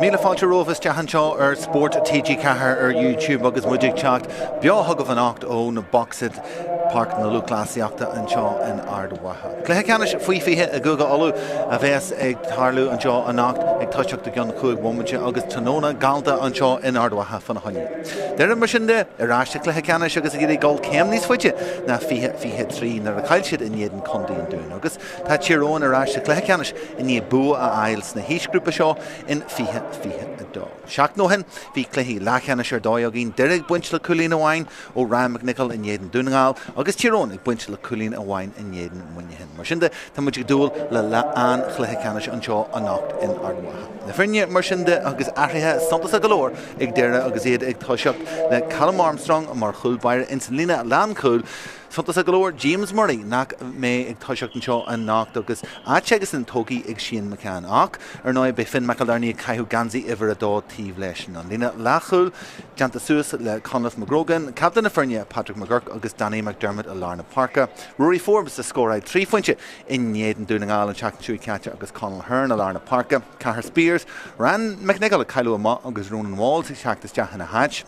Míle fáilte rómhas deachanseo Spórt TG Cahar YouTube agus muidig teacht beo thugah an acht ó na boxid Páirc na Lúthchleasa anseo in Ardmhacha. Cluiche Ceannais faoi fiche a guga olú a bheits ag tarlú anseo an acht ag tuiseach do gan chuig momente agus tanóna galda anseo in Ardmhacha fan haine. Deir mar sin de aráiste Cluiche Ceannais agus ag gáil céim níos fuite na fiche trí nar a cailsead in éidir condaí an dún. Agus tá tíorón aráiste Cluiche Ceannais in ní bu a ails na hísgrúpa seo in fiche a dó. Seach nó hen bhí cluiche Leachcheannais Eoghain deirigh buint le Coilín Amháin ó Armagh in éidir dúnaáil agus tíorón ag buint le Coilín Amháin in éidir muine hen. Mar sin de tá muid ag dúil le an Cluiche Ceannais anseo an nacht in Ardmhacha. Na frinne mar sin de agus airthaithe santas a galóir ag deire agus iad ag tuiseach le Callum Armstrong mar chulbaire in san líne leanchúil santas a galóir James Murray nach mé ag tuiseach anseo an nacht agus átegus an tógaí ag Shane McCann ach nó be fin McAlarní caiú gansaí ihar a dó tíomh leis an líne lechúil deanta suas le Conleth McGrogan, captain na frinne Patrick McGurk agus Danny McDermott a Lárna Páirc. Rory Forbes a scóráid 3 pointe in éidir dúnaáil an teachtaí Caite agus Conal Hearn a Lárna Páirc. Cahar Spears ran McNichol a caiú amach agus Ronan Walls ag teachtas deachan na Hatch.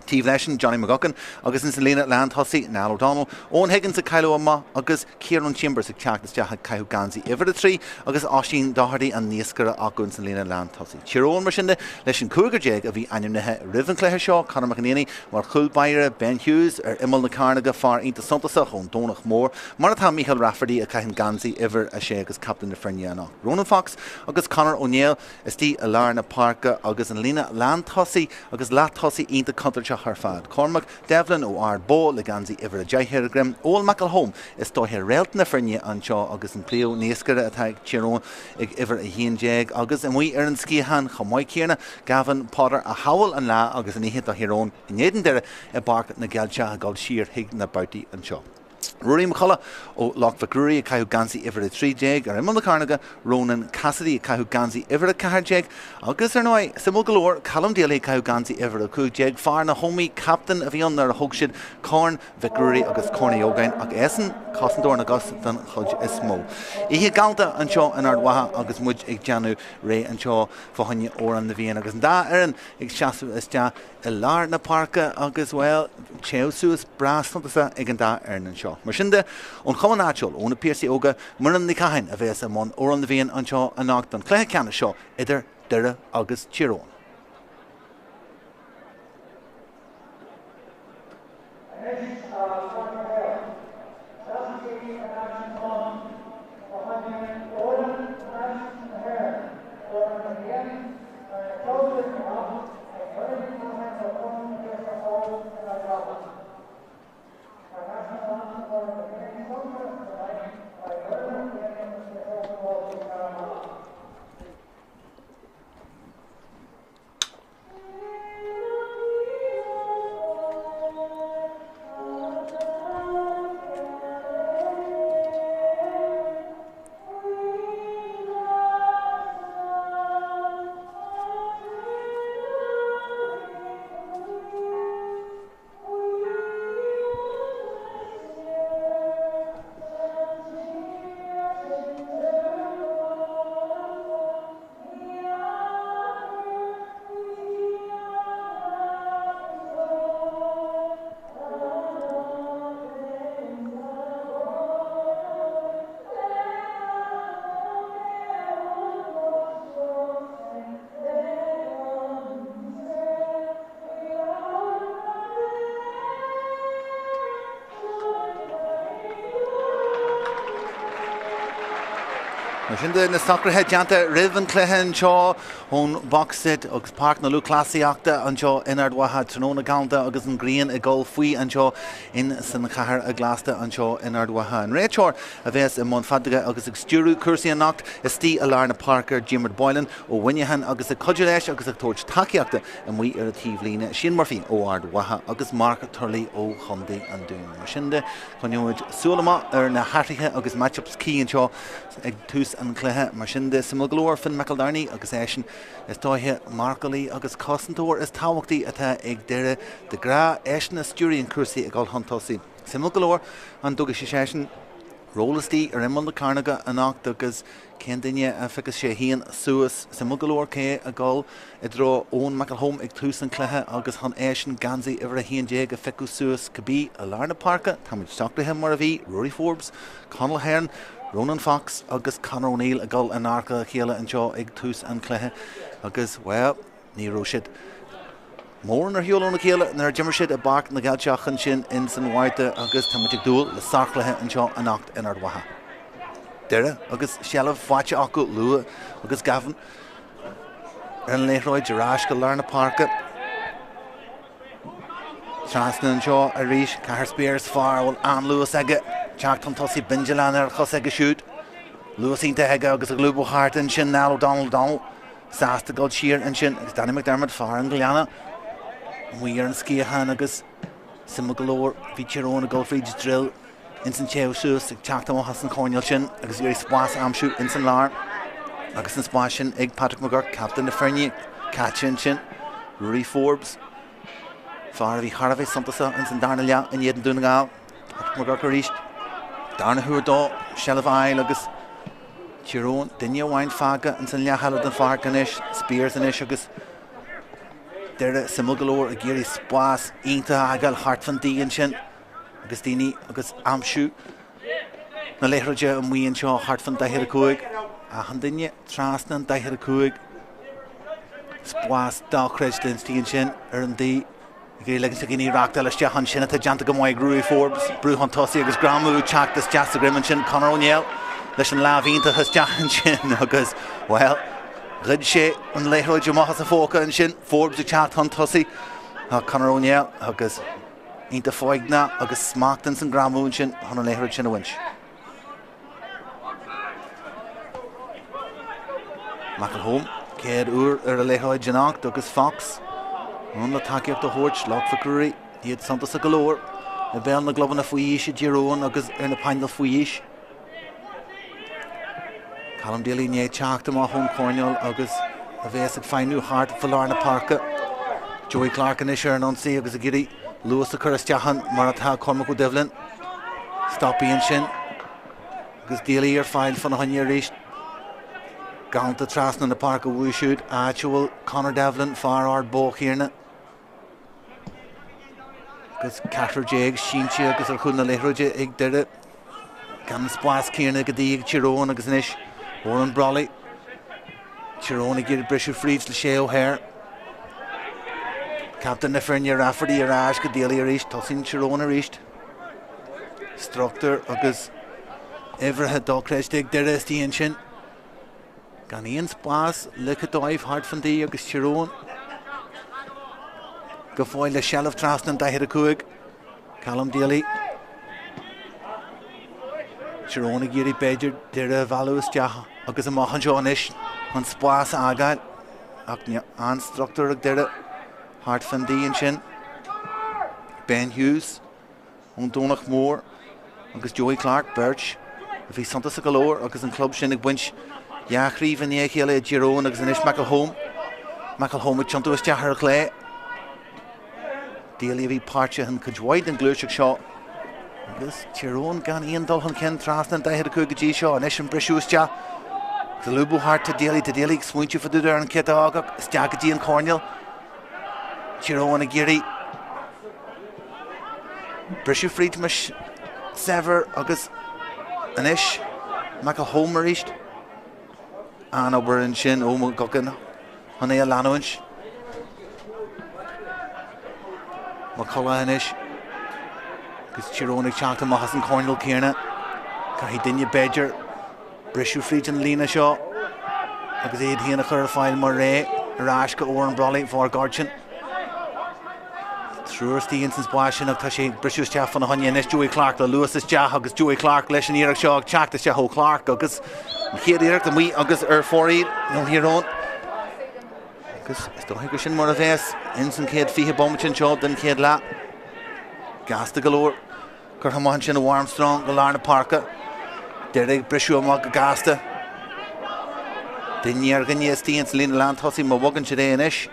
Tíomh leisin Johnny McGuckin agus in Salina Land Hussey, Niall O'Donnell, Owen Higgins a Kylo Amma agus Kieran Chambers a teachtas deacha caiú gansaí ihar a trí agus Oisín Doherty an níoscara acu in Salina Land Hussey. Tíorón mar sin de leis an cúigeag a bhí ainmnithe Ribhancléithe seo Conor McAnany mar chulbaire Ben Hughes imol na Carnaga far ínta Suntasa chun Dónach Mór mar atá Michael Rafferty a caiithn gansaí ihar a sé agus captain na frinne anach. Ronan Fox agus Conor O'Neill is tí a Lárna Páirc agus an lína Land Hussey agus Lath Hussey ínta Contar har fad. Cormac Devlin ó Ardbó le gansaí ihar a deithirgrim. Ól McElhome is dóithir réalt na frinne anseo agus an plíú níoscara atá ag tíorón ag ihar a híondeag agus an mhaí ar an scíhan chamáid céarna Gavin Potter a hail an lá agus an iad a hirón in éidir deire i barc na gealte a gáil siar hiig na bouty anseo. Rory McCullough ó Loch Vacruí a caiú gansaí ihar a 3 ar imol na Carnaga Ronan Cassidy a caiú gansaí ihar a 4 agus ar nói simú galóir Callum Daly a caiú gansaí ihar a 5 far na homí captain a bhíon ar a thugsiad Corn Vacruí agus Corn Eoghain ag éan Cosandóir na gas den chud is mó. Ihe galta anseo in Ardmhacha agus muid ag deanú ré anseo fáhanne ó an na bhíon agus dá an ag seaamh is de i Lárna Páirc agus bhfuil teosúas brasfantasa ag an dá an anseo. Mar sin de ón chumanáisiúil óna Páirc óga mar an nicahain a bheits am ó an na bhíon anseo an nacht an Cluiche Ceannais seo idir deire agus tíorón. Sin de na sacrathe deanta Ribhancléithe anseo ón boxid agus Páirc na Lúthchleasa anseo in Ardmhacha tróna galanta agus an gríon i ggóil faoi anseo in san chathair a gláasta anseo in Ardmhacha. An réiteoir a bheits i món fadaige agus ag stúrú cuasaí an nacht is tí a Lárna Páirc Jimmer Boylan ó Winnehan agus a Coidileis agus a tóirt takeíachta a mí ar a tíomh líne Shane Murphy ó Ardmhacha agus Mark Turley ó Chondaí an Dún. Mar sin de chuinneúid súlama ar na háirthaithe agus matchups cí anseo ag tús an Cluiche mar sin de simú glóir Finn McAlarní agus éisian is dóithe Marcaí agus Cosandóir is táhachtaí atá ag deire de gra éisina stúirí an cuasaí ag gáil hantásaí. Simú glóir an dúgus sé séisian Rolastí imman na Carnaga an acht agus Kendinne a ficus sé hían suas simul galore cé a gáil I dro ón Macalhome ag tús an cluthe agus han éisian gansaí ar a híon déag a ficú suas cabbí a Lárna Parca tá muid stachlathe mar a bhí Rory Forbes, Conal Hearn, Ronan Fox agus Conor O'Neill a gáil an arca chéile an seo ag tús an cluthe agus well ní ró siad mór nar hiúil na chéile nar Jimmer siad a barc na gailteachchan sin in san Mhaite agus tá muid ag dúil le saclathe an seo an acht in Ardwatha. Deire agus sealamh fáte acu lua agus Gavin ar an léithróid Jarás go Lárna Parca Trasna an seo a rís Cahar Spears far bhfuil an Luas aige teach an tosí Bingelan ar chus aige siúd Luas ínta aige agus a glúbú hart an sin Nál Donald sásta gáil siar an sin agus Danny McDermott far an Gleanna muir an Sciathan agus simul galore bhí Tyrone a Golfridge drill in san Chéadh suas ag teach amachchas an Corneal sin agus iar spás amsú in san Lár agus an spás sin ag Patrick McGurk captain na Fernie Catchin sin Rory Forbes far a bhí Harvey Santasa in san Darna Lea in iad an dúna gáil Patrick McGurk a ríist Darna Huardá Shelf Isle agus Tyrone Dinne Wine Faga in san Lea Halad an Farc inis Spears inis agus deire simul galore a géirí spás ínta agal hart fan díon sin agus daoine agus amsú na léithreide an mhuion seo hart fan 10-5 a an duine trasna an 10-5 spás dáchreid den stíon sin ar an dí Gé legan sa gini rachtal as teachan sin at janta go mai Rory Forbes Brúhan Tosi agus Gramu teach das Jasta Grimman sin Conor O'Neill leis an láhínta has teachan sin agus well rid sé an léithróid amachchas a fóca an sin Forbes a teach an Tosi a Conor O'Neill agus ínta foigna agus smachtans an Gramu sin an an léithróid sin a winch Macalhome céad úr ar a léithróid Janacht agus Fox an le takeíocht a thuirt Lách Facruí iad Santas a galore na bean na globan na faoíis a Tyrone agus ar na painil faoíis Callum Daly né teacht am home Corneal agus a bheits ag feinú hart fa Lárna Parca Joey Clark inis ar an ansaí agus a giri Luas a chur isteachan mar atá Cormac ó Devlin stopíonn sin agus Daly ar fáil fan na haine a ríist Ganta trasna na Parca bhuaisiúd áitiúil Conor Devlin far ard bóch hírna agus Cather Jake Shinchi agus ar chun na léithróide ag deire gan spás cíarna go dtí ag Tyrone agus inis Oran Brawley Tyrone ag iad breisiú fríd le sé O'Hare Captain na Fernie Rafferty ar ás go Daly a ríist tosín Tyrone a ríist Structor agus Everhead dóchreiste ag deire stíon sin gan íon spás le cadóibh hart fan dí agus Tyrone go fáil le sealamh trasna an 10-5 Callum Daly Tyrone ag iarraí beidir deire bhealú isteach agus amach an seo inis an spás ágáil ach an structor ag deire hart fan díon sin Ben Hughes ón Dónach Mór agus Joey Clark Birch a bhí Santas a galore agus an club sin ag buint Iachríomh in échéile Tyrone agus inis Macalhome ag tiantú isteach ar a clé Daly a bhí páirte an codhhaid an Cluiche seo agus Tyrone gan íon dulhan cen trasna an 10-5 go dtí seo inis an breisiú isteach de lúbú hart ta Daly ag smuinte fa dúdar an cit ágach isteach go dtí an Corneal Tyrone ag iarraí breisiú fríd mas Sever agus inis Macalhome a ríist an obair an sin ómú gogan an é a leanúins McCullough inis agus Tyrone ag teacht amachchas an Corneal céarna caithí duine beidir breisiú fríd an lína seo agus iad híana a chur fáil mar ré ar ás go Oran Brawley fór Gardsin Trúir stíon san spáis sin ag tá sé breisiú isteach fan na haine inis Joey Clark le Luas isteach agus Joey Clark leis an iarracht seo ag teacht isteach ó Clark agus chéad iarracht a mí agus ar fóraí nó Tyrone agus is dóthaigh go sin mar a bheits in san céad fiche bomtin seo den céad le Gasta galore chur hamáin sin a Armstrong go Lárna Parca deir ag breisiú amach go Gasta duine ar gine stíon sa lína lean thosaí má bhagan si é inis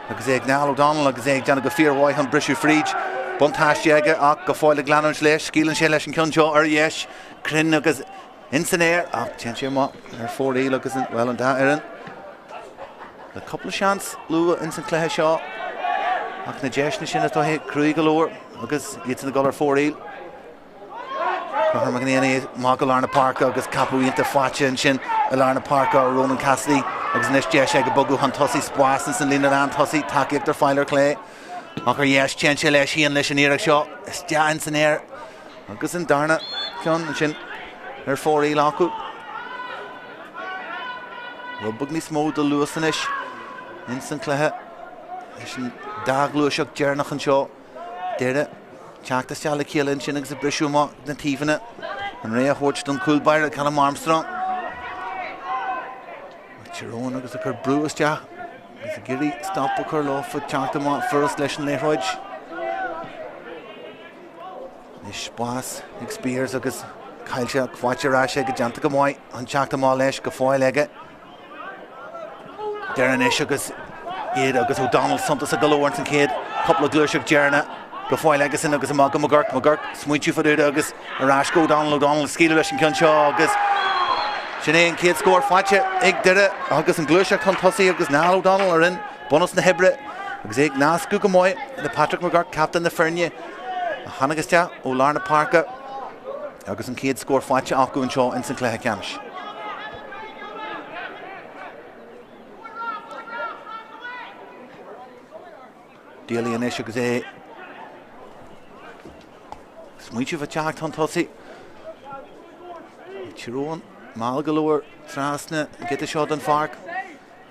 agus ag Nál O'Donnell agus ag deanna go fíorhhaith an breisiú fríd buntáiste ach go fáil glanúin leis scílann sé leis an cionseo ar dhéis crin agus insanéir ach tean sé má ar 4 agus well an da an a couple of chance Lua in san Cluiche seo ach na deisna sin atá cruí galóir agus iad na golar 4 Armagh má go Lárna Páirc agus capúínta fáte sin a Lárna Páirc a Ronan Cassidy agus nes deis ag bogú an tosí spásan san lína an tosí takeíocht ar fáilir clé ach ar dhéis tean sé leis híon leis an íireach seo is dean san air agus an darna ceann sin ar 4 acu rubug ní smó do luasanis in san Cluiche is an daglúiseach dearnach an seo deire teachtas teala céalainn sin agus a brisú má den tíhanna an ré a thuirt don Cúlbair Callum Armstrong Tyrone agus a chur brúas teach agus a géirí stop a chur lá fu teachta má first leis an léthroid is spás ag Spears agus caiilte chváite ráise go deanta go mhaid an teachta má leis go fáil aige dearan is agus iad agus O'Donnell santas a galóhaint an céad couple of glúiseach dearna go fáil agus in agus a má go McGurk smuitiú faúd agus arás go O'Donnell scíile leis an cionseo agus sin é an céad scór fáite ag deire agus an glúiseach chun tosaí agus ná O'Donnell ar in bonus na hebre agus ag náascú go mhaid na Patrick McGurk captain na Fernie a hanagus te ó Lárna Páirc agus an céad scór fáite acu an seo in san Cluiche Ceannais. Díalaí an agus é smuitiú fa teacht an tosaí Tyrone má galóir trasna gite seo an Páirc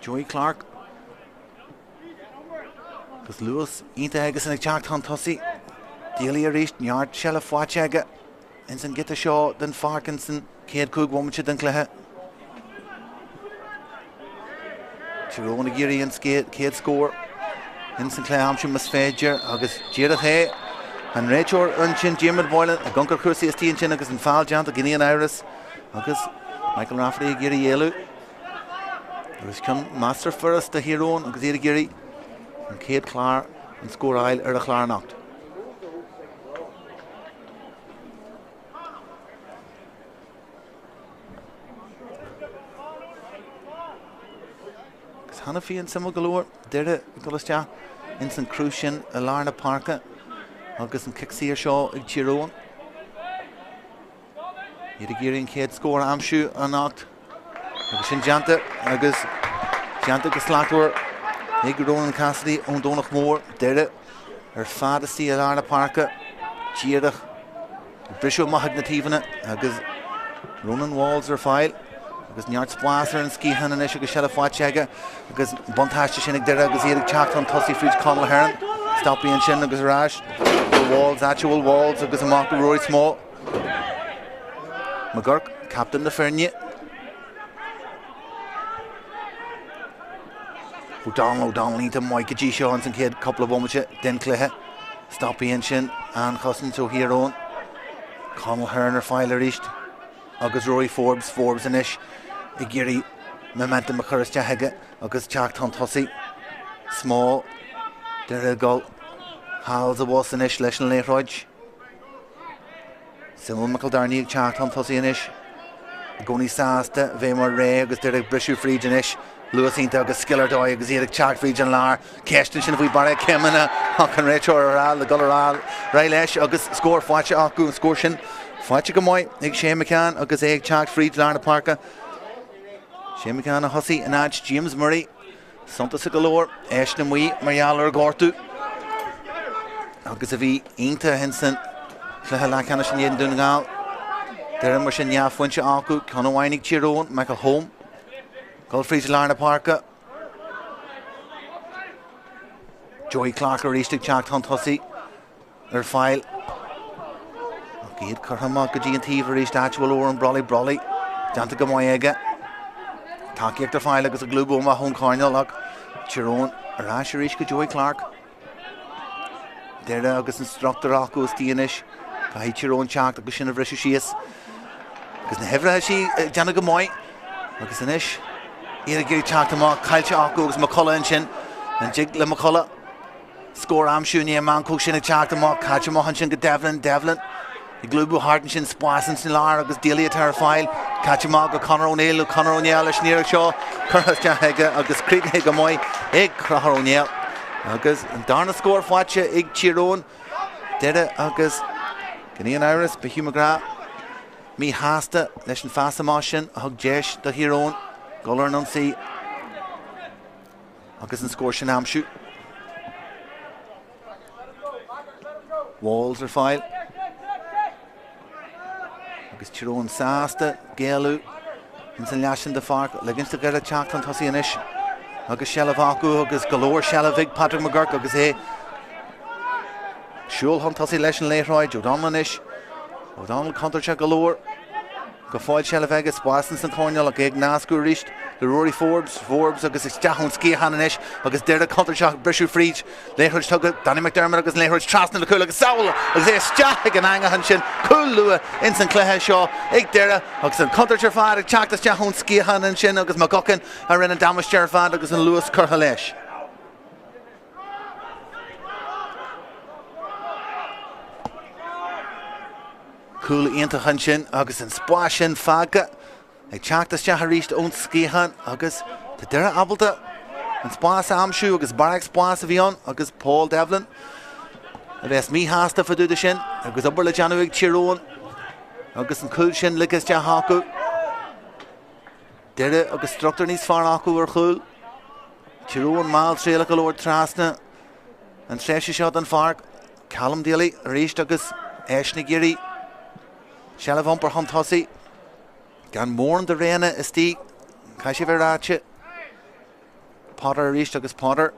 Joey Clark agus Lewis ínta agus in ag teacht an tosaí díalaí a ríist neart se le fáite aige in san gite seo den Páirc in san céad cúig bhuaimite den Cluiche Tyrone a géirí an céad scór in san Cluiche amsú mas féidir agus díadach é an réiteoir an sin Diarmaid Boylan a guncar crusaí is tíon sin agus an fáil deanta Guinea an Iris agus Michael Rafferty a géirí éalú agus chun master first a Tyrone agus iad a géirí an céad chlár an scór ail ar a chláir nacht. Agus hana fion sama galóir deire golastea in san cruise sin a Lárna Páirc agus an kicksaí seo ag Tyrone iad a géirí an céad scór amsú an nacht agus sin deanta agus slachtúir ag Ronan Cassidy ón Dónach mór deire ar fadaí a Lárna Páirc díadach brisú maithag na tíhanna agus Ronan Walls ar fáil agus neart spláasar an scíhanna is agus se le fáite aige agus buntáiste sin ag deire agus iad ag teacht an tosaí fríd Conal Hearn stopíonn sin agus arás Walls, actual Walls agus amach go Rory Small McGurk, captain na Fernie O'Donnell ínta mhaid go dtí seo an san céad couple of bhuaimite den Cluiche stopíonn sin an chosann ó Tyrone Conal Hearn ar fáil a ríist agus Rory Forbes inis i géirí momentum a churas teaige agus teacht an tosaí Small deire gáil Hals a was inis leis an léithroid Simon McEldarney ag teacht an tosaí inis gcónaí sásta bhé mar ré agus deire brisú fríd inis Lewis ínta agus skillar dói agus iad ag teacht fríd an lár ceistin sin bhí bara ceimena ach an réiteoir ar le golar ré leis agus scór fáite acu an scór sin fáite go mhaid ag Shane McCann agus ag teacht fríd Lárna Páirc Shane McCann a thosaí an áid James Murray santas a galóir éis na muí margheall ar gcártú agus a bhí ínta hen san Cluiche Leachana sin iad dún gáil deire mar sin neamhhainte acu chun amhainnig Tyrone Michael Home gáil fríd Lárna Páirc Joey Clark a ríiste ag teacht an tosaí ar fáil iad chuthamach go dtí an tíomh a ríiste actual ór an brolly deanta go mhaid aige takeíocht ar fáil agus a glúbóm a hón cáineal ach Tyrone arás a ríiste go Joey Clark deire agus an struchtúr acu is tíanais cai Tyrone teacht agus sin a bhrisú síos agus na hebrethe sí deanna go mhaid agus inis iad a géirí teacht amach caiilte acu agus McCullough sin an jig le McCullough Score amsú ní man cúg sin a teachta má caite mohan sin go Devlin I glúbú hartan sin spásan sin lár agus dília tar fáil caite má go Conor O'Neill leis níir seo churas te heige agus críne go mói ag Conor O'Neill agus an darna scór fáte ag Tyrone deire agus Gníon Iris be Hugh McGrath mí hásta leis an fása má sin a thug deis do Tyrone golar an sí agus an scór sin amsú Walls fáil agus Tyrone sásta géalú in san leasin de Páirc le ginsta gar a teacht an tosaí inis agus Sheilibh acu agus golóir Sheilibh Patrick McGurk agus é siúil an tosaí leis an léithráid O'Donnell inis O'Donnell contairte golóir go fáil Sheilibh agus spásan san cóineal ag ag náascú ríist le Rory Forbes agus is deachún scíhan inis agus deir a contairteach brisú fríd léithráid tugad Danny McDermott agus léithráid trasna le cúil agus saola agus é isteach ag an angahan sin cúil lua in san cluthe seo ag deire agus an contairtear fád ag teachtas deachún scíhan in sin agus McGuckin a rinne damasteir fád agus an luas curtha leis. Cúil íontachan sin agus an spáis sin fága ag teachtas deach a ríist ón scíhan agus de deire abalta an spás amsú agus barag spás a bhíon agus Paul Devlin a bheits mí hásta faúda sin agus obair le deanú ag Tyrone agus an cúil sin ligas deach acu deire agus struchttar níos fearr acu ar chúil Tyrone máil tréla go leir trasna an tréise seo an Páirc Callum Daly a ríist agus Eisna Geary Sheilibh Umpar hon tosaí gan mór de réine is tí cai sé bhar ráite Potter a ríist agus Potter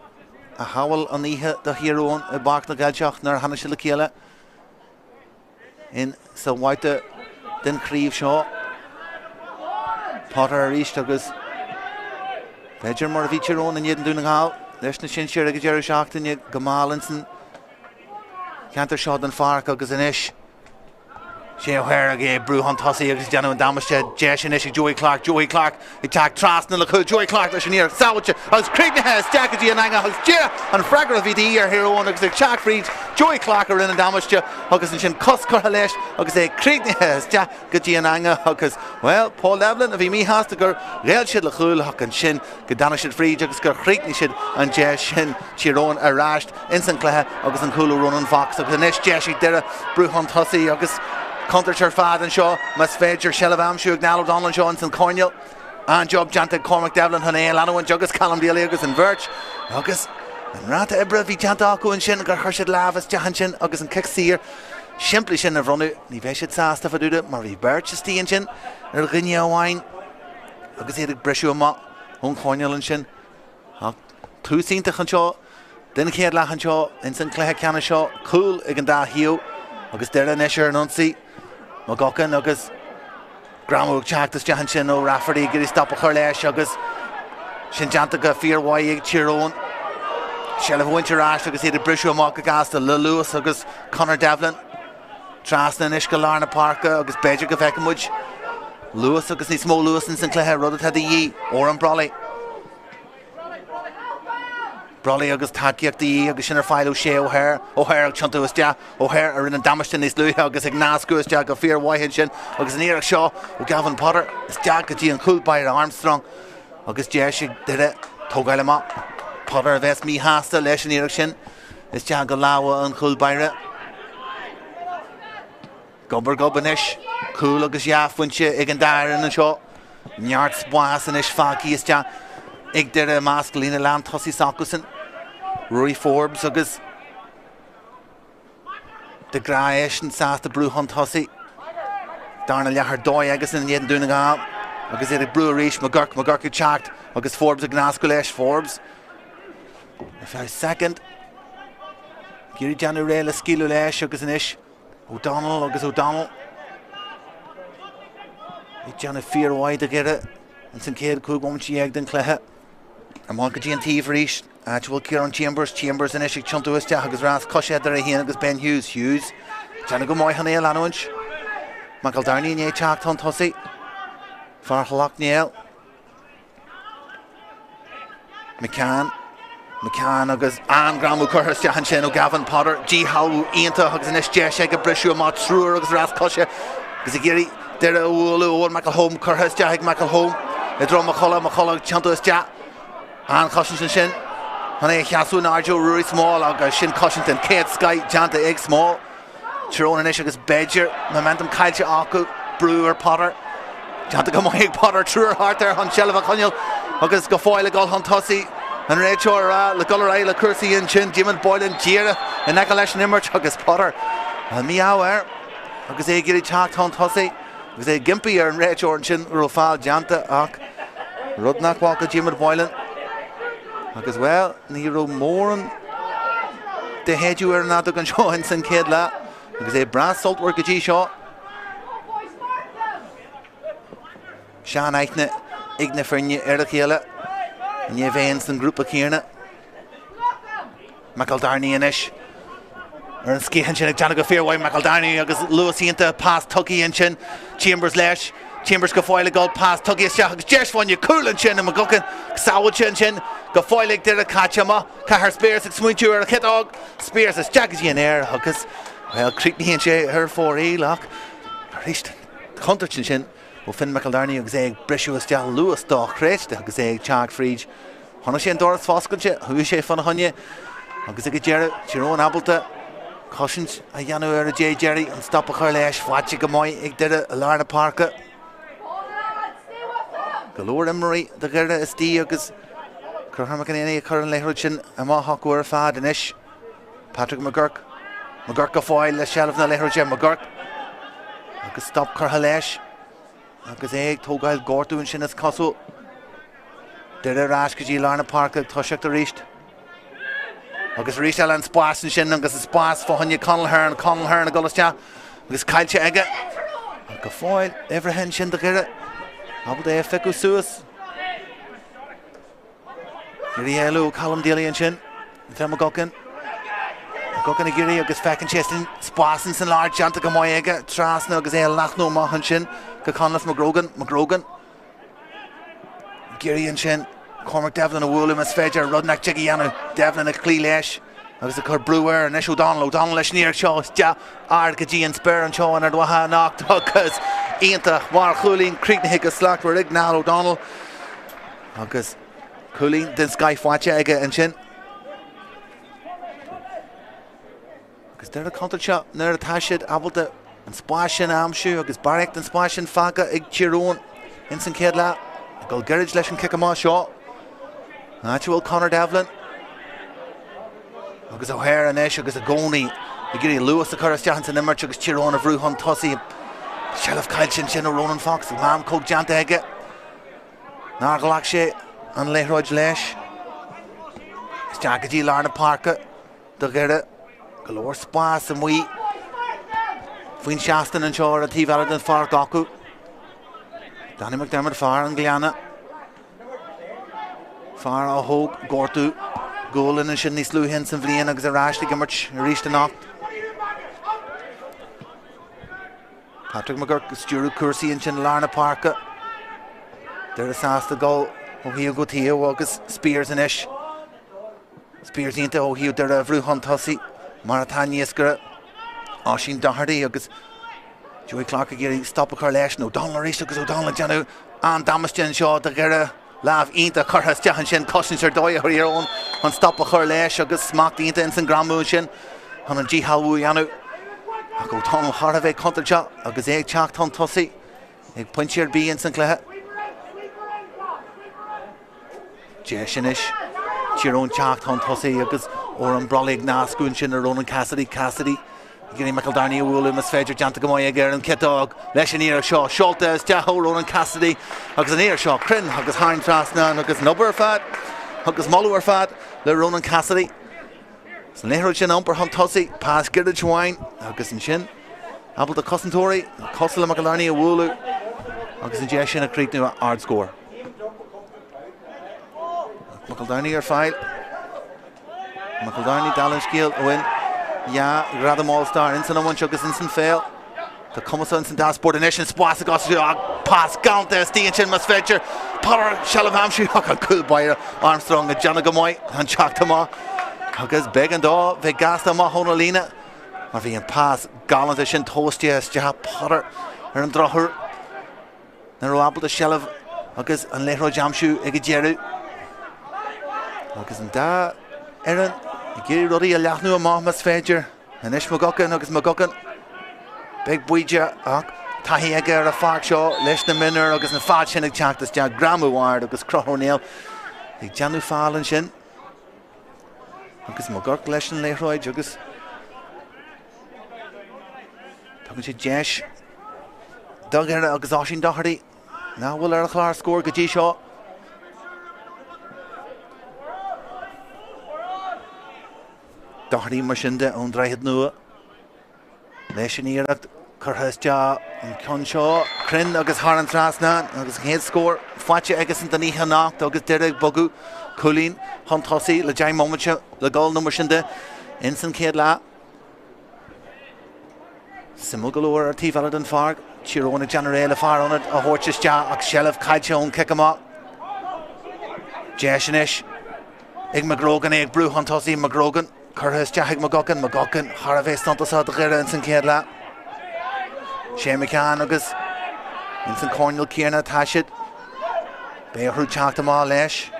a hail an ihe de Tyrone I bach na gailteach nar hanna se le céile in sa bhaite den chríomh seo Potter a ríist agus féidir mar a bhí Tyrone in iad an dúna gáil leis na sin siar agus deir seachtaine go málinsan ceantar seo den Páirc agus inis sé O'Hare agé brúhan tosaí agus deanú an damaiste deis inis ag Joey Clark I teach trasna le cúil Joey Clark leis an níor saoilte agus crígnethe steacadí an anga agus dear an freigar a bhí dí ar Tyrone agus ag teach fríd Joey Clark a rinne damaiste agus an sin coscurtha leis agus é crígnethe steacadí an anga agus well Paul Devlin a bhí mí hásta gur réal siad le cúil ach an sin go dana siad fríd agus gur chrígní siad an deis sin Tyrone a ráist in san cluthe agus an cúlú Ronan Fox agus inis deis ag deire brúhan tosaí agus Contairtear fád an seo mas féidir Sheilibh amsú ag Niall O'Donnell seo in san cóineal an job deanta Cormac Devlin chun é leanúin agus Callum Daly agus an bhirt agus an ráta ibre bhí deanta acu an sin gur chuir siad lábhas deachan sin agus an cic sír siimplí sin a bhrunú ní bheith siad sásta faúda mar bhí bhirt is tíon sin ar ghine amháin agus iad ag breisiú amach ón cóineal an sin túsínta an seo den chéad lechan seo in san cluthe ceanna seo cúil ag an dá hiú agus deire inis ar an ionsaí McGuckin agus Gramúg teachtas deachan sin ó Rafferty gur stop a chur leis agus sin deanta go fíorhhaid ag Tyrone Sheilibh Winter Ash agus iad brisú amach go gasta le Lewis agus Conor Devlin trasna inis go lár na Páirca agus beidir go bheicimid Lewis agus ní smó Lewis in san cluthe rud atá í ó an Brolly agus tadgeachtaí agus sin ar fáilú sé O'Hare ag tiontu is deach O'Hare ar in an damaiste níos luúthe agus ag náascú is deach go fíorhhaid sin agus an éireach seo ó Gavin Potter is deach go dtí an cúlbair Armstrong agus deis ag deire tógáil amach Potter a bheits mí hásta leis an éireach sin is deach go láha an cúlbaire gobar inis cúil agus jaafhainte ag an dair in an seo neart spás inis fágaí is deach ag deire másc lína lean tosaí sacusan Rory Forbes agus de Craobh an sásta brúhan tosaí darna leathar Doire agus in iad an dúna gáil agus iad ag brú a ríis McGurk ag teacht agus Forbes ag náascú leis Forbes if I second Geary deanú réile scíú leis agus inis O'Donnell agus O'Donnell I deanna fíorhhaid a gheire an san céad cúgóimtí ag den cluthe am go GNT for ríist bhfuil Kieran Chambers in ag tiontu isteach agus rás cosisiad ar a híana agus Ben Hughes deanna go móid hanéal anúint Michael Darney in teacht an tosaí Farchalach Níl McCann McCann agus an Gramú Curthas dehan sin ó Gavin Potter G Hallú Ionta agus in Isdeis ag a brisú má trúr agus ras cosise agus a géirí deire úlú ó McElhome Curthas deag McElhome I dro McCullough Chanto is deach an cossin sin Hanna cheasú na Arjo Ruairi small agus sin Coshinton Kate Sky Janta ag small Tyrone in agus Badger momentum Kailte acu Brewer Potter Janta go ag Potter trúr hart there hon Shelva Coniel agus go fáil gal hon Tossie and Rachel le Gulleray le Cursi in chin Jim and Boylan Gira and Nakalesh Nimmerch agus Potter and meow agus é giri chacht hon Tossie agus é gimpy and Rachel in chin Rufal Janta ach Breathnach walk Jim and Boylan agus well ní ro mór de headú na gan seo in san céad le agus é brass saltwork a G seo Sean Eichne Igna Frinne a chéile Ní bhéin san grúpa cíarna McEldarney inis ar an scéan sin ag deanna go fearhhaid McEldarney agus Lewis Ionta pass tugaí in sin Chambers leis Chambers go fáil gal pass tugaí isteach agus deis fáinne coolan sin am gocan saoil sin go fáil ag deir a catama cahar Spears ag smuitiú ar a chitág Spears is deag in air agus well críicníonn sé ar fór lach ríist contact sin ó Finn McEldarney agus ag brisú isteach Lewis dá chréiste agus ag teag fríd Hanna sé an doras fáscailse thuú sé fanna honne agus ag deire Tyrone Abalta Cosins a dhéanú ar a J Jerry an stop a chuir leis fáte go maiid ag deire a Lárna Páirc Galore Emery de gire is tí agus chuharrma gan éana chur an leithreid sin a má hacu ar fad inis Patrick McGurk go fáil le sealamh na leithreid sin McGurk agus stop chutha leis agus ag tógáil górtún sin is cosú deire rás go dtí Lárna Páirc tuiseach a ríist agus ríist eile an spás sin agus is spás fáhanne Conalhern a golaiste agus caiilte aige go fáil éhrehin sin de gire Abel é feicú suas Giri eilú Callum Daly an sin fe a gocan a géirí agus fecinn sé spásan san láir Janta go maiid aige trasna agus é lachnú maithan sin go Conlas McGrogan Géirí an sin Cormac Devlin a bhúla mas féidir Breathnach Jigianú Devlin a clí leis agus a chur Brewer and O'Donnell leis níor seo de ard go dtí an spur an seo an ar dwatha nacht agus Ionta war Chúlín Críicne agus Slachar Ignal O'Donnell agus Chúlín den Sky fáte aige an sin agus deir a contact seo nuair atá siad abalta an spáis sin amsú agus Páirc an spáis sin faga ag Tyrone in san céad le go gairid leis an kick amá seo Natural Conor Devlin agus O'Hare inis agus a gcónaí I gcéirí Lewis a chuir isteach san Nimmerch agus Tyrone a bhrú chun tosaí Shelf Kyle sin ó Ronan Fox mám cóg Janta aige ná go lach sé an leithreid leis isteach go dtí Lárna Páirc do gheire go leor spás an mhaí faoin seastan an seo a tíbhheile den Páirc acu Danny McDermott far an gleanna far a thóg górtú gólan an sin níos luúhin san bhliain agus a ráiste gimmert ríiste nacht Patrick McGurk Stuart Cursi in sin Lárna Páirc deir a sásta gáil ó hiú go tíú agus Spears inis Spears ínta ó hiú deir a bhrú chun tosaí mar a táníoscura á sin Doherty agus Joey Clark a géirí stop a chuir leis O'Donnell ríiste agus O'Donnell deanú an damastin seo de gheire láh ínta churthas deachan sin cosins ar Doire ar ón an stop a chuir leis agus smacht ínta in san gramú sin an an G Hallú deanú ach O'Donnell thar a bheith contact seo agus é ag teacht an tosaí ag pointíar bí in san cluiche Dé sin is Tyrone teacht an tosaí agus ó an bralaigh náascún sin ar Ronan Cassidy Gini McEldarney a bhúla mas féidir Janta go maiid ar an citág leis an íar seo Seolta is deathó Ronan Cassidy agus an íar seo Crin agus Hain Trasna agus Nubber fad agus Molú ar fad le Ronan Cassidy san léithreid sin ampar chun tosaí pás Gyrda Joáin agus an sin abal de Cosantóirí Cosla McEldarney a bhúla agus an dé sin a críicnú ard scór McEldarney ar fáil McEldarney Dallin scéal ó win Ja, grad am all-star in san amhain agus in san féil Tá cumas in san Spórt inis an spás a gas pass galanta stíon sin mas féidir Páirc Shealmhamsú an Cúlbaire Armstrong a Jana Gamoy an Tráchtaire agus began dá bheith gasta má hóna lína mar bhí an pass galanta sin tóstia Páirc an drochur na roiabal a Shealmh agus an Léithreoid Jamsú ag Jeru agus an da Erin I géirí rudaí a leathnú amach mas féidir an is Magocan agus Magocan beag buide ach taithí aige ar a fág seo leis na minar agus na fád sin ag teachtas de gramúhhair agus crothónéal ag deanú fálan sin agus Magoc leis an Léithreoid agus tugann sé deis dag ar agus áisín dochairí ná bhfuil ar a chláir scór go dtí seo dochairí mar sin de ón ddraithead nua leis an iarracht churthas an con seo crin agus thar an trasna agus héad scór fáte agus an daníthe nacht agus deireg bogu Colín hon tosaí le deim momente le gáil nó mar sin de in san céad lá simú go leor ar tíomhheile an Páirc tírónna generéile fearrónad a thuirteas de ach Shealmh caiite ón cic amach Ceannais ag Magrógan ag brú hon tosaí Magrógan churthas de ag Magocan thar a bheith stantasá a ghiire in san céad lá sé McCann agus in san cornil céarna taiisiid béarthú teachta má leis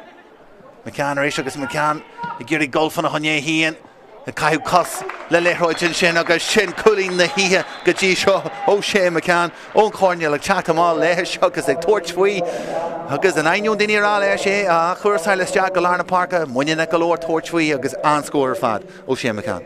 McCann éis agus McCann I ggéirí golfan a honné híon a caiú cos le Léithreoid sin agus sin Colín na híthe go dtí seo ó sé McCann ón cornil ag teachta má leis agus ag tuairt faoi agus an ainiún daoine rá leis sé a chuirsáil isteach go lár na Páirca muine go leor tuairt faoi agus anscóir ar fad ó sé McCann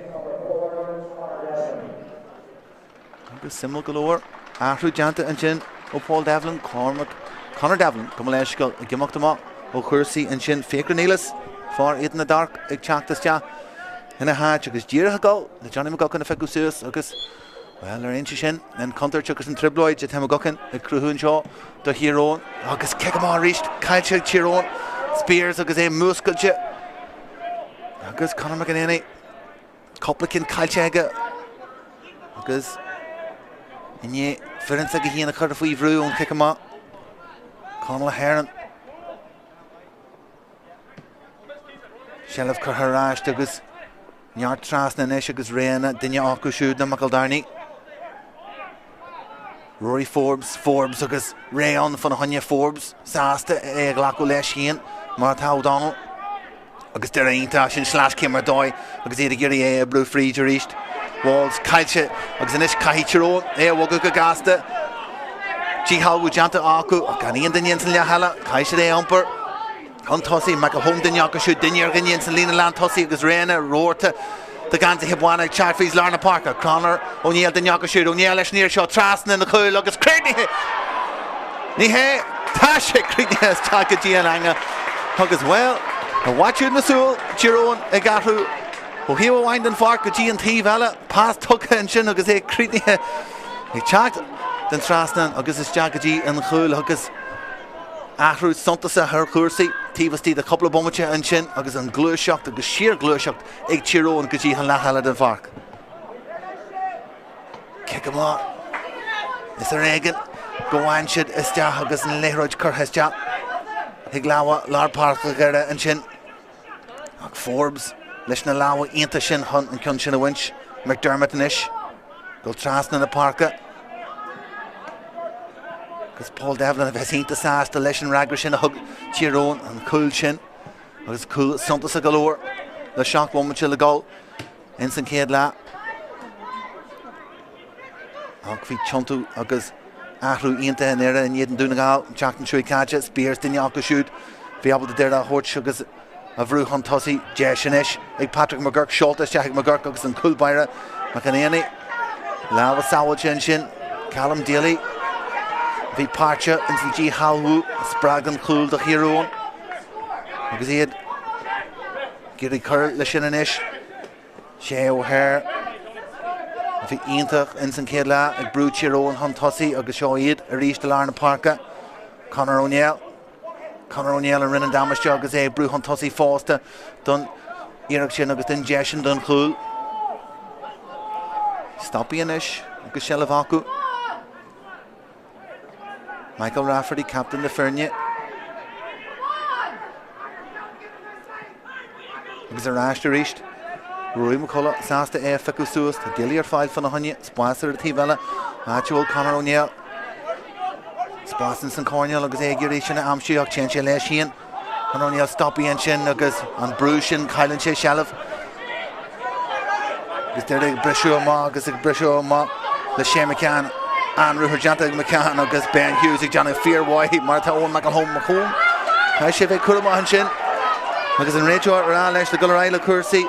agus simú go leor athrú deanta an sin ó Paul Devlin Conor Devlin go leis go i gimachta amach ó chuirsaí an sin fécranílas fár iad na darc ag teachtas de ina háit agus díirithe gáil le Johnny Magocan a feicú suas agus well ar aonse sin an contair agus an tribloid a Magocan ag cruthún seo do Chiaróin agus cic amach ríist caiilte ag Chiaróin Spears agus é múscailte agus Conor McAnany coplacin caiilte aige agus inné firinsa go híanana chuir faoi bhrú ón cic amach Conor Heron Shealmh chur ráist agus neart trasna inis agus réana duine acu siúd na Macaldarní Rory Forbes agus Rayon fan honne Forbes sásta ag lacu leis chéan mar tá O'Donnell agus de aonanta sin slash cimar dói agus iad a géirí é a brú fríd a ríist Walls caiilte agus inis caiitirón é bhga go gasta Tíhalú deanta acu ach gan íon daine san leheile caiise é ampar an tosaí me go hom daine acu siú daine ar gníon san lína lean tosaí agus réna róirta the ganza hibwana ag teart faois Lárna Páirc Conor O'Neill daine acu siú O'Neill leis níor seo trasna na chúil agus crídnithe ní hé tá sé crídnithe is teag go dtí an anga agus well a bhaitiúd na súil Chiaróin ag athrú ó hiú bhhain den Páirc go dtí an tíomh pás tucha an sin agus é crídnithe ag teacht den trasna agus is teag go dtí an chúil agus athrú suntasa thar chuirsaí tíomhtí a coppla bommate an sin agus an glúiseacht agus siar glúiseacht ag Chiaróin go dtí an letheile den Páirc cic amach is ar éigean go bhhain siad isteach agus an Léithreoid churthas de ag leabhar lár Páirc a gheire an sin ach Forbes leis na leabhar aonanta sin chun an cion sin a bhaint McDermott inis go trasna na Páirca agus Paul Devlin a bheith ínta sásta leis an ragra sin a thug Chiaróin an cúil sin agus cúil suntas a galóir le seach bommate le gáil in san céad lá ach bhí tiontú agus athrú aonanta in éire in iad an dúna gáil teach an siúi cáide Spears daine acu siúd bhí abal de deir a thuirt agus a bhrú chun tosaí Ceannais ag Patrick McGurk seoltas teach McGurk agus an Cúlbaire McAnany leabhar sábhailte sin Callum Daly bhí páirte in san dtí halbhú sprág an cúil do Chiaróin agus iad géirí chur le sin inis sé O'Hare bhí iontach in san céad lá ag brú Chiaróin chun tosaí agus seo iad a ríist de Lárna Páirca Conor O'Neill an rinne damasте agus é brú chun tosaí fásta don iarach sin agus den deisian don chúil stopí inis agus Shealmh acu Michael Rafferty, captain the Fernie. Agus a ráiste ríist. Rory McCullough, Sasta A. Ficusúas, Dillier File fan a Honey, Sponsor the Tivella, Matthew Connor O'Neill. Sponsor St. Cornell, agus Eoghain a Amshiach, Chenche Leishian. And O'Neill Stoppy and Shin, agus and Brushin, Kylan Che Shalov. Agus there the Brishow Ma, agus the Brishow Ma, the Shea McCann, and Ruher Janta McCann, agus Ben Hughes, Johnny Fear White, Martha Owen, McElhone McComb. I should have Kurama and Shin. Agus in Rachel, Raleigh, the Gullaraila Cursi.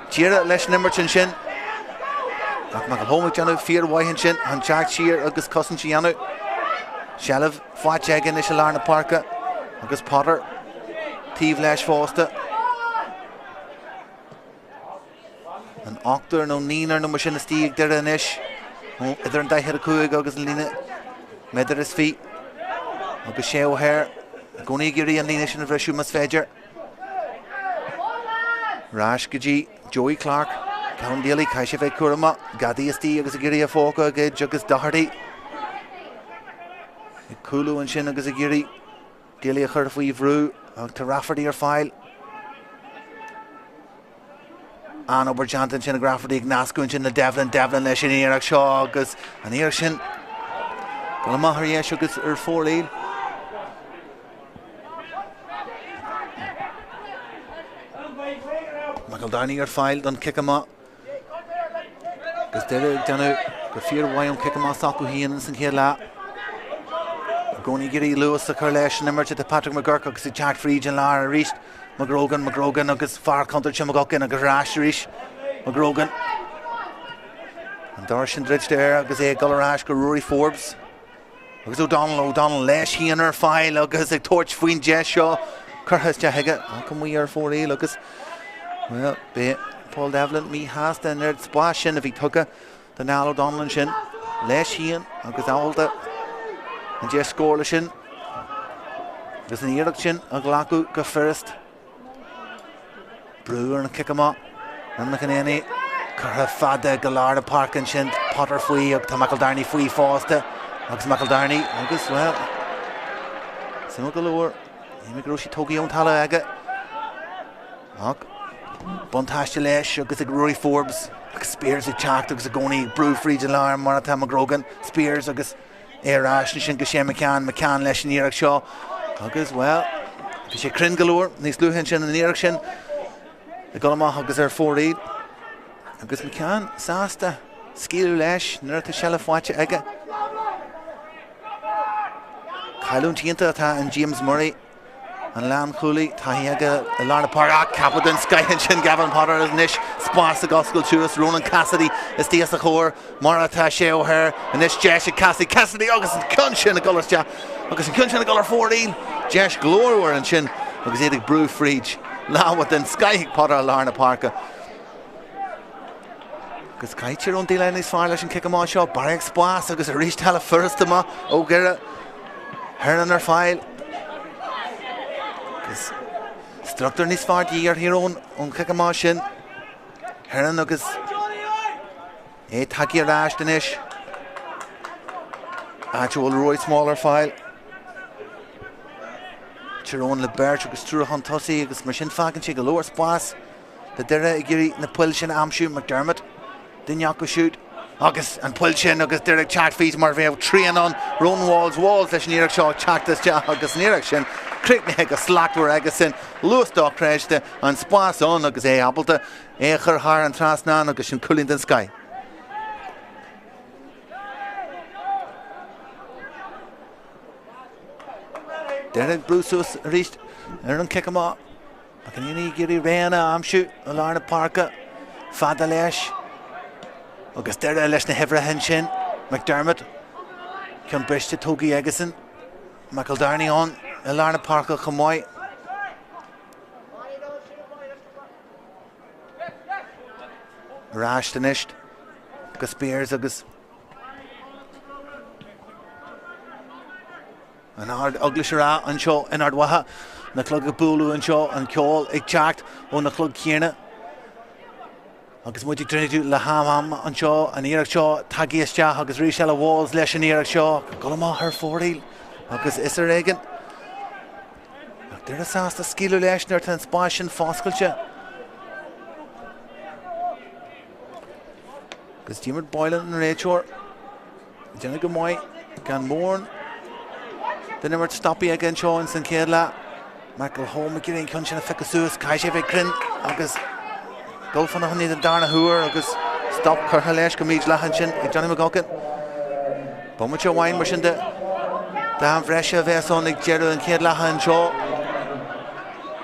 Jira leis nimmertin sin. Ach McElhone Johnny Fear White Shin, and Jack Shear, agus Cousin Chianu. Shalov, Fatjag, Initial Arna Parka, agus Potter. Teve leis Foster. An Octor no Neener no Machine Stieg there in ish. Either in Daiher Kuig agus Lina. Medder his feet. Agus Shea O'Hare. Gonigiri and Lina Shin of Reshumas Fedger. Rash Gaji, Joey Clark, Callum Daly, Kaishife Kurama, Gadi Esti, agus Agiri Afoka, Gage, agus Doherty. Kulu and Shin agus Agiri. Daly a Curfui Vru, to Rafferty or File. An Oberjant and Shin Rafferty, Nasco and Shin the Devlin, Leshin Eirach Shaw, agus and Eirach Shin. Galamahar Yesh agus 4 lead. Michael Downey or File, done kick him up. Because they're down out, go fear why I'm kicking off Saku Hien and St. Kila. Goni Giri Lewis, the Correlation, emerged to Patrick McGurk, because he Jack Freed and Lara reached. McGrogan, agus far counter Chimagockin, agus Rash Rish, McGrogan. And Darshan Dridge there, agus Gullarash, go Rory Forbes. Agus O'Donnell, Lesh Hien or File, agus a torch Fween Jess Shaw. Curhas Jahiga, how come we are 4A, agus. Well, Paul Devlin, me has the nerd splash in if he took it. The Nal O'Donnell and Shin. Lesh Hien, agus Alda. And Jess Scorla Shin. Agus an Eirach Shin, Aglaku, go first. Brewer and kick him up. And McEnany. Curha Fada, Gallarda Páirc and Shin. Potter Fui, up to McEldarney Fui Foster. Agus McEldarney, agus well. Simo Galore. Imigroshi Togi on Tala Aga. Ok. Buntash Lesh, agus a Rory Forbes. Spears a Chacht, agus a Goni, Brew Freed Alarm, Martha McGrogan. Spears, agus Airash and Shin Gashem McCann, Lesh and Eirach Shaw. Agus well. She Crin Galore, Nis Luhin Shin and Eirach Shin. The Gullama agus 4 lead. Agus McCann, Sasta, Skill Lesh, Nurta Shelf Watcha Ega. Kylun Tienta and James Murray. And Lam Cooley, Tahiaga, Lana Páirc, Capadon, Sky and Shin, Gavin Potter as Nish, Spars the Gospel to us, Ronan Cassidy, Estias the Core, Marata Shea O'Hare, and Nish Jesh Cassidy, August and Kunshin, the Gullars Ja, August and Kunshin, the Gullar 14, Jesh Glore and Shin, August Edic Brew Freed, Lam then Sky Potter, Lana Páirc. August Kaicher on Dylan is far, and kick him on shot, Barrack Spars, August a reached Hella first to Ma, O'Gara, Hernan or File. Structure nis far year here on Kickamah Shin. Hernan agus Taki Rash Danish. Actual Roy smaller File. Chiron LeBerch agus True Huntossi agus Machine Fagan Chig a lower spas. The Dere Giri na Pulshin Amshu McDermott. Dinyako shoot. Agus and Pulshin agus Derek Chat Fees Marvev Trian on Ron Walls Lesh Nearach Shaw Chaktas Ja agus Nearach Shin. Crickneg a Slackwer Agasin, Lewis Dock Crashte, and Spas on agus Appleton, Echer Har and Trasnan agus in Cullington Sky. Derek Bruceus reached, Aaron Kickama, McEnany Giri Rana, Amshu, Alarna Parka, Fada Lesh, August Derek Leshna Hevra Henshin, McDermott, Cumbrish to Togi Eggison, McEldarney on. Alarna Páirc Chamoy. Rash Danisht. Agus Spears agus. And hard ugly Shara and Shaw and Ardwaha. Na Clug Bulu and Shaw and Kjol Ig Chacht on the Clug Kierna. agus muidig dréú le hamam an seo an éireach seo tagíiste agus rí se le bháils leis an éireach seo go má th fórail agus is éigen Deir sásta scíú leis nuir an spáis sin fáscailte agus dímar Boylan an réiteoir déanana go mhaid gan mórn den immer stoppi again seo in san céad le Michael Home giving cun sin a fecha suas cai sé bheith crin agus golfan na honni den darna huair agus stop chutha leis go míid lechan sin ag Johnny McGuckin Bumma seo bhain mar sin de an bhreise a bheith son ag jeú an céad lechan seo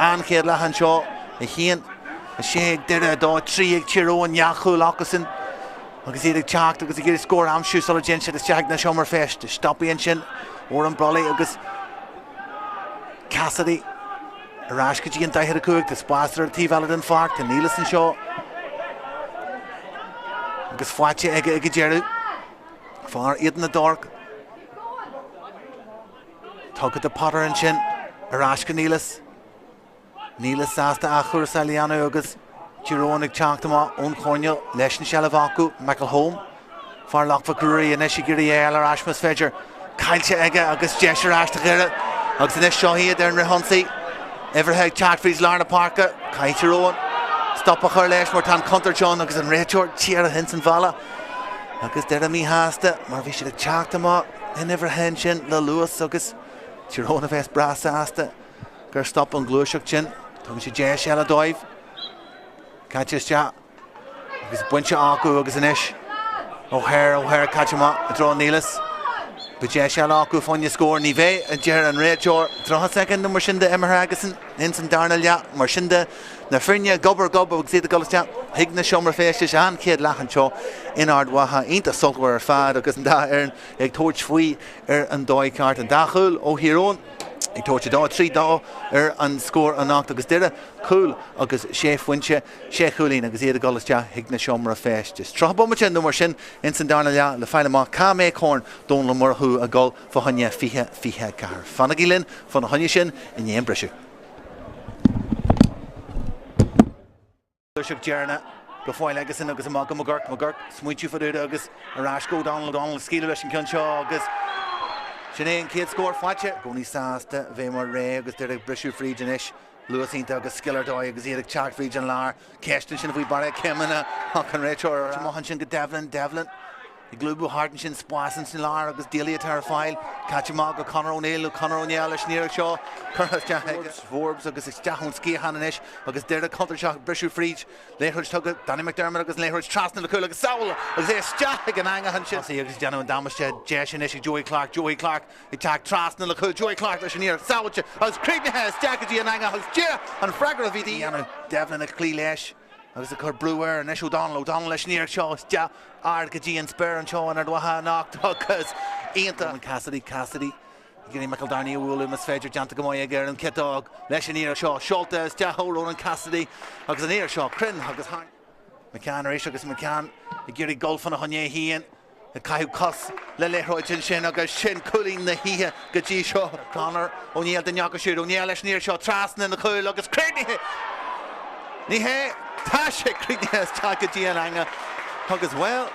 an céad lechan seo a chéan a sé ag deire dá trí ag tíróin neachúil achasin agus iad ag teacht agus ag iad scór amsú sola gin sin is teag na seomar fest stoppi sin or an brolly agus Cassidy arás go dtí an daithir a cúig de spástar a tíhheile an fart a nílas an seo agus fáite ag jeú far iad na dorc tugad a Potter an sin arás go nílas sásta a chur sa lianú agus Tyrone ag teacht amá ón chorneal leis an sealah acu Michael Home far lachfa grúí a neisi gurí éil arás mas féidir Cailte aige agus deisir áiste gire agus in seo hiad ar an rihonsaí Everhead teacht Lárna Páirc Cailte Rowan stop a chur leis mar tan Contar John agus an réiteoir tíar a hinsan bhela agus deir a mí háasta mar bhí si ag teacht amá in Everhead sin le luas agus Tyrone a bheits bras áasta gur stop an glúiseach sin tugann si dé se le dóibh Cailte is teach agus buinte acu agus in isis O'Hare catch him up, draw Neelis. But yeah, Shalaku Fonya score Nive, and Jer and Rachor, draw a second, and Marshinda Emerhagason, Ensign Darnalia, Marshinda, Nafrinia, Gobber, see the Gullistia, Higna Shomer Facish, and Kid Lachancho in Ardwaha, ain't a saltware fad, because da earn a torch fui, and Doi cart and Dachul, O Hiron. Ag torch da 3 da an score an nacht agus deire cool agus chef winche sé choolín agus iad a golastia higna siomra fest just trabomachin no mar sin in san darnalia le feile má cá mé corn don le marthú a gol fa hanne fihe car fanagilin fan hanne sin in éon brise Luthchleasa Jerna go fáil agus in agus a McGurk smuitiú faú agus arás go Donald scíile leis an ceann agus Ceannais kid score fáte gcónaí sásta bheith mar ré agus deir ag brisú fríd inis luasínta agus skillar dói agus iad ag teacht fríd an lár ceistan sin a bhí bara cemana an réiteoir mohan sin go Devlin I glúbú hartan sin spásan sin lár agus dília tar fáil catch má go Conor O'Neill leis níoach seo chuteach agus Forbes agus is teachún scíhan inis agus deir a contarteach brisú fríd léthúid tugad Danny McDermott agus léthúid trasna le cúil agus saoil agus é steach an angahan sin agus deanú an damasте deis inis ag Joey Clark ag teach trasna le cúil Joey Clark leis níor saoilte agus Creagnaithe steachadí an angahan dear an freagar a bhí dí Devlin a clí leis agus a chur breúir and O'Donnell leis níor seo stea ard go dtí an spur an seo an ardwatha nacht agus íonta an Cassidy Gini Michael Darney bhúil mas féidir deanta go maiid ar an cetág leis an níor seo seolta is deathóró an Cassidy agus an níor seo crin agus hain McCann éis agus McCann I ggurí golfan a honné híon a caiú cos le léthróid sin agus sin coolín na híthe go dtí seo Conor O'Neill den neacha siúd O'Neill leis níor seo trasna na cúil agus Creagnaithe ní hé tá sé Creagnaithe teagadtí an anga agus well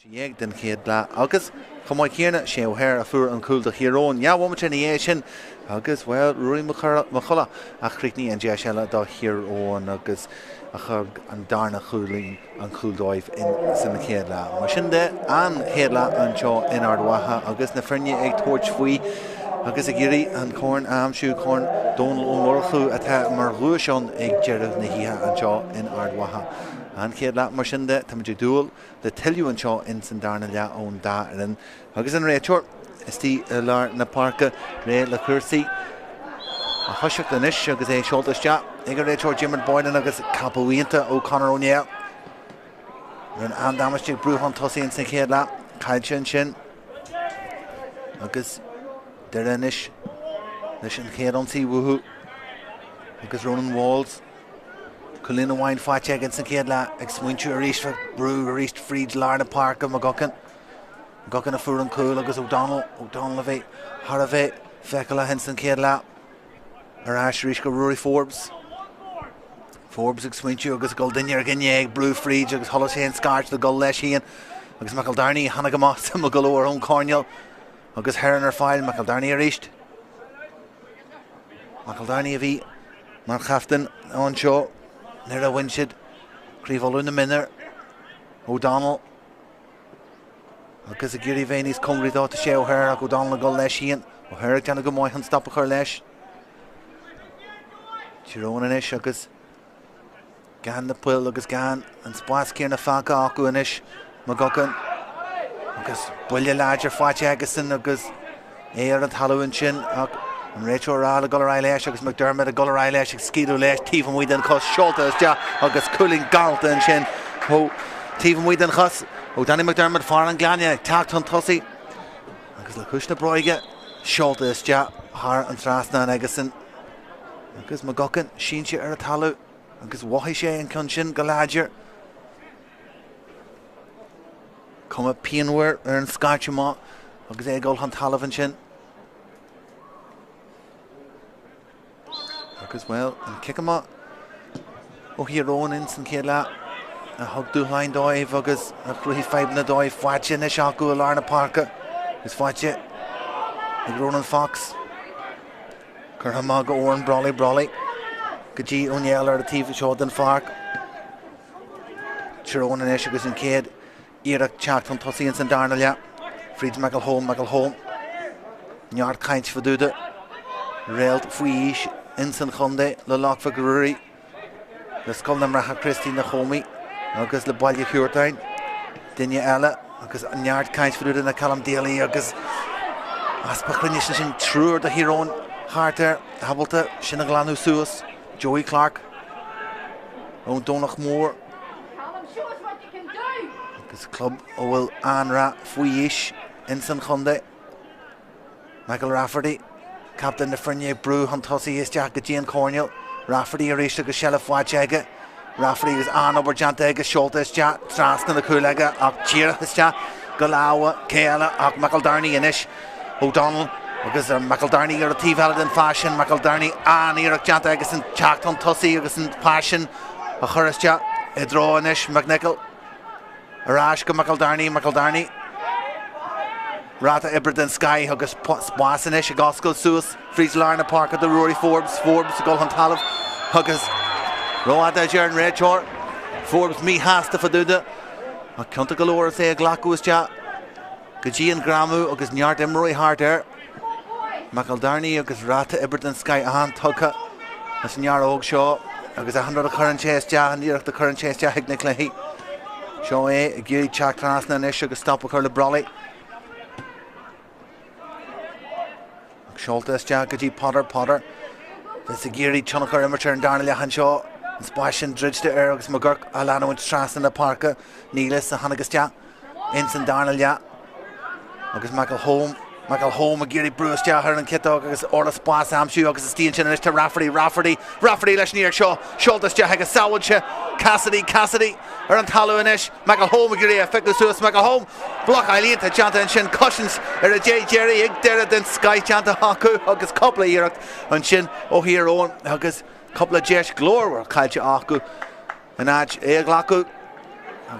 Dhéag den chéad le agus chumáid chéarna sé óthir a fuair an cúil do chiaróin. Neamhhaid sin é sin agus bhfuil ruí mo chola a chríicní an deis eile do chiaróin agus a chug an darna chúlaí an cúildóibh in san chéad le. Mar sin de an chéad le anseo in Ardwatha agus na frinne ag tuairt faoi agus a géirí an corn amsú corn Donal ó Morchu atá mar ruúisiún ag deireadh na híthe anseo in Ardwatha. An chéad le mar sin de tá dúil de tiiliú anseo in san darna le ón darin. Agus an réiteoir is tí lár na parca ré le chuirsaí a thoiseach den isis agus é seoltaiste ag an réiteoir Jimmer Boylan agus capúínta ó Conor O'Neill. Ran an damastíigh brúhan tosaíonn san chéad le caiid sin agus de inis leis an chéad ansaí wuthú agus Ronan Walls Colin Wine Fáte again san chéad le ag smuintú a ríist brú a ríist fríd lár na parca má gacan a fuair an cúil agus O'Donnell a bheith thar a bheith feiceal a hen san chéad le ar ais ríist go Rory Forbes ag smuintú agus gol duine ar gine ag brú fríd agus tholas sé an scarrt le gol leis híon agus McEldarney hanna go más mo go leor ón Cornell agus Heran ar fáil McEldarney a ríist McEldarney a bhí mar chaftain an seo Nir a winsid, Críomhólú na minner, O'Donnell agus a géirí bhéinís congrí dá a sé óthir ag O'Donnell a go leis híon óthir ag teanna go maihan stop a chur leis Tyrone inis agus gan na puil agus gan an spás céar na fáca acu inis má gacan agus buile láidir fáte agasan agus éar an talúin sin ag an réiteoir a golar leis agus McDermott a golar leis ag scíadú leis tíomh muid an chus seolta agus cooling galta an sin ó tíomh muid an chus ó Danny McDermott far an gláine ag teacht an tosaí agus le cúis na bróige seolta is th an trasna agasan agus má gacan síonse ar a talú agus waithí sé an chun sin go láidir cuma peanhuir ar an scairte má agus é ggóil an talamh an sin agus well an kickama ó hiarón in san chéad le a thug dúthain dóibh agus a chluí feib na dóibh fáte na seacu a lár na parca gus fáte ag Ronan Fox chur hamá go óran brolí go dtí O'Neill ar a tíomh seo den Páirc Tyrone inis agus an céad iarach teacht an tosaíonn san darna le Fried McElholm neart caint faúda réalt faois in san chundé le láfa goúí le scoil na mratha Christí na chomaí agus le bailile chuirtain duine eile agus neart caint faúda na Callum Daly agus aspachrinne sin trúr de hiarón háartar habalta sin na glanú suas Joey Clark ón Donach Mór agus club ó bhfuil anra faois in san chundé Michael Rafferty Captain na frinne brú an tosaí is deach go Jean Cornell Rafferty a réiste go sela fáte aige Rafferty is an obair deanta agus seolta is deach trasna na cúil aige ach tíre is deach go láha céala ach McEldarney inis O'Donnell agus ar McEldarney ar a tíomh den fashion McEldarney an iarach deanta agus an teacht an tosaí agus an passion a chur is deach I dró inis McNichol arás go McEldarney Rata Iberden Sky agus spásanis a goscail suas frís lár na parca de Rory Forbes a gol an talamh agus roiad a dear an réiteoir Forbes mí hásta faúda a cunta go leor é a ghlacu is deach go dtí an gramú agus neart imróí háartar McEldarney agus Rata Iberden Sky a an tugcha as near óg seo agus a hanrad a churann sé is deach an íirecht a churann sé is deach ag na cluiche seo é a géirí teacht trasna inis agus stop a chur le brolí Seolta is deach go dtí Potter Is a géirí tunachar imimetir an darna lechan seo an spáisisin dridte ar agus má gurc a leanhaint trasna na parca nílas a hanagus deach in san darna le agus McElholm a géirí brús deach ar an kitó agus orla spás amsú agus is tíon sin inis to Rafferty leis níor seo seolta is deach agus saoilse Cassidy ar an talú inis McElholm a géirí a feicú suas McElholm bloch ailíonta teanta an sin cushions ar a Jerry ag deire den Sky teanta hacu agus coppla iirecht an sin ó hiarón agus coppla deis glór caiilte acu an áid é a ghlacu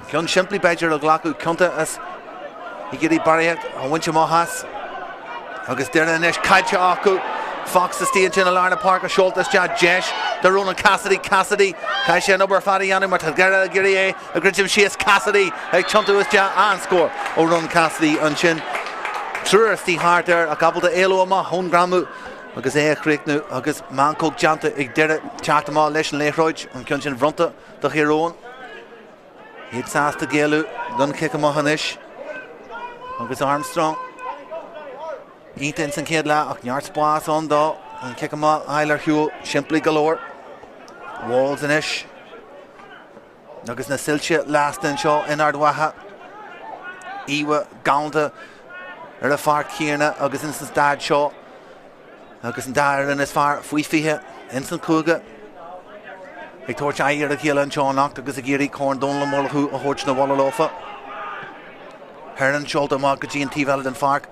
Cion simply Badger a Glacu Cunta as he get Barriak and Wincha Mohas. Agus Dira Nish Kacha Aku Fox the stage in Alarna Park a Schultes Jad Jesh the Ronan Cassidy Kaisha number Fadi Yanu Matagara Girie a Grinchim Shias Cassidy a Chunta was Ja and score O'Run Cassidy and Chin Trusty Hart there a couple to Eloma Hon Gramu agus Creek nu agus Mancog Janta ig Dira Chartama Lesh and Leroy and Kunchin Vrunta the Hero He'd sass to Gelu done kick him Mohanish agus Armstrong Ethan and Kedla, Aknyard Spas on the and kick him out, Eiler Hugh, simply galore. Walls and ish. Nuggets Nasilcha, last in Shaw, in Ardwaha. Ewa, Gaunda, Erafar Kierna, August Instant Dad Shaw. August and Dyer in his far, Fuifiha, Instant Kuga. They torch Ayer the Kiel and Shaw knocked, August Giri, Corn, Donald Mulhu, a Horch, the Wallalofa. Heron, Sholta, Markaji, and T Valid and Fark.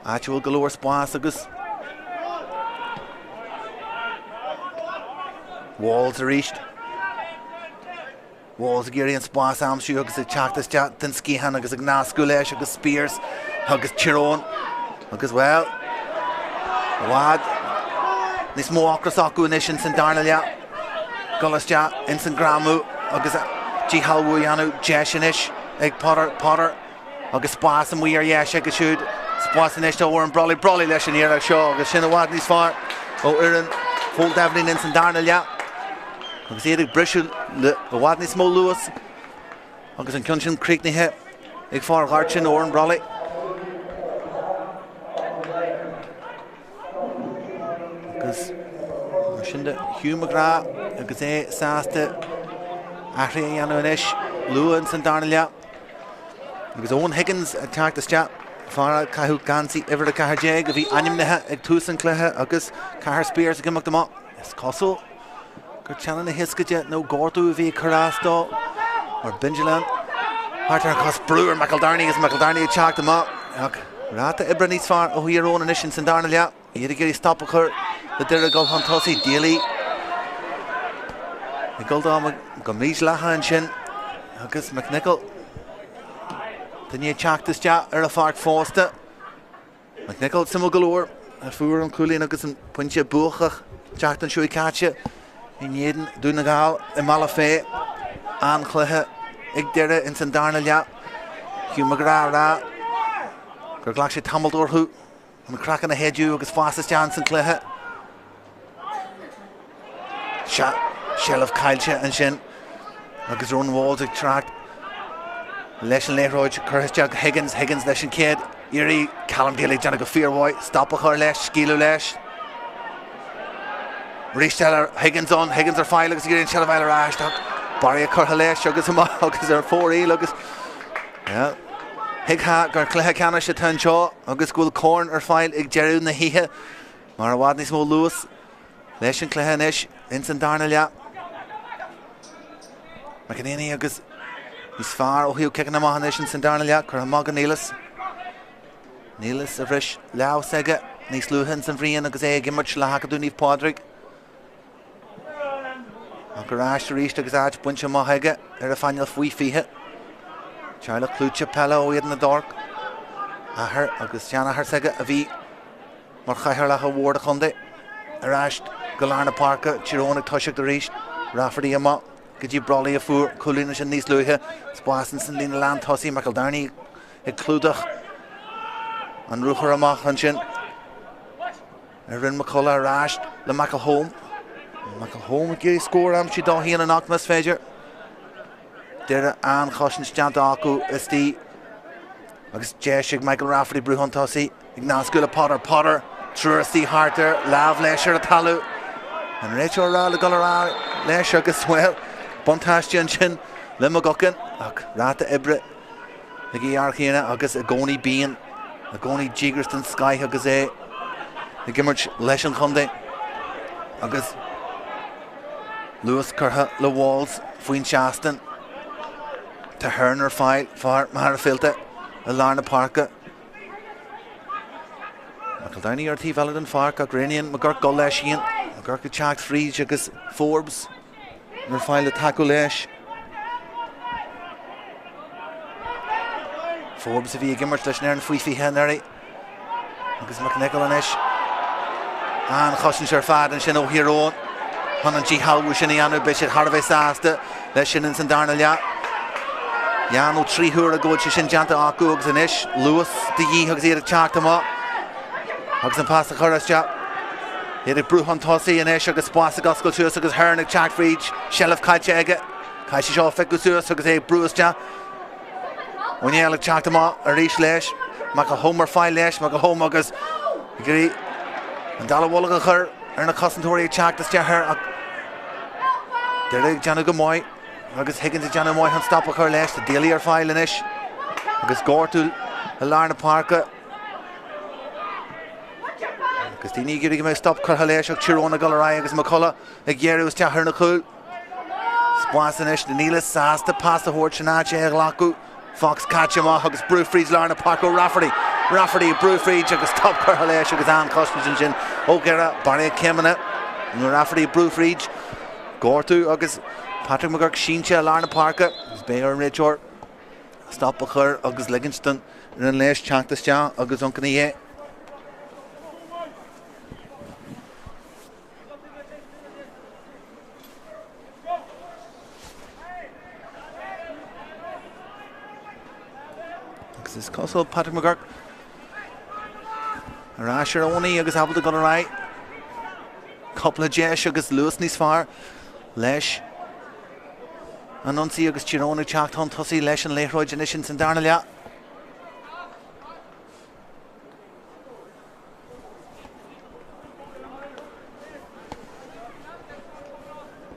Actual galore Spas agus Walls are reached. Walls Giri and Spas Amshu agus Chactas Jatinsky Han agus Gnas Gulesh agus Spears agus Chiron agus well Wad Nis Mo Akrasaku Nishins and Darnalia Gulasja Insan Gramu agus G Halwu Yanu Jeshinish Egg Potter agus Spas and we are Yash agus shoot Spas next to Warren Brawley lesson here at Shaw agus Shinna Wadney's far Iran full Devlin in St Darnalia agus Eric Brishel the Wadney Small Lewis agus in Kunchin Creek ni hit ig far Harchin Warren Brawley agus Shinda Hugh McGrath agus Sasta Ahri Yanunish Lua in St Darnalia agus Owen Higgins attacked the chat Fara Cahu Gansi ever the Cahar Jeg, if he anim neha, eg Tusan Cleha, Agus, Cahar Spears, again them up. Yes, Castle. Gurchanan the Hiskajet, no Gordu, V. Carasto, or Benjalan. Harter Cos Brewer, McEldarney, as McEldarney attacked them up. Rata Ibranis far, oh, your own initials in Darnalia. He had to get his stop of her, the Dirigol Huntosi, Daily. The Goldam, Gomij Lahan Shin, Agus McNichol. Then you check this chat, Erafart Foster. McNichol, Simul Galore, a Fuhr and Cooley, Nuggets and Puncha Buchach, Jackton Shui Catcher, in Yedin, Dunagal, Imalafe, Anne Clehe, Igdera, in St Darnalia, Hugh McGrath, Gerglaxi Tambledore Hoot, and cracking the head you, as fast as Jansen Clehe. Shell of Kylcha and Shin, Nuggets run walls, tracked. Lesh and Leroy, Curtis Jack Higgins, Lesh and Kid, Erie, Callum Daly, Janica Fearboy, Stop with her Lesh, Skilo Lesh. Richteller, Higgins on, Higgins are fine, looks getting Shell of Eiler Ashtok, Barry Curhalesh, August August there 4E, Lucas. Yeah. Higha, Garcleha Canish at Tanshaw, August Gould Corn or fine, Ig Jeru Nahiha, Marawadney Small Lewis, Lesh and Clehanish, Vincent Darnalia. McAnany, August. He's far, oh, he'll kick in the Mahanish and St Darnalia, Curramaga Neelis. Neelis, Avrish, Lau Sega, Nis Luhans and Vrian, and Gazay, Gimmich, Lahakaduni, Podrick. Garash to reach the Gazaj, Buncha Mahega, Erafaniel Fuifiha. Charlotte Cluiche Peile in the dark. Ahar, Augustiana Harsega, Avi, Marchahar Laha Ward Hunde. Arash, Galarna Parka, Chirona Tushik the Reach, Rafferty Ama. Gidji Brawley a Fuhr, Coolinish and Nis Luhe, Spasson and Lina Land, Tossi, McEldarney, Cludach, and Rucher Amach Hunchin. Erin McCullough rashed, the McElhome. McElhome, Giri score, Amchi Dahi and an Ocmas Fager. Dera Ann Hoshin Stantaku, Esti, Agus Jeshig, Michael Rafferty, Bruhon Tossi, Ignaskula Potter, Trusty Harter, Lav Lesher Talu, and Rachel Rala Gullarar, Lesher as well. Buntash Jinshin, Limagokin, Rata Ibra, the Giarchina, Agus Agoni Bean, Agoni Jigerston Sky Hagaze, the Gimmerch Leshan Hunde, Agus Lewis Curha, Le Walls, Fuin Shaston, to Herner File, Far Maharafilta, Alarna Parka, McEldarney T Valid and Fark, Granian, McGurk Goleshian, McGurk Chak Free, Agus Forbes. We'll find the tackle Lesh. Forbes a bhí gimmert leis an faoi henary. Agus McNichol an ish. An chosin siar fad an sin ó Hiarón. Hanan G Howell sin anu bishit Harvey Sasta. Leis sin in San Darnell Jan ó trí huair a góid sin janta acu agus an ish. Lewis de Yee agus iad a teachtama. Agus an pasta chorasja. Iad a brúhan tosaí an ish agus spás a goscail suas agus Hernig Chackfried. Shelf caiite aige. Caiite seo feicú suas agus é brúasja. O'Neill a teachtama a rís leis. Mac a homer fáil leis, mac a home agus gurí an dala bhla a chur ar na cosantóirí teachtas deathir ach deirigh Jana go móid agus Higgins a Jana móid an stop a chur leis, the daily ar fáil in ish agus Gortul a Lárna Páirc agus tíní gurí go mé stop chur leis ach Tíróna Galarai agus McCullough ag Ghearús deathir na chúl Spás in ish, the Nílas Sasta pasta hort Ceannais ag lacu Fox Catchama agus Brufried's Lárna Páirc Rafferty Brufried agus top Curleis agus an Cosmos sin O'Gara Barney Kemana Rafferty Brufried Gortu agus Patrick McGurk Sheencha Lárna Páirc agus Bayer and Richard stop a chur agus Livingston in an leis teachtas tean agus uncanna é is Cosel Patrick McGurk Rasher only agus able to go right couple of Jesh agus Lewis níos far leis Anunsi agus Tíróna teacht tosaí leis an léithróid in San Darnell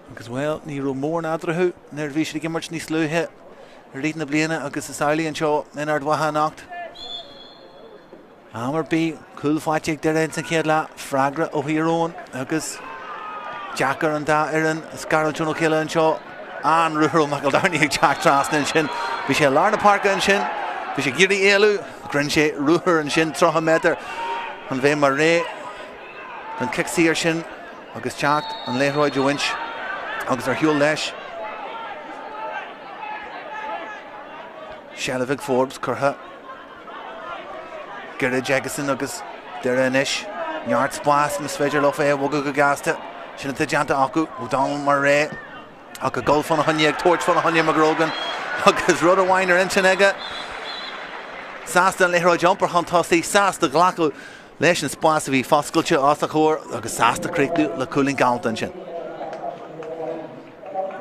agus well ní ro mór nadrahu nar bhí sé gimmert níos luúthe Reading the bliana agus is Ireland show in Ardwaha knocked. Hammer B, cool fighting there in Céadaoin, Fragra ó Hiarón agus Jacker and da Erin, Scarlett Juno Killa and show an Ruhro McEldarney Jack Trasnan shin. We shall Lárna Páirc and shin. We shall Giri Elu, Grinche Ruher and shin Trocha Meter and Ve Marais and Kixier shin agus Jack and Leroy Winch agus our Hugh Lesh. Shelvig Forbes, Curha Gerard Jegison, agus Derenish, Yard Spas, Miss Fedger Lofay, Wogu Gasta, Shinata Janta Aku, Udon Marais, Aka Golf on a Hunyeg, Torch for a Hunya McGrogan, agus Rudder Winer in Chenega, Sasta and Leroy Jumper Huntosi, Sasta Glaco, Lesh and Spas of Fosculture, Ostakor, agus Sasta Creek, La Cooling Galton.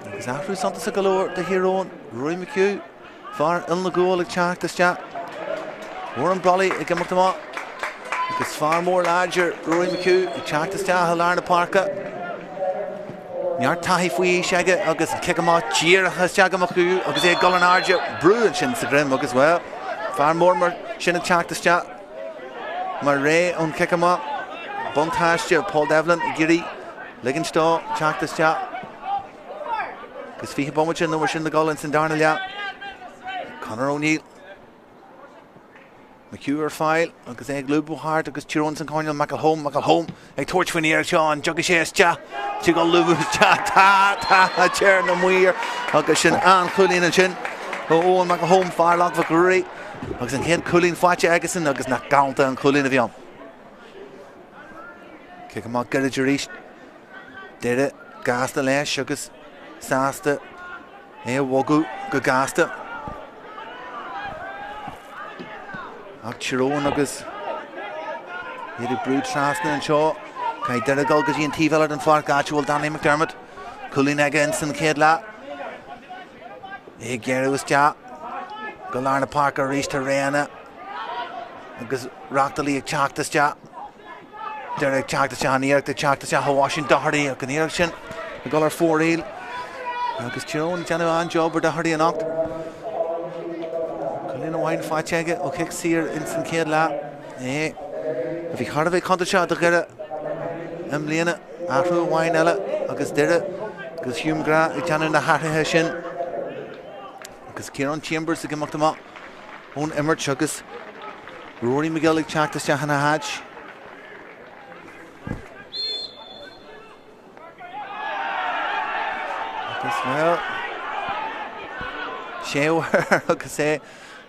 Agus after Santa Sagalor, the hero, Roy McHugh. Far in the goal, teachtas teach. Warren Brolly, I give them It's far more larger. Rory McHugh, teachtas teach, Lárna Páirc. Niar tahi fui shagga, agus kick him out. Cheer has shagga McHugh, agus a Gullen Arja, Bruin shin Sagrim, agus well. Far more shin teachtas teach. Marais on kick him out. Bunthashja, Paul Devlin, Giri, Ligenstaw, teachtas teach. Agus fihe bomwich in the shin the goal in San Darnell. Conor O'Neill McHugh file agus ag Lubu Hart agus Tyrone and Cornell McElhome ag torch for near Sean Juggishes cha to go Lubu cha ta chair na muir agus sin an Culleen and shin Owen McElhome fire log for Curry agus an head Culleen Facha Agason agus na counter and Culleen of yom kick him out Gerard Jerish did it Gasta lesh agus Sasta Wogu go Gasta Tíróna agus Idir Brúd Trasna and Shaw Cai Derrigal goes in T-Veller and Fark Actual Danny McDermott Culleen against in Céadaoin Gary was ja go Lárna Páirc reached her Réana agus Rockdally ag teachtas ja Derek teachtas ja Níarc the teachtas ja Washington Doherty ag Níarc sin go ar 4-reel agus Tíróna Jana an job or Doherty an ocht Wine Fachega, o kick seer in San Céadaoin. If he heard of a counter shot, the Gera Emliana, Afro Wine Ella, August Dera, August Hume Gra, Jan in the Harry Shin, August Kieran Chambers, the Gamakama, Own Emmer Chuckus, Rory McGillick, Chak the Shahana Hatch. Well, Shewer, I could say.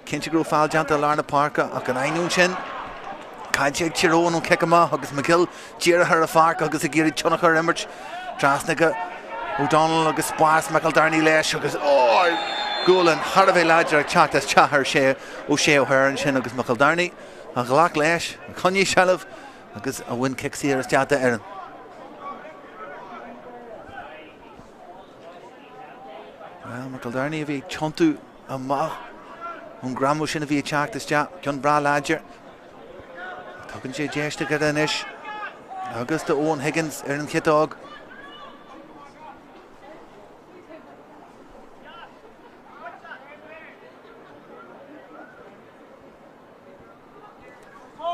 Cinse grú fáil deanta Lárna Páirc ach an ainún sin Caidig Tyrone on Kekama, Huggis McGill, Jira her a fark, Huggis a Giri Tunacher Image, Trasnica, O'Donnell, Huggis Spas, McEldarney Lesh, Huggis, oh, Golan, Harvey Ladger, Chaktas Chahar Shea, O'Shea O'Hare and Shin, Huggis McEldarney, Huggalac Lesh, Connie Shalov, Huggis a win kicks here as Jata Erin. Well, McEldarney, if he Chontu, a Ma, on Gramushin, if he Chaktas Jat, John Bra Ladger. Tugan sé déiste go inis agus de Owen Higgins an Kitog.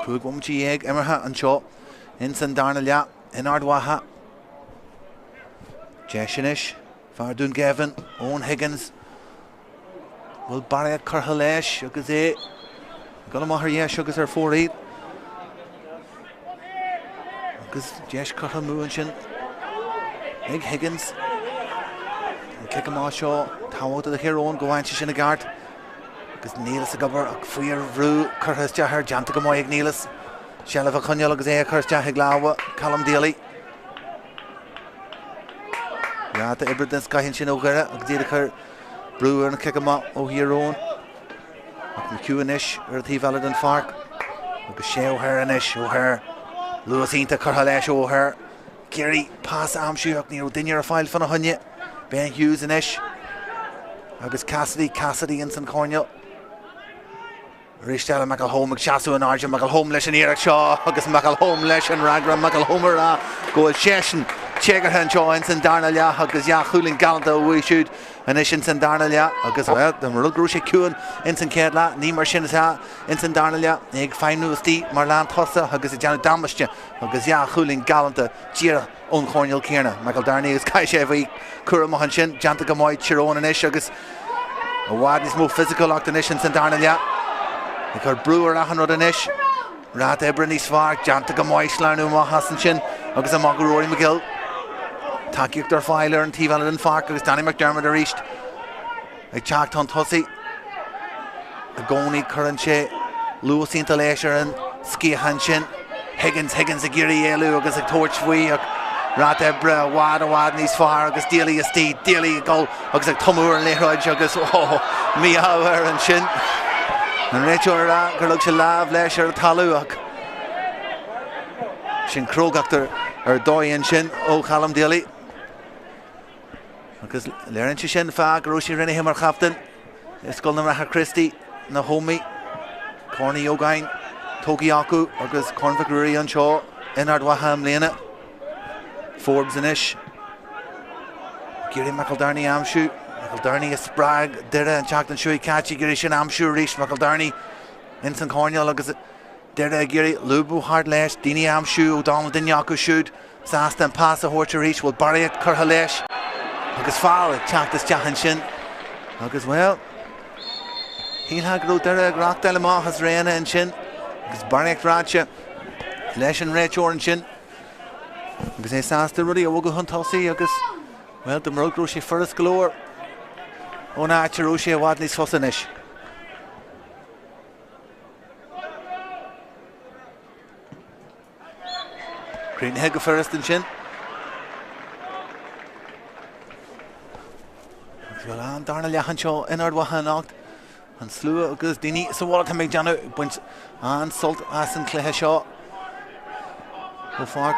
Cúig bumtí ag Imirtha an seo in San Darnagh in Ardwaha. Jesinis, Fardún Gavin, Owen Higgins. Will Barry Curtha leis agus é Gulamahar yes agus ar 4-8. Agus Jesh Curtha Muan sin. Ig Higgins. Kick him off Shaw. Tawo to the hero go on sin a guard. Agus Neelis a gover fuir rú Curtha's Jahar Janta go moig Neelis. Shell of a Cunyal agus é Curtha's Jahar Glawa Callum Daly. Ja the Ibridin Sky sin O'Gara agus did her Brewer and kick him up o hero. McEwenish or the Valid and Fark. Agus Shea O'Hare and Ish O'Hare. Lewis Inta Curhalesh O'Hare. Gary pass Amshiach near Dinner a file for a Hunya. Ben Hughes and Ish. Agus Cassidy and St Cornell. Rishtella McElhome, McShasu and Arjun, McElhome Lesh and Eric Shaw, Agus McElhome Lesh and Ragram, McElhomer, Goal Sheshin, Chegarhan Shaw, and St Darnagh, Agus Yahulin Galanta, we shoot, and Ish in St Darnagh, Agus well, the Murugrushi Kuan, in St Kedla, Nimar Shinata, in St Darnagh, Egg Fine News D, Marlan Tossa, Agus Janu Damashja, Agus Yahulin Galanta, Jira, on Cornell Kierna, McEldarney is Kaishevi, Kura Mohanshin, Jantagamoy, Chiron and Ish, Agus Wadney's more physical octanish in St Darnagh. Ik hoor Brewer lachen door de nish. Raad Ebrin is vaak. Janta Gamoy slaan nu maar Hassanchin. Ook is een mag Rory McGill. Takik door Filer en Tival en vaak. Ook Danny McDermott er is. Ik chakt on Tussie. Goni Currenche. Lewis Intellectual en Ski Hanshin. Higgins a Giri Elu. Ook is een torch wee. Raad Ebra wad is vaak. Ook is Daly is die. Daly goal. Ook is een Tomur en Leroy. Ook is Miauer en Shin. And Rachel Lúthchleasa lav leisure taluach. Shin Craobh Doire shin o Callum Daly. Because Lerin shin fag Roshi Rennie Himmer Captain. Skull na Racha Christie na Homie. Corny Eoghain Togiaku agus Cornvaguri an Shaw Inard Waham Lena. Forbes and Ish. Giri McEldarney Amshu. McEldarney is Sprag, Dira and Chakton Shui Catchy Girishan Amshu Rish McEldarney Inson Cornell agus Dira Giri Lubu Hardlesh Dini Amshu O'Donnell Dinyaku Shoot Sastan Passa Horcher Rish will bury it Curhalesh agus foul Chaktas Jahanshin agus well he'll have Gru Dira Rock Delama has Reina and Shin agus Barnick Ratcha Lesh and Rach Orangin agus Sasta Ruddy Ogu Huntossi agus well the Murug Rushi first galore. Ona Chirushi Wadley's Fossanish. Green Hegger first and Shin. Well, I'm Darnagh Hanshaw in Ardwaha knocked. And slew Agus Dini. So what to make Janu bunch and Salt Asin Cluiche. Go forward.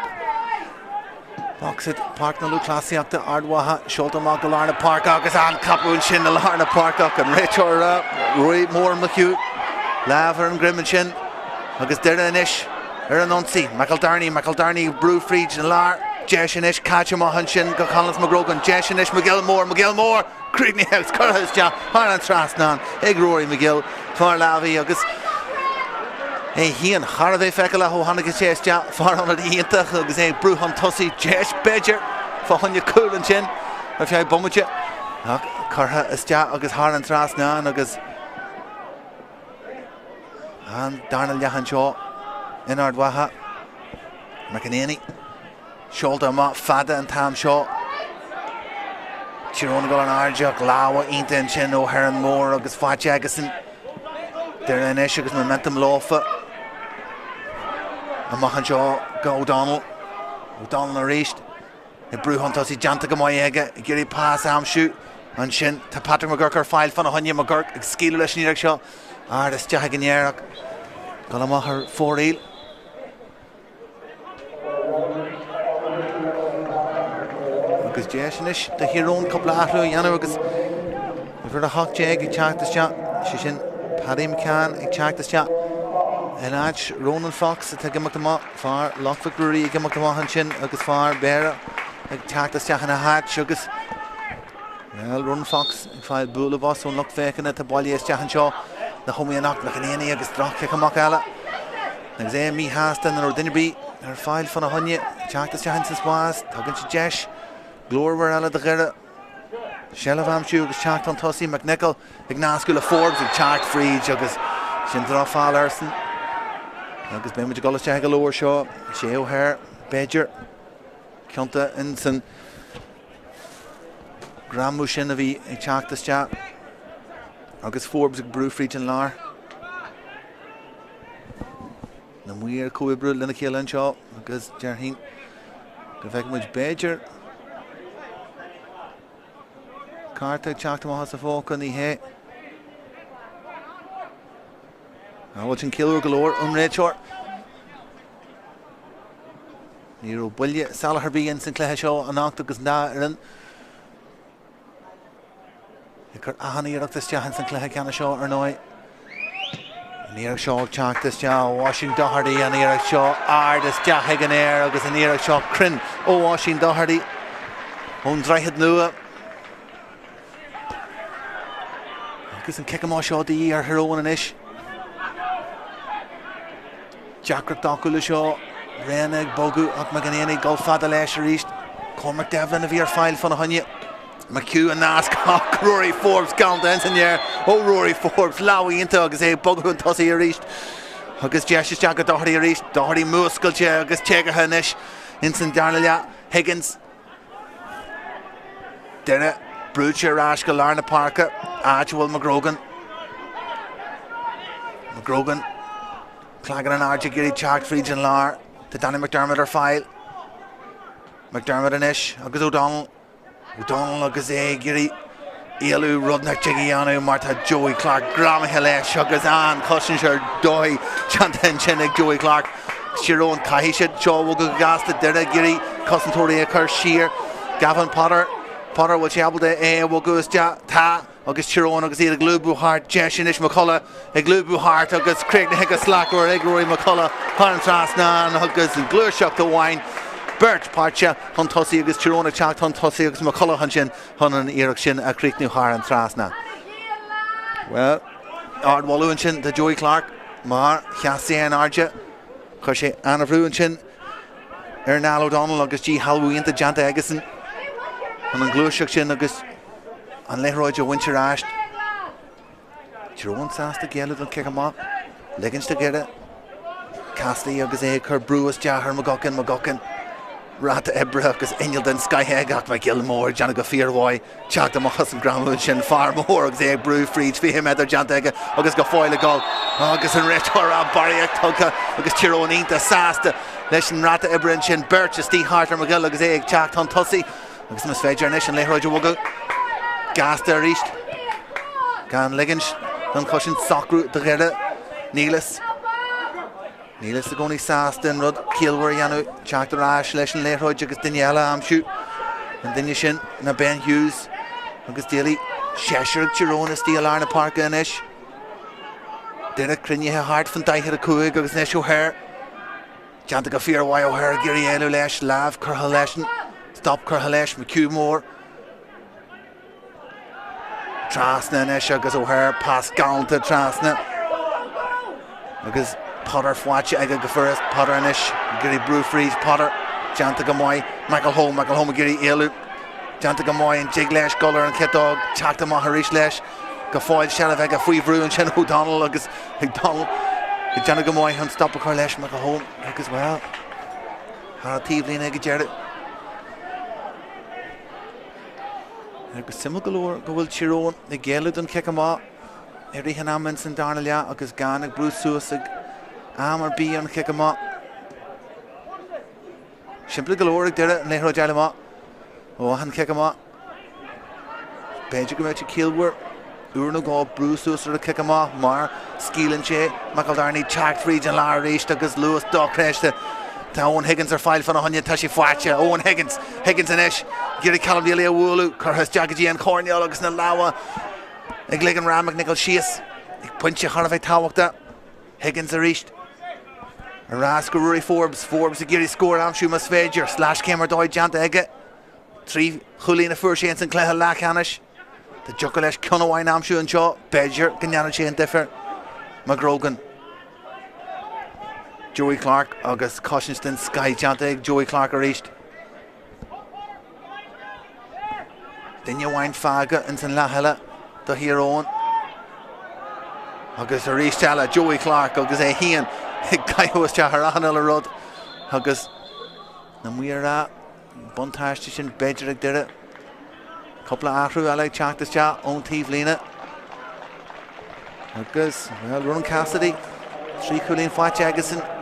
Box it, Páirc na Lúthchleasa up to Ardwaha, Sholta Maggalarna Páirc agus an Capun Shin the Larna Páirc and Richard Roy Moore McHugh, Laver and Grim and Shin, agus Dira Nish, Nunsi, McEldarney, Brew Fried and Lar, Jeshinish, Catchama Hunshin, Collins McGrogan, Jeshinish, McGill Moore, Creedney House, Curtis Jah, Harlan Trasnan, Ig Rory McGill, Far Lavi, agus. Hey, he and Harvey Fekala who Hanukkah chest ja far on the Intach agus a Bruhan Tussie Jesh Badger for Hunya Cool and Chin if I bomb with you. Carha is ja agus Harlan Trasnan agus and Darnagh Hanshaw in Ardwaha McEnany Shoulder Mott Fada and Tam Shaw Chiron go on Arjak Lawa Inta and Chin O'Hare and Moore agus Fatch Agason There an issue agus momentum lofa. A Mhacha go O'Donnell. O'Donnell a reached. A Breathnach tosi janta go mai ega. Giri pass am shoot. And shin to Páirc McGurk file fan a Honey McGurk. Skill leis ní seo. This Jack in Yearach. Gonna Mhacha 4-8. Agus Ceannais the hero couple of athletes. You know agus. We've heard a hot jag. He checked this shot. Shin Paddy McCann. He checked this shot. And Arch Ronan Fox to give him far Lockwood Brewery give him Hanchin agus far Bear attack the Ceannais in a hatch agus well Ronan Fox file bull of us on look faking at the Bollier Ceannais the homie and knock like an any agus Tráchtaire come ala and say me Haston or Dinnerby her file for a honey attack the Ceannais was talking to Jesh Glor were ala the Gera Shellavam Chu agus checked on Tussie McNichol Ignaskula Forbes checked free agus Shindra Fallerson agus ben mit golas teag lower show sé O'Hare Badger Cunta Inson Gramu sin a bhí ag teachtas te agus Forbes ag brúfríd an lár na muir cuabrú lena chéile anseo agus Jarhín go bheith muid Badger Cárthach teachta má has a fóca ní hé watching Killer galore unread short. Nero Bully Salah Herbie and Sinclair Shaw and Octopus Naran. Ahani Octus Jahan Sinclair Canna Shaw or Noi. Near Shaw Chalk this Jaw, Washington Doherty and Eric Shaw, Ardis Jahagan Air, August and Eric Shaw Crin, Washington Doherty. Undreihed Nua. August and Kekamo Shaw the year hero and ish. Jack Docula Shaw, Reneg, Bogu, Maganini, Golfada Lesher East, Cormac Devlin of your file for a honey, McHugh and Nascock, Rory Forbes, Count Ensign here, Rory Forbes, Lowy into August, Bogu and Tussie East, August Jessis Jack Doherty East, Doherty Muscle Chair, August Checker Hanish, Instant Darnalia, Higgins, Dere, Brucher, Ashka, Larna Parker, Archibald McGrogan. Claggan and Archie Giri Chark Friedge and Lar to Danny McDermott or file. McDermott and Ish, August O'Donnell August Giri Elu Rudnak Jigianu Martha Joey Clark Graham Hillesh August Ann Cushinsher Doy Chanten Chinnig Joey Clark Sharon Kahishit Shaw Wogu Gasta Dere Giri Cousin Toria Kerr Shear Gavin Potter will be able to Wogus Ta August Sharon August Eda Glubu Hart Jesh and Ish McCullough a Glubu Hart August Craig Hicka Slack or Roy McCullough Han Trasnan August and Glur Shock the Wine Birch Parcha Huntussi August Sharon a Chalk Huntussi August McCullough Hunchin Hun and Ericshin a Creek New Har and Trasna. Well Ard Wallunchin the Joey Clark Mar Chassi and Arja Cushy Anna Ruinchin Ernal O'Donnell August G Halloween the Janta Eggison and then Glur Shukshin August and Leroy Joe Wincher Ashed. Jerome Sass to get it and kick him up. Liggins to get it. Castley August Kerr Brewis Jahar McGuckin Rata Ebra August Ingelden Sky Hegak by Gilmore Janica Fearway Chak the Moss and Gramuchin Far More August Brew Freed for him at their Jantega August got foil a goal August and Retora Barriak Tuka August Chiron Inta Sass to Lesson Rata Ebrinchin Birch Steve Harter McGill August Chak Tussie August Miss Fager Nation Leroy Joe Wuggle Gas there reached. Gan Liggins, Don Cushion, Sockroot, the Gera, Neelis the Goni Saston, Rud, Kilwer, Yanu, Jack the Rash, Lesson, Leroy, Juggus Daniela, Amshoot, and then Yishin, na Ben Hughes, August Daly, Cheshire, Girona, Steel Arna Park, and Ish. Derek Crinny, Hart, Van Dyke, a Kuig, August Nesh O'Hare, Jantica Fear, Why O'Hare, Gary Elu Lesh, Lav, Curhaleshin, Stop Curhalesh, McHugh Moore. Trasna and Esha goes O'Hare, pass down to Trasna. Because Potter Fwatch, Ega Gafuris, Potter and Ish, Giri Brewfreeze, Potter, Janta Gamoy, Michael Home, Giri Elu, Janta Gamoy and Jiglesh, Guller and Kitdog, Chakta Maharish Lesh, Gafoil, Shallavega, Fuivru and Shen O'Donnell, August McDonald, Janta Gamoy, and Stop Carlesh, Michael Home, as well. Haratively and Ega Jared. Agus simul galore go bhfuil Chiron na Gaelad an kick him up Eoghain Ammons and Darnell agus Gannig Bruce Suasig Amar B on kick him up. Simply galore did it and Lehro Jalama. Oh, han kick him up. Benji go out to Kilwer. Urno go Bruce Suasig to kick him up. Mar Skeelan Che McEldarney Chack region Larry agus Lewis Dockresh to Owen Higgins are file for a hundred Tashi Fwacha. Owen Higgins and Ish. Gary Callum Delia Woolu. Curhus Jagaji and Cornell agus Nalawa. Eoghain Ramach Nicol Sheas. Punch your Harvey Tawakta. Higgins are reached. Rasker Rory Forbes a Gary score Amshu Masvager. Slash Camer Doy Janta Ege. 3 Chulina Furshains and Cleha Lacanish. The Juckalesh Cunawain Amshu and Shaw. Bedger Ganyanachi and Differ. McGrogan. Joey Clark, August Cautionston, Sky Janta, Joey Clark are reached. Then you wind Faga and St. Lahela, the hero. August are reached, Joey Clark, August a Hean, Guy who was Chaharan on the road. August, and we are at Buntash Station, Bedrick did it. Couple of Ahru, I like Chactas Cha, own Thief Lena. August, well, Ron Cassidy, 3 Coolin Fat Jaggerson.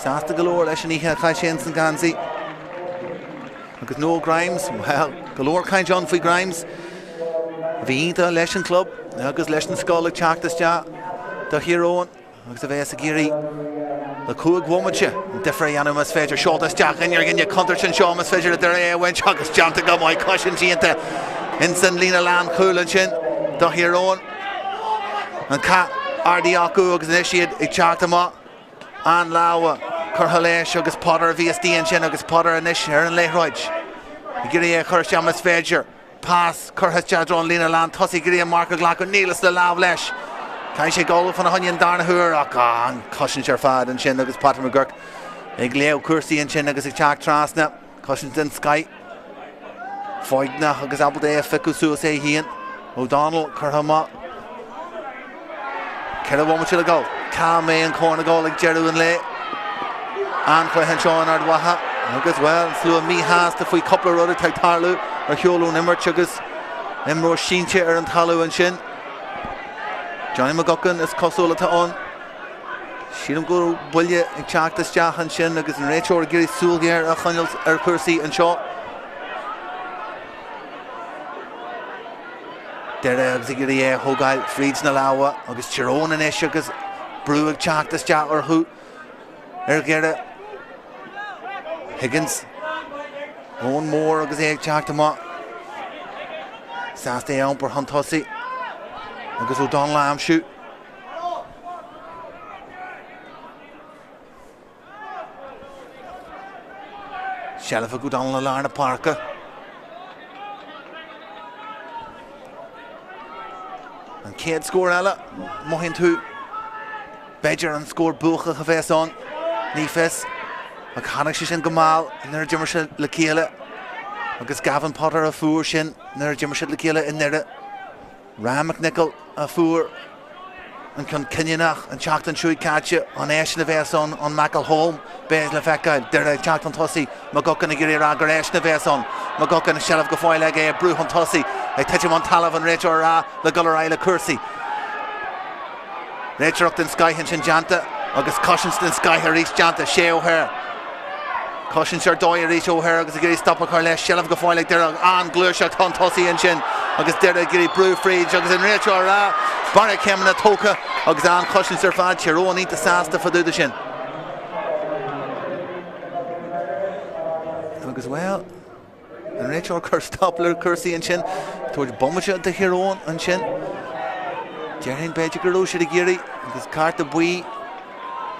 Sasta galore, Leshaniha, Kaishens and Ganzi. Because no Grimes, well, galore kind John Fee Grimes. Vinta, Leshan Club, Agus Leshan Skull, Chactas Ja, the hero, Agus Vesagiri, the Kuig Womacha, Defrayano Masfedger, Shortest Jack, and you're getting your Conterch and Shaw Masfedger at their when Chakas Jam to go my caution Gianta, Instant Lena Land, Coolanchin, the hero, and Cat Ardiaku, Agus Initiate, Ichactama, and Lawa. Curhalesh agus Potter VSD and Chen agus Potter and Nish and Lehroig. Giria Kursham Svedger. Pass Kurhas Jadron Lena Land Tussi Giria Marker Glack and Neelis the Lavlesh. Kaisha Gold from a Hunyan Darnahur. Akan Cushion Sharfad and Chen agus Potter McGurk. Egleo Kursi and Chen agus Chak Trasna. Cushions in Sky. Foigna agus Abldea Fikusu say Hian. O'Donnell Kurhama. Kera Womachilla go. Calme and corner goal like Jeru and Lay. And Quahan Sean Ardwaha, as well, Slew me has to fight couple of other type Tarlu, or Hyolo Nimmer Chugas, Emro Sheenche and Talu and Shin. Johnny McGuckin is Cosola to on. Sheeram go Bullia and Chactas Jah and Shin, because in Rachel or Giri Sulgier, or Hunnels, or Percy and Shaw. There Zigiri, Hogai, Frieds Nalawa, August Chiron and Eshugas, Brewig Chactas Jah or who. Ergera Higgins Owen Moore agus ag Chactama Saste on per Huntossi agus O'Donnell Amshoot Shalafa O'Donnell Larna Páirc and Cade score Ella Mohin 2 Bedger and score Bucha Chavess on Nifes, Mechanic Shin Gamal, Ner Jimmershid Lakila, Agus Gavin Potter a Four Shin, Ner Jimmershid Lakila in there, Ram McNichol a Four, and Kinyanach and Chacton Shui Catcha on Ashna Veson on Mackle Home, Bez Lefeka, Dere Chacton Tossi, Magokan Giri Ragar Ashna Veson, Magokan Shelf Gafoy Lega, Bruhon Tossi, I touch him on Talav and Rachel Ra, the Gullar Isla Cursi. Rachel Upton Sky Hinchin Janta. Agus Cautionston Sky her reach Janta, Shea O'Hare. Cautionshire Doire reach O'Hare, agus Giri stop a Carles, Shelf Gafoy like there, and Gluish Ton Tossi and Shin, agus Dere Giri Brew Freed, agus in Rachel Ra, Barra Kemna Toka, agus an Cautionshire Fad, Chiron eat the Sasta for the Shin. Agus well, and Rachel Stopler, Cursi and Shin, towards Bombasha the Hero and Shin. Jerin Bedjigaru should Giri, agus Carta Bui.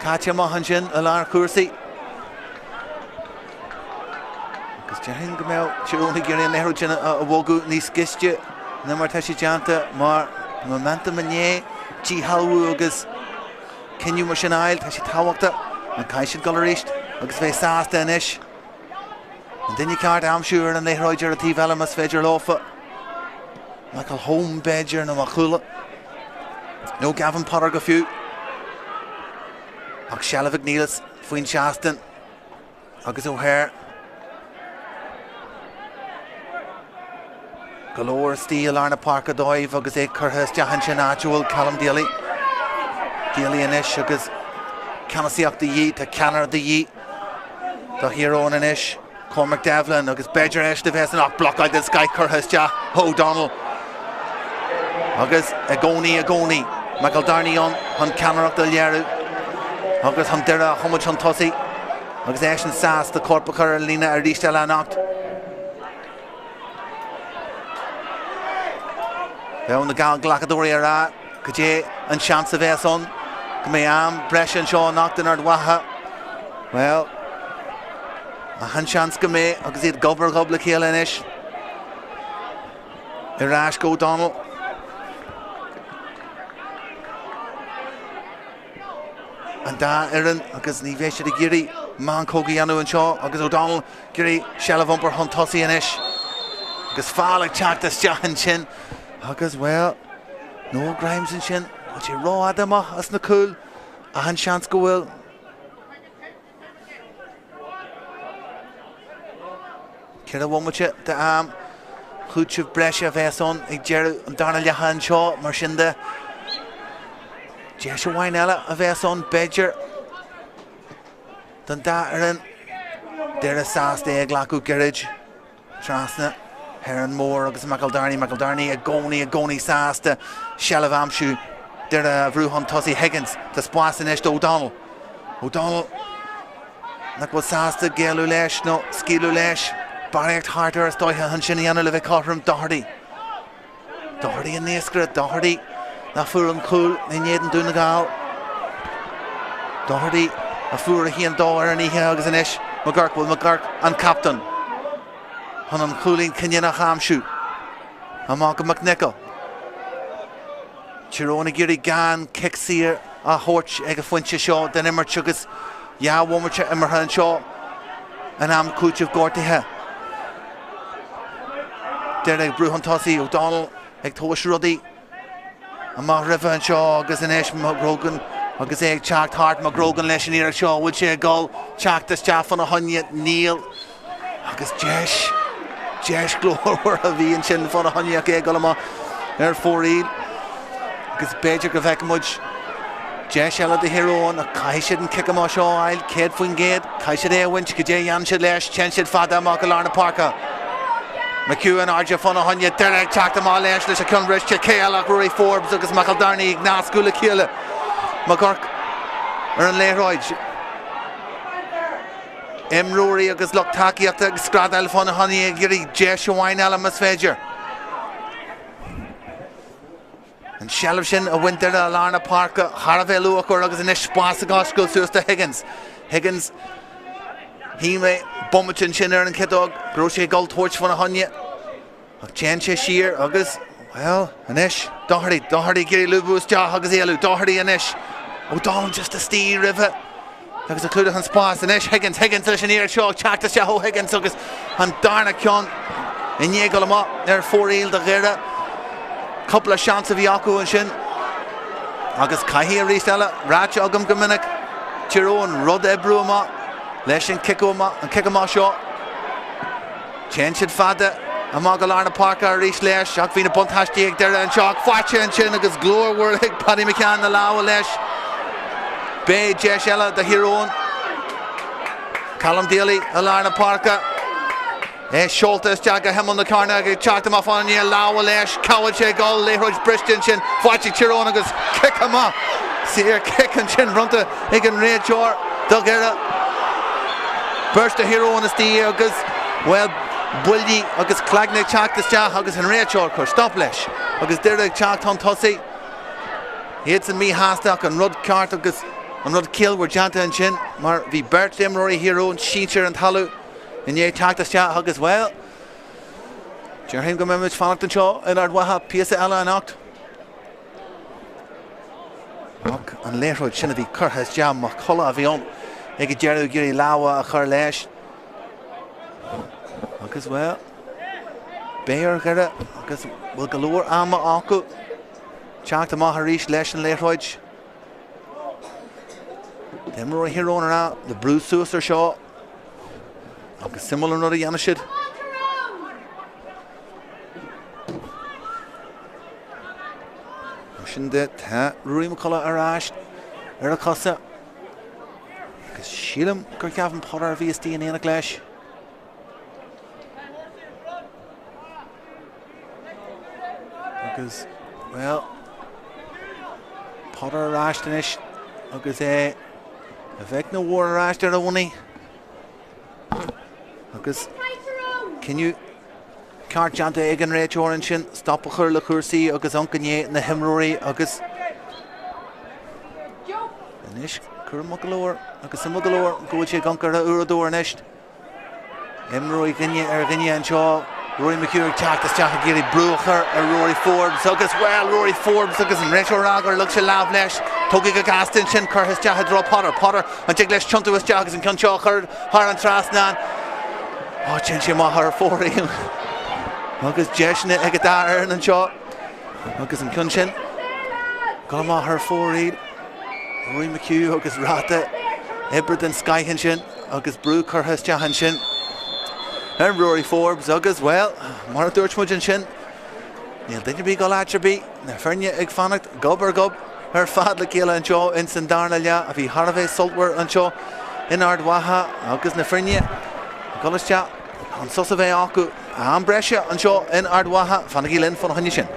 Katja Mohanshin, Alar Kursi. Because Jahin Gamel, Chironi Giri and Nehrujin a Wogu, Nis Gistja, Namartashi Janta, Mar, Momentum Manye, G Halwugas, Kenyu Mushanile, Tashi Tawakta, and Kaishin Gullerisht, Agus Vesasta and Ish. And then you can't Amshur and Nehroger at Tivalamas Fedger Lofa. Michael Home Bedger and Makula. No Gavin Potter Gafu. Ag Shalvik Neelis, Fuin Shaston, Agus O'Hare. Galore Steel Arna Park Doire agus é Curthas Jahan Natural Callum Daly Anish agus Canasiach the Yeet a Canner the Yeet the hero in Anish Cormac Devlin agus Badger Esh the Vest and block like this guy Curthas Jah O'Donnell agus Eoghain Michael Darney on Canarach the Yeru agus Dira Homach on Tossi agus Ashen Sass the Corpacur Lina Aristella knocked down the gal Glacadoriera Kaje and Chance of Eson Kamayam Brescia Shaw knocked in Ardwaha well a hand chance Kamay agus it Gobber Gobla Kielanish Irash Go Donald and da Erin agus ní bheith siad Giri Man Cogi Anu and Shaw agus O'Donnell Giri Shellavumper Huntossi Anish agus Fála Tráchtaire Jahan Chin agus well no Grimes and Chin but you raw Adama as na cool a hand chance go well Kira one with it the arm Cluiche of Brescia Veson ag Jerry and Darnell Jahan Shaw Marshinda Jesha Winella a Veson Badger Dunda Erin Dara Sass de Glacu Garage Trasna Heron Moore agus McEldarney Eoghain Sass de Shellav Dara Vrúhan Tossi Higgins the Spórt O'Donnell Nak was Sass de Lúthchleasa no Ski Lúthchleasa Páirc harder as Doire Hanshiniana Levick Cothram Doherty and Neskra Doherty na Furam Cool in Yedin Dunagal Doherty a Fura he and Doire and he agus an ish McGurk and Captain Hanan Cooling Kenyana Hamshoot a Malcolm McNichol Chirona Giri Gan Kixier a Horch Ega Funcha Shaw then Immer Chugas Ya Womercha Immerhan Shaw and Am Cooch of Gortiha Derek Brúhan Tossi O'Donnell ag Tosh Ruddy a Mach River and Shaw agus an ish McGrogan agus ag Chacht Hart McGrogan leis an Eirg Shaw will she a goal Chachtas Jaff on a Hunya Neil agus Jesh Glór a bhí an sin fan a Hunya ag Golama 4-1 agus Badger go bhecamúid Jesh ela the hero on a Caiisiad an kick am Shaw I'll Céad Fuin Gade Caiisiad é winch go dé Jan siad leis Chensiad fada amach Alarna Parka McEwen Arja fan a Hunya Derek Chachta má leis leis a Cunbridge Céalach Rory Forbes agus McEldarney Ignas Gula Ciele McGurk an Leroyd Rory agus Lúthchleasa agus Scradal fan a Hunya Giri Jesha Winella Masfedger and Shellavshin a winter Alarna Park Haravel Luakor agus an ish Spásagáis go suas to Higgins he may Bombachin Shinner and Kiddog Groche Gold Torch fan a Hunya Chenche Shear agus well an ish Doherty Giri Lubus Jah agus Elu Doherty an ish O'Donnell just a steer river agus a cluda an Spás an ish Higgins leis an Eirg Shaw Chachtas Jah Higgins agus an Darna Cion in Yegolama 4-1 de Gira couple of shots of Yaku and Shin agus Caihí Ristella Ratch Ogum Gominnick Tyrone Rud Ebruma leis an Kickoma Shaw Chensiad fada a Alarna Park a Rís leis ach bhína bunt hastíag deire an seach faite an sin agus glór ag Paddy McCann na lá leis Bé Jesh ela the hero Callum Daly Alarna Park Schultes Jaga him on the corner charged him off on the lá leis Cowage goal Leroy Briston sin faite Tyrone agus kick him up see here kick and sin runta ag an réadjóir Dugera burst the hero on the steel agus well Bully agus Clagna Chachtas Jah agus an réadjóir stop leis agus Derek Chacht Huntossi hits and me Hastach and Rud Cart agus an Rud Kill were Janta and Chin mar bhí Bert Rory hero and Sheecher and Halu in ye Chachtas Jah agus well Jerhim go memich Fanacht an Shaw in Ardwaha Piasa Ella an Ocht an Leroy Sinna bhí Curthas Jah mach chola a bhí on ag Jerry Giri Lawa a chur leis agus well Béir gara agus bhfuil galore ama acu Teach amach Harish leis an Leroyd Demro hero na the Bruce Suicer Shaw agus similar no Yanashid sin de tá Ruaidhrí McCullough arás ar a cosa. Agus sílam gur ceapan Páirc VSD in éana Cluiche. Agus, well, Páirc arás denis. Agus a bheith na mhór arás ar a bhainaí. Agus, cinniú Cart Janta Eoghain réit oran sin, stop a chur le chuirsaí agus ancané na himróí agus inis chur mugalóir agus mugalóir gúil sé gancar a uradóir neist. Himróí gnne ar gnne an seo Rory McHugh teachtas teach a géirí brúchar ar Rory Forbes agus well Rory Forbes agus an réit órágar lug sé láb leis tógadh go gastain sin chur his teach a drá Páirc an teag leis tiontu his teach agus an ceann seo chur thar an trasnán. Ó sin sé má thar fóraí agus deisna ag dar an seo agus an ceann sin go má thar fóraí Rory McHugh agus ráta Ibrad an Skyhan sin agus brú chur his teach sin ar Rory Forbes agus well mar dúirt muid an sin níl duine bí go láidir bí na fearne ag fannacht gob ar fad le céile an seo in san darna le a bhí Harvey Sultwer an seo in Ardmagh agus na fearne goiste an sosa bheith acu an breise an seo in Ardmagh fanna í linn fan haine sin.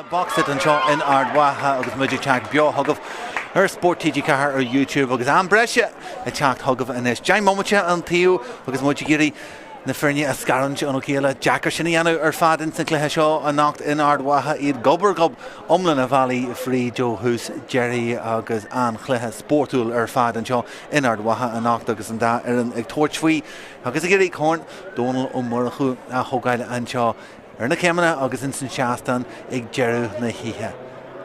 Box it and Shaw in Ardwaha agus Muidig Teach BEO Hugov Spórt TG Cahar YouTube agus an Brescia a Teach Hugov in this Jain Mhacha and Theo agus Muidig Giri na Fernie a Scarange on O'Keela Jacker Shinianu Fad in Cluiche Shaw and knocked in Ardwaha Eid Gobber Gob Umlin Valley Free Joe Hoose Jerry agus an Cluiche Sportul Fad and Shaw in Ardwaha and knocked agus and that in a torchfui agus a Giri Corn Donald O'Murchu a Hogail and Shaw na Ceannais agus in Shastan ag Jeru na Hithe.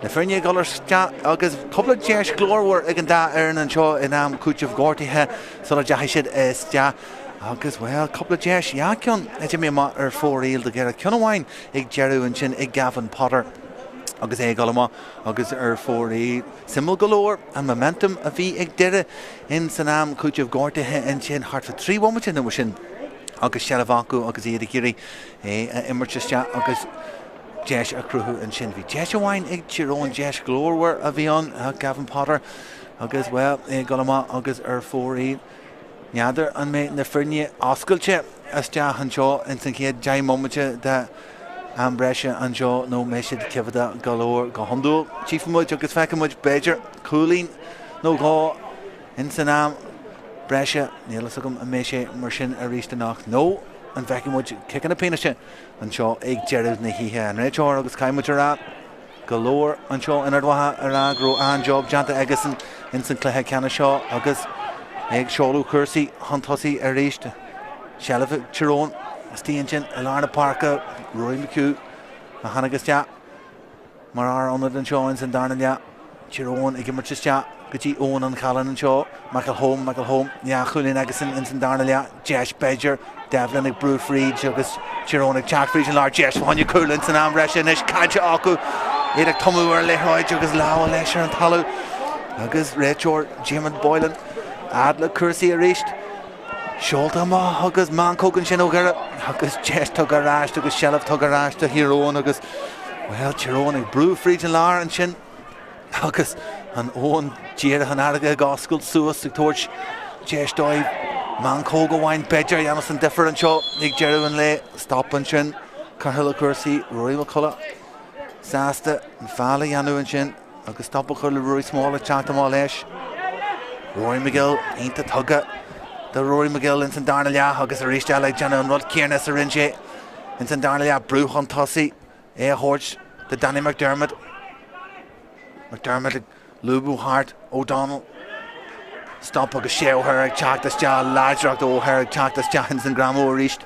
Na Fernie Gullers agus couple of Jesh Glorwar ag an da Erin and Shaw in Cluiche Gortithe so that Jahishid is ja agus well couple of Jesh Yakion Jimmy Mat 4 eel to get a Ceadaoin ag Jeru and Shin ag Gavin Potter agus ag Galama agus 4 eel symbol galore and momentum a V ag Dere in Sanam Cluiche Gortithe and Shin hard for 3-1 which in the Wishin agus Shellavaku agus Eoghain Giri Immerchestia agus Jesh Akruhu and Shinvi Jeshawain ag Chiron Jesh Glorwer a Vion Gavin Potter agus well Galama agus 4 eel Neader and mate na Fernie Osculche as Ja and Shaw in Sinkhead Jain Mhacha da Brescia and Shaw no Meshid Kivada Galore Gohondo Chief Mudge agus Feckamudge Bejer Cooling no go in Sanam Brescia Neelasugum and Meshe Mershin Aristanoch no and Feckamudge kicking a penishe and Shaw egg Jeru na Hithe and Rachor agus Kaimutara Galore and Shaw in Ardwaha Aragro and Job Janta Eggison in Sinclair Canashaw agus Egg Shawlu Kersey, Hunthussy, Arist, Shellivet, Chiron, Steenchin, Alarna Parker, Roy McHugh, Mahanagastia, Marar Onad and Shawins and Darnanya, Chiron, Igimmerchestia, Gaji Owen and Callan and Shaw, Michael Home, Yachulin Agason, Inson Darnalia, Jesh Bejer, Devlin, Brew Freed, Jugus, Chiron, Chat Freed, and Large Jesh, Wanya Coolins and Ambresha, Nish, Kaja Aku, Edek Tomu, Lehoy, Jugus Lao, Lesher and Talu, Agus, Rachor, Jim and Boylan. Adla Kersey Arist Sholtama agus Mancogan Shin O'Gara agus Chest Tugarash agus Shelf Tugarash to Hero agus well Chiron ag Brew Freed and Lar and Shin agus an Owen Jira Hanaraga Goskul Suas to Torch Chest Dive Mancoga Wine Bedger Janison Different Shaw Nick Jeru and Lay Stop and Shin Carhilla Kersey Roy McCullough Sasta and Fala Yanu and Shin agus Stop McCullough Roy Small at Chatham Olesh Rory McGill ain't the tugga the Rory McGill in St Darnalia agus a reached like Jenna and Rod Kearness Arinje in St Darnalia Brew Hunthussy Horch the Danny McDermott Lubu Hart O'Donnell Stop agus Sheo her Cactus Ja Large Rock the O'Hare Cactus Jahins and Gramo reached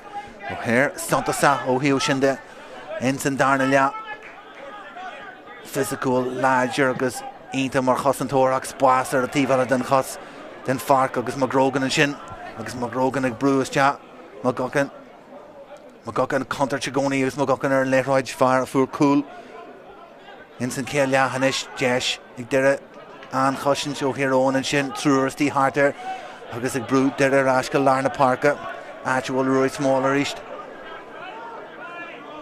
O'Hare Santasa O'Hio Shinde in St Darnalia physical larger agus Ainta mar chos an tóraach spáasar a tíbhara den chos den Páirc agus McGrogan and Shin agus McGrogan ag Brew ja McGuckin Contar Chigoni agus McGuckin Leroyd Far Fur Cool in St Celia Hanish Jesh ag Dere an Choshin Show Hero and Shin Truerstí Harter agus ag Brew Dere Rashka Larna Parka actual Roy Smaller East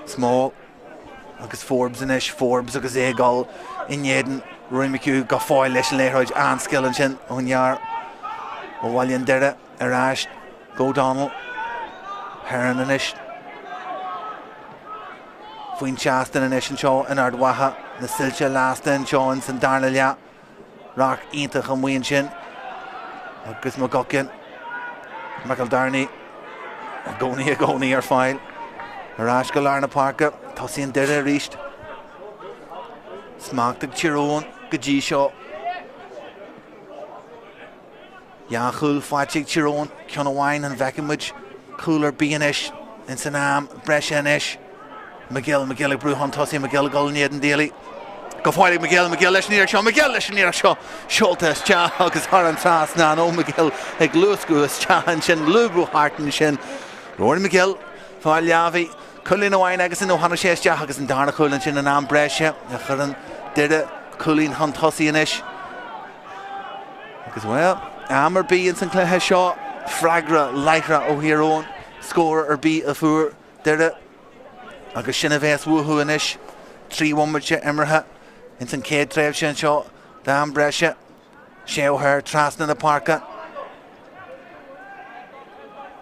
Small agus Forbes and Ish Forbes agus Egal in Yedin Roy McHugh got foil leis and Leroyd and Skill and Shin Onyar O'Wallian Dere Arash Go Donald Heron and Ish Fuin Shaston and Ish and Shaw in Ardwaha the Silcha last and Shaw and St Darnalia Rock Intach and Wayne Shin agus McGuckin Michael Darney Agoni ar file Arash Galarna Parka Tossi and Dere reached Smack the Chiron Gaji Shaw Yachul Fachig Chiron Ceadaoin and Veckamudge Cooler B&ish in Sanam Brescia and Ish McGill Brew Hunthussy McGill Golnid and Daly Go fighting McGill leis near Shaw Schultes Cha agus Haran Tras na no McGill ag Lúthchleasa Cha and Shin Lubu Hart and Shin Rory McGill Fáil Yavi Culin O'Wine agus in O'Hana Shes Ja agus in Darna Culin Shin and Brescia Charan Dere Culin Hunthussy and Ish agus well Amber B in St Cluiche Shaw Fragra Lycra O'Hero Scorer or B a Fur Dere agus Shinnaves Woohoo and Ish 3-1 Mhacha Immerha in St Céad Trev Shin Shaw Dan Brescia Sheo her Trasna na Parka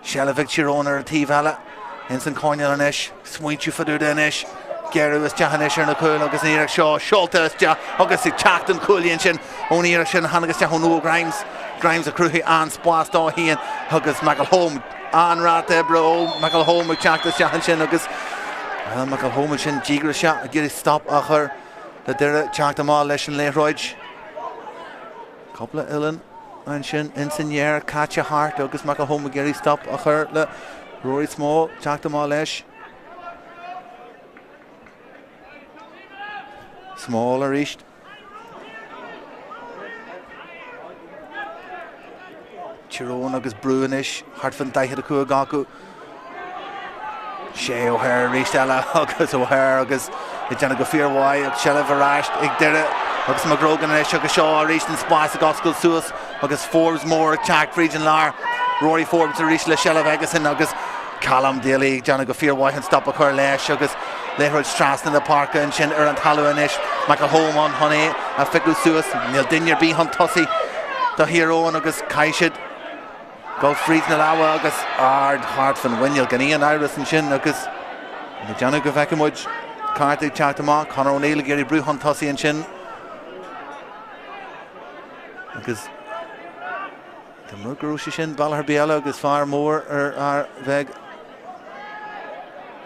Shellivic Chiron or Tivalla in St Cornel and Ish Sweet you for do the Ish Geru is Ceannais na cool agus Eirg Shaw Sholta is agus i Tráchtaire Coolíonn sin ón Eirg sin Hanagus Honu Grimes a Cruiche an Spórt dá hían agus McElhome an Rata bro McElhome Tráchtaire sin agus McElhome sin Jigra shot a geri stop a chur the dere Tráchtaire má leis an léithroid couple of Illan and sin Insignier catch a heart agus McElhome geri stop a chur le Rory Small Tráchtaire má leis Small a reached Tyrone agus Breathnach hart fan daithir a cua gacu Shea O'Hare reached Ella agus O'Hare agus it dana go fear why ag Shella varasht ag dere agus McGrogan and agus Shaw reached in Spice a gospel suas agus Forbes more attacked region lar Rory Forbes a reached le Shella Vegas and agus Callum Daly dana go fear why and stop a cur leis agus Lehrod Strass in the Páirc and Shin Erant Hallow-anish McElhome on Honey a Fickle Suas Neil Dinner B Hunt Tussie the hero and agus Kaishid Go freeze na lawa agus hard fan Winyal Ghanaian Iris and Shin agus the Janu go Vekamuj Cárthach Tráchtaire Conor O'Neill Gary Brew Hunt Tussie and Shin agus the Murgarushi Shin Ballar Biela agus far more Veg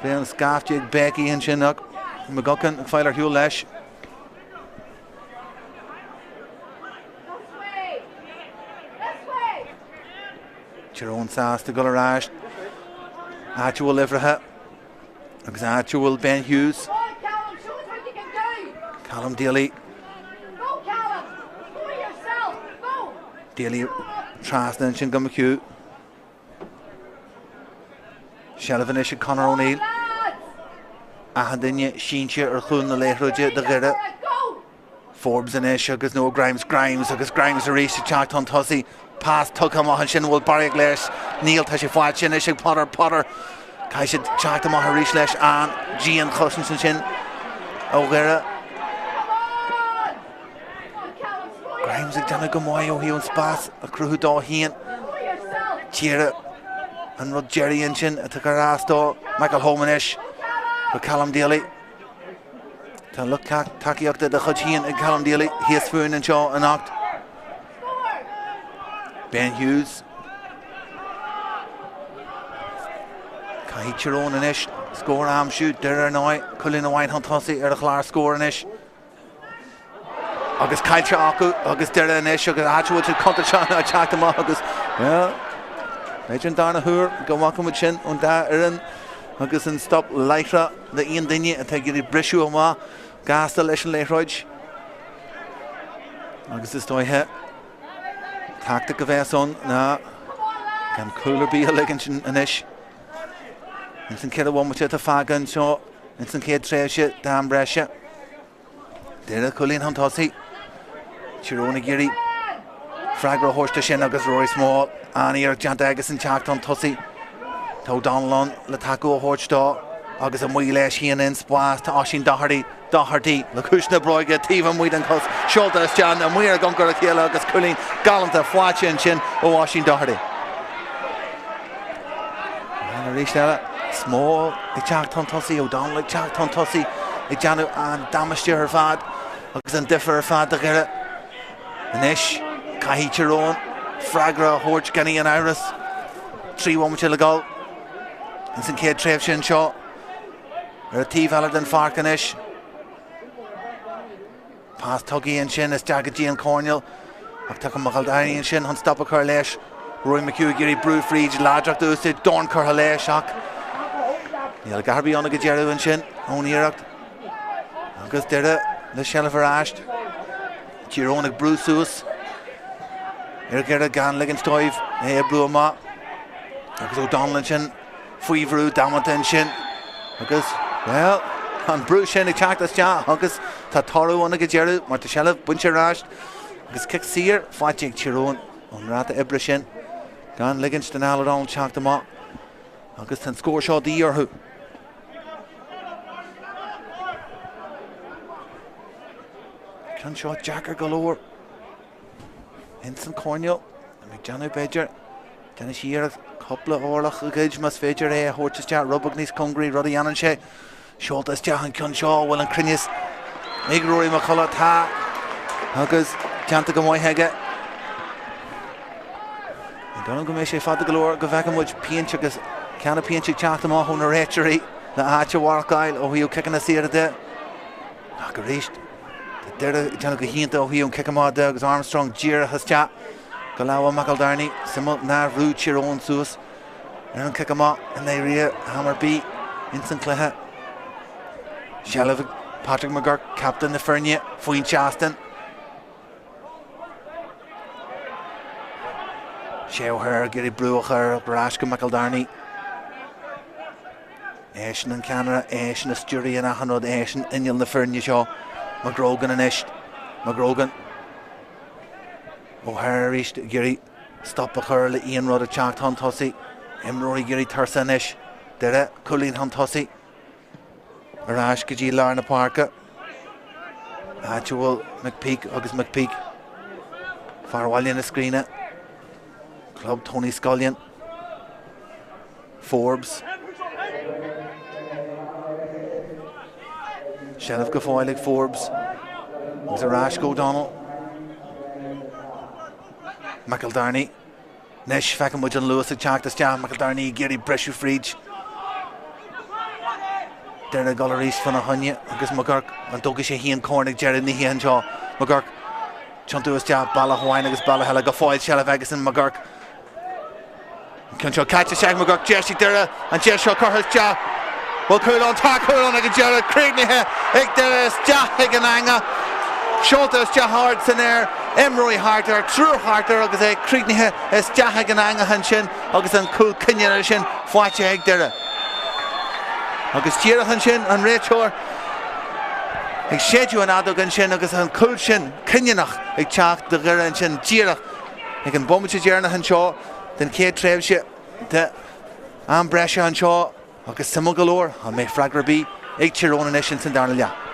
Then Scaff Jig Becky and Shinnock McGuckin Filer Hugh Lesh Tyrone Sass to Gullarash Actual Livraha agus Actual Ben Hughes Callum Daly Daly Trasna and Shin Gummacu Shelvinish and Conor O'Neill Ahadinya Sheenshire or Chun the Lehrudja the Gira Forbes and Ish agus no Grimes agus Grimes a race to Tráchtaire Tussie past Tuckamaha and Shin will Barry Glass Neil Tashi Fat Shin Ish Potter Kaishid Tráchtaire Maha Rish Lesh and Gian Cousins and Shin O'Gira Grimes a Dana Gamoyo he on Spas a crew da Hien Tira and Rod Jerry and Shin at the Carasto McElhome and Ish with Callum Daly to look Taki up the Hutchian and Callum Daly he is Spoon and Shaw and Oct Ben Hughes Kai Tyrone and Ish score arm shoot there now Cullen Wine Hunt Hussey a Clar score and Ish August Kai Chaku August there and Ish August Actual to cut the shot Tráchtaire August yeah Legend Darna Hur go walking with Shin on that Erin agus in stop Lyra the Ian Dinny and take the Brishu Oma gas the Lesh and Lehroj agus this toy hit tactic of Eson na can cooler be a legend and Ish instant kid one which at the Fagan so instant kid treasure damn Brescia there a Colleen Hunt Hussey Chirona Giri Fragra horse to Shin agus Rory Small and Eirg Jandagus and Tráchtaire Tussie to Donlon Lataco Horchdaw agus a mwy leis hían in Spórt to Oisín Doherty le Cúisna Broige Tívan Muidan Cos Shultas Jan and Muir Gungar a Ciela agus Culleen Galanta Fwacha and Shin o Oisín Doherty and a reach there Small I Tráchtaire Tussie O'Donnell like Tráchtaire Tussie I Janu and Damashtir her fad agus an differ her fad the Gira and Ish Cahi Tyrone Fragra Horch Ganny and Iris 3-1 with a goal and St. Kate Trev Shin Shaw a T Valor than Farkanish past Tuggy and Shin is Jaggy and Cornell Octaka Machaldani and Shin on stop a Curlesh Roy McHugh Giri Brew Freed Ladrak Dusted Dorn Curlesh Shock Neil Garby on a Gajeru and Shin on Iraq August Dera the Shelliver Ashed Gironic Brew Sus Ergera Gan Ligenstoiv Hey Brew Ma Agus O'Donnell and Shin Fuivru Damont and Shin Agus well and Brew Shin I Tráchtaire Ja Agus Tataru on a Gajeru Marta Shelliv Buncher Ashed Agus Kick Seer Fajig Chiron on Rata Ibrishin Gan Ligenstoin Aladon Tráchtaire Ma Agus Tan Score Shaw the year who Can shot Jacker galore Instant Cornell McJohnny Bedger Dennis here a couple of Orlach Gage must Fedger Horchester Rubagnis Congri Ruddy Annan She Seoltas deachan Cian Shaw bhfuil an cruinneas ag Rory McCullough tá agus ceanta go mhaithe Donald go mé sé fada golóir go bheith muid píonte agus ceanna píonte teachta má chun na réiteí na áte warcail ó hiú cicin na siar de ach go ríist deire teanna go hínta ó hiún cicá de agus Armstrong díra hastea go leha Macaldarney simú ná rúd tíar ón suas ar an cicá in é ria hamar bí in san cluthe Shellah Patrick McGurk captain na Fernie faoin teastan sé óthir gurí brúachar brás go Macaldarney éisin an Canara éisin na stúrí an achanód éisin inil na Fernie seo McGrogan an iist McGrogan óthir ríist gurí stoppa chur le Ian rud a teacht han tosaí imróí gurí tursa an iis deire culín han tosaí arás go dtí lár na Páirce bhfuil McPeak agus McPeak farháilíonn na scríne Club Tony Scullion Forbes Shellah go fáilig Forbes agus arás go O'Donnell Macaldarney Neis fecin muid an Lewis ag teachtas teach Macaldarney géirí breisiú fríd Deirna golarís fan a hunne agus McGurk an dógus sé híon córnig Jared ní híon seo McGurk Chantuas teach balla Hawáin agus balla heile go fáil Shellah agus an McGurk Cyn seo caite seach McGurk Jersey deire an Jer seo corthas teach Well Coulon tá Coulon ag Jared Creagnithe ag deire is teach ag an anga Seoltas teach hard san air Emroy Harter trú Harter agus é Creagnithe is teach ag an anga han sin agus an cool cinnear sin fáite ag deire agus tíirichan sin an réiteoir ag séadú an adog an sin agus an cool sin cinneanach ag teach de ghuire an sin tíirich ag an bommite déarnach an seo den céad tréimhse de an breise an seo agus simú golóir an mé freigrabí ag tírónna an isin san darna leat.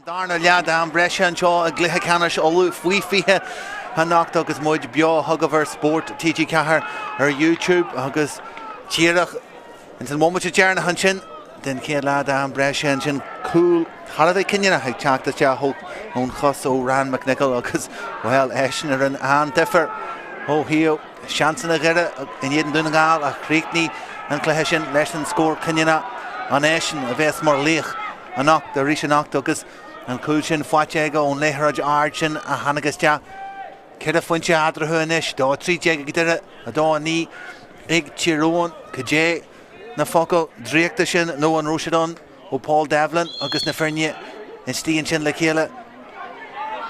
Darna Uladh an Breise an seo a glutha Ceannais olú faoi fiche a nacht agus muid BEO thugah Spórt TG Cahar YouTube agus tíireach in san moment a dearna han sin den Uladh an Breise an sin cool Harad cinine ag teachtas te ho ón chus ó ran McNichol agus well éisina ar an differ ó hío seansan a gire in iad dúna gáil a chríicní an cluiche sin leis an scór cinine an éisin a bheits mar líoch a nacht a ríis a nacht agus an cúil sin fáite go ón léthráid ard sin a hanagus te Cead a foiinte adrathu inis dá trí déag gidire a dá ní ag Tyrone Cé na focail dríochta sin nó an Rúiseadán ó Paul Devlin agus na Ferne in stíon sin le chéile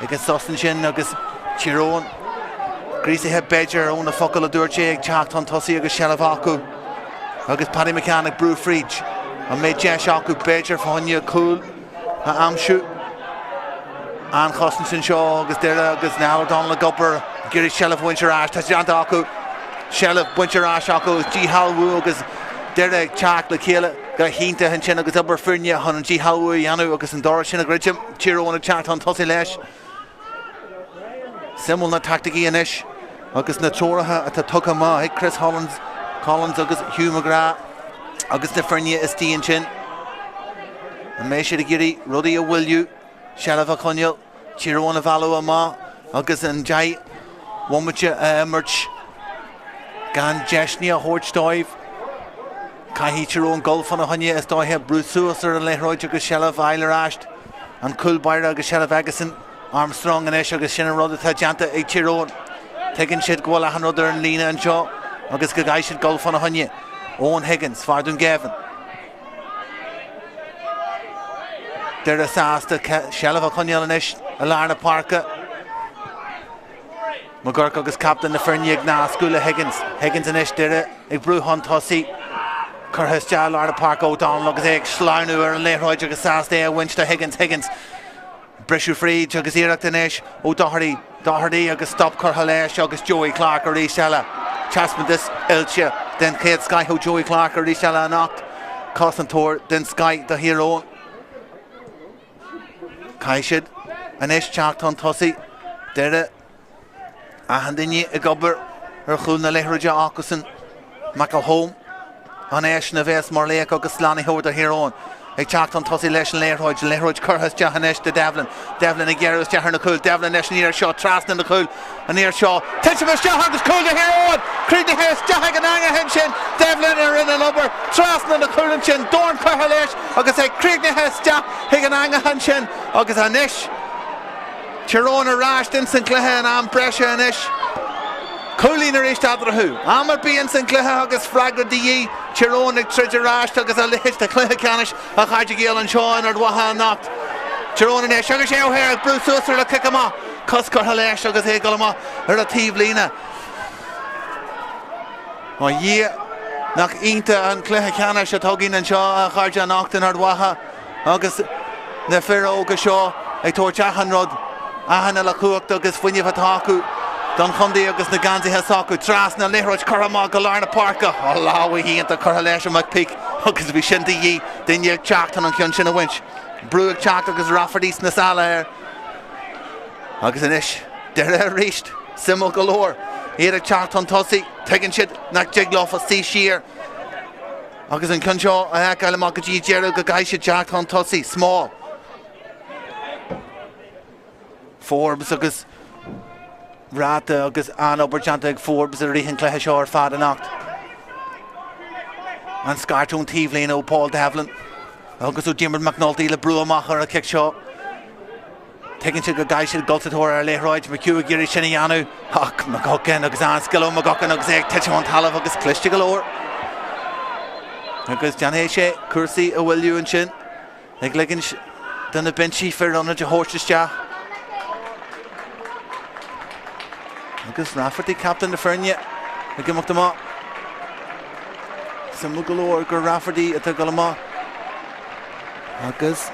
agus sosan sin agus Tyrone grísithe Beidir ó na focail a dúirte ag teacht an tosaí agus Sealamh acu agus Paddy McCann brú fríd an méid deis acu Beidir fáinne cool a amsú an chosan sin seo agus deire agus náir don le gopur gurí Sealamh buinterás tá sé ananta acu Sealamh buinterás acu G Halwú agus deire ag teach le chéile go hínta hen sin agus obair Ferne chun an G Halwú anú agus an Doire sin a gridjim Tyrone ag teacht an tosaí leis simul na tacticí inis agus na tóirithe atá tucha má ag Chris Collins agus Hugh McGrath agus na Ferne is tíon sin an mééis siad a gurí rudaí a bhfuilú Sealamh a chuneal Tyrone a bhealú a má agus an deich bhuaimite a imirt gan deisní a thuirt dóibh caithí Tyrone golfan a chunne is dóithe brúsúas ar an léthróid agus Sealamh eileráist an Culbaire agus Sealamh Agasan Armstrong inis agus sin an rud atá deanta ag Tyrone tuigeann siad go bhfuil a an rud ar an lína an seo agus go gcaithfh siad golfan a chunne Owen Higgins Fardún Gavin Deire sásta Sealamh a chuneal inis a lárna Páirc McGurk agus captain na Ferne ag nascúla Higgins inis deire ag brúthán tosaí churthas te lárna Páirc ó Donald agus ag sláinú ar an léthróid agus sásta a winsta Higgins Brisú fríd agus iireachta inis ó Doherty agus stop churtha leis agus Joey Clark a ríos eile Chasmandis Ilse den chéad Sky ó Joey Clark a ríos eile a nacht Cosantóir den Sky do Tyrone Caiisiid inis teacht an tosaí deire a handaine a gobar ar chuúil na léthróide ácusan McElhone an éis na bheits mar léach agus Slánithóir do Tyrone ag teacht an tosaí leis an léthróid churthas deach inis de Devlin ag ggéireas deach ar na cúil Devlin leis an íar seo trasna na cúil an íar seo tuisibh deach agus cúil de Tyrone críde heas deach ag an anga hen sin Devlin ar in an obair trasna na cúil sin Dorn churtha leis agus ag críde heas deach ag an anga hen sin agus anis Tyrone a ráist in san cluiche an am Breise inis Coolín ar éist adrathú Amar bíon san cluiche agus freagra dí Tyrone ag tríd ráist agus a leis a cluiche Ceannais a chaide géal an seáin ar dwatha an nacht Tyrone inis agus sé óhéir ag brúsúsar le cic amach cos churtha leis agus é go amach ar a tíomh lína má dhí nach ionta an cluiche Ceannais a tugaín an seo a chaide an nachtain ar dwatha agus na firóga seo ag tóirteach an rud ahanana le cuacht agus fuinneamh atá acu don chundaí agus na gansaithe acu trasna léthróid churtha go lárna Páirc ó láha híonnta churtha leis an McPic agus bhí sin daí daine ag teachtain an ceann sin a bhaint brú ag teacht agus Raffertís na sala air agus inis deire a ríist simul go leor iad ag teacht an tosaí tuigeann siad nach jiglof a sí siar agus an ceann seo a ag eile go dtí dearú go gcaithfh siad teacht an tosaí small Forbes agus Rata agus an obairteanta ag Forbes a ríthe cluiche seo ar fad a nacht an scartún tíomhlíonn ó Paul Devlin agus ó Diarmaid McNulty le brú amach ar a cic seo tuigeann siad go gcaithfh siad goltatóir ar léthróid McHugh gurí sinna anú ach McGuckin agus an sciló McGuckin agus ag tuite an talamh agus Cluiche go leor agus Ceannais sé cuasaí a bhfuilú an sin ag ligeann den na benchí fear anna de thuirteteach agus Rafferty captain na Ferne ag gimach amach simú go leor gur Rafferty atá go amach agus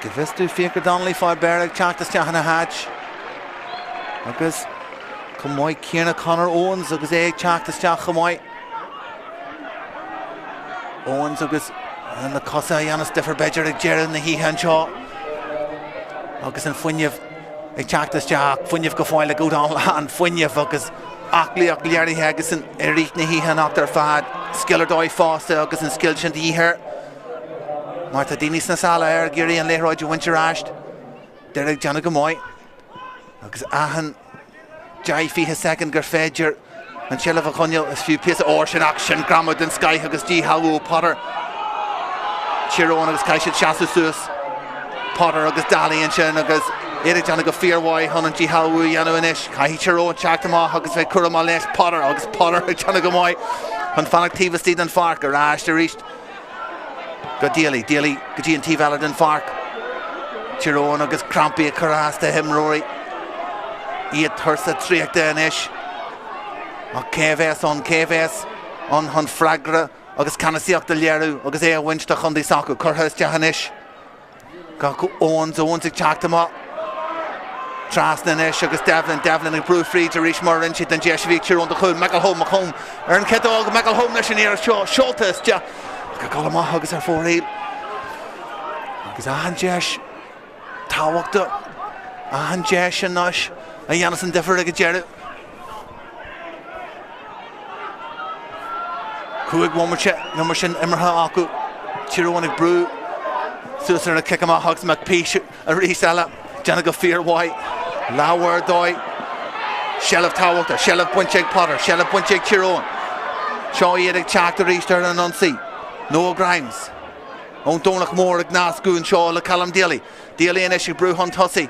go bhistú Fiachar Donnelly fáil bear ag teachtas teach na háid agus chumáid Ciarna Conor Owens agus é ag teachtas teach chumáid Owens agus na cosa dhéanana Stiffer Beidir ag dearad na híthe an seo agus an fuinneamh ag teachtas teach fuinneamh go fáil le go an fuinneamh agus aclaíoch léirithe agus an ríithna híthe nach ar fad skillar dóid fásta agus an skill sin dhíthir mar tá daoine na sala ar géirí an léthráid a bhainte ráist deir ag deanna go mbeidh agus ahan deich fiche second gur féidir an sealamh a chuneal is fiú píos óir sin ach sin gramad den sky agus dí haú Potter Tyrone agus caiisiid seaú suas Potter agus dalíonn sin agus éidir deanna go fíorhhaid chun an dí haú dhéanú inis caiithí Tyrone teachtamach agus bheith curamá leis Potter agus Potter ag deanna go mbeidh chun fannachtíomh den Páirc a ráiste ríist go Daly go dtí an tíbhheile den Páirc Tyrone agus crampaí a choráasta himróí iad thursa tríochta inis ach céhés an chun fragra agus canasíochta léirú agus é a bhainte chun dí sacú churthas deachanis ga go óns ag teachtamach trasna inis agus Devlin ag brúfríd a rís mar insiad an deisbhí Tyrone de chuún McElhone ar an cedáil McElhone leis an éar seo seoltas de go golamach agus ar fóréil agus ahan deis táhachta ahan deis an náis a dhéanas an difar ag a dearú Cúig bhmarte sin imirtha acu Tyrone ag brú suas ar a ciceamach agus McPeace a rís eile deanna go fíorhhaid láhar dóid sealamh táhachta sealamh buinte ag Potter sealamh buinte ag Tyrone seo iad ag teacht a ríist ar an ansaí Noah Grimes ón dónach mór ag nascún seo le Callum Daly inis ag brú chun tosaí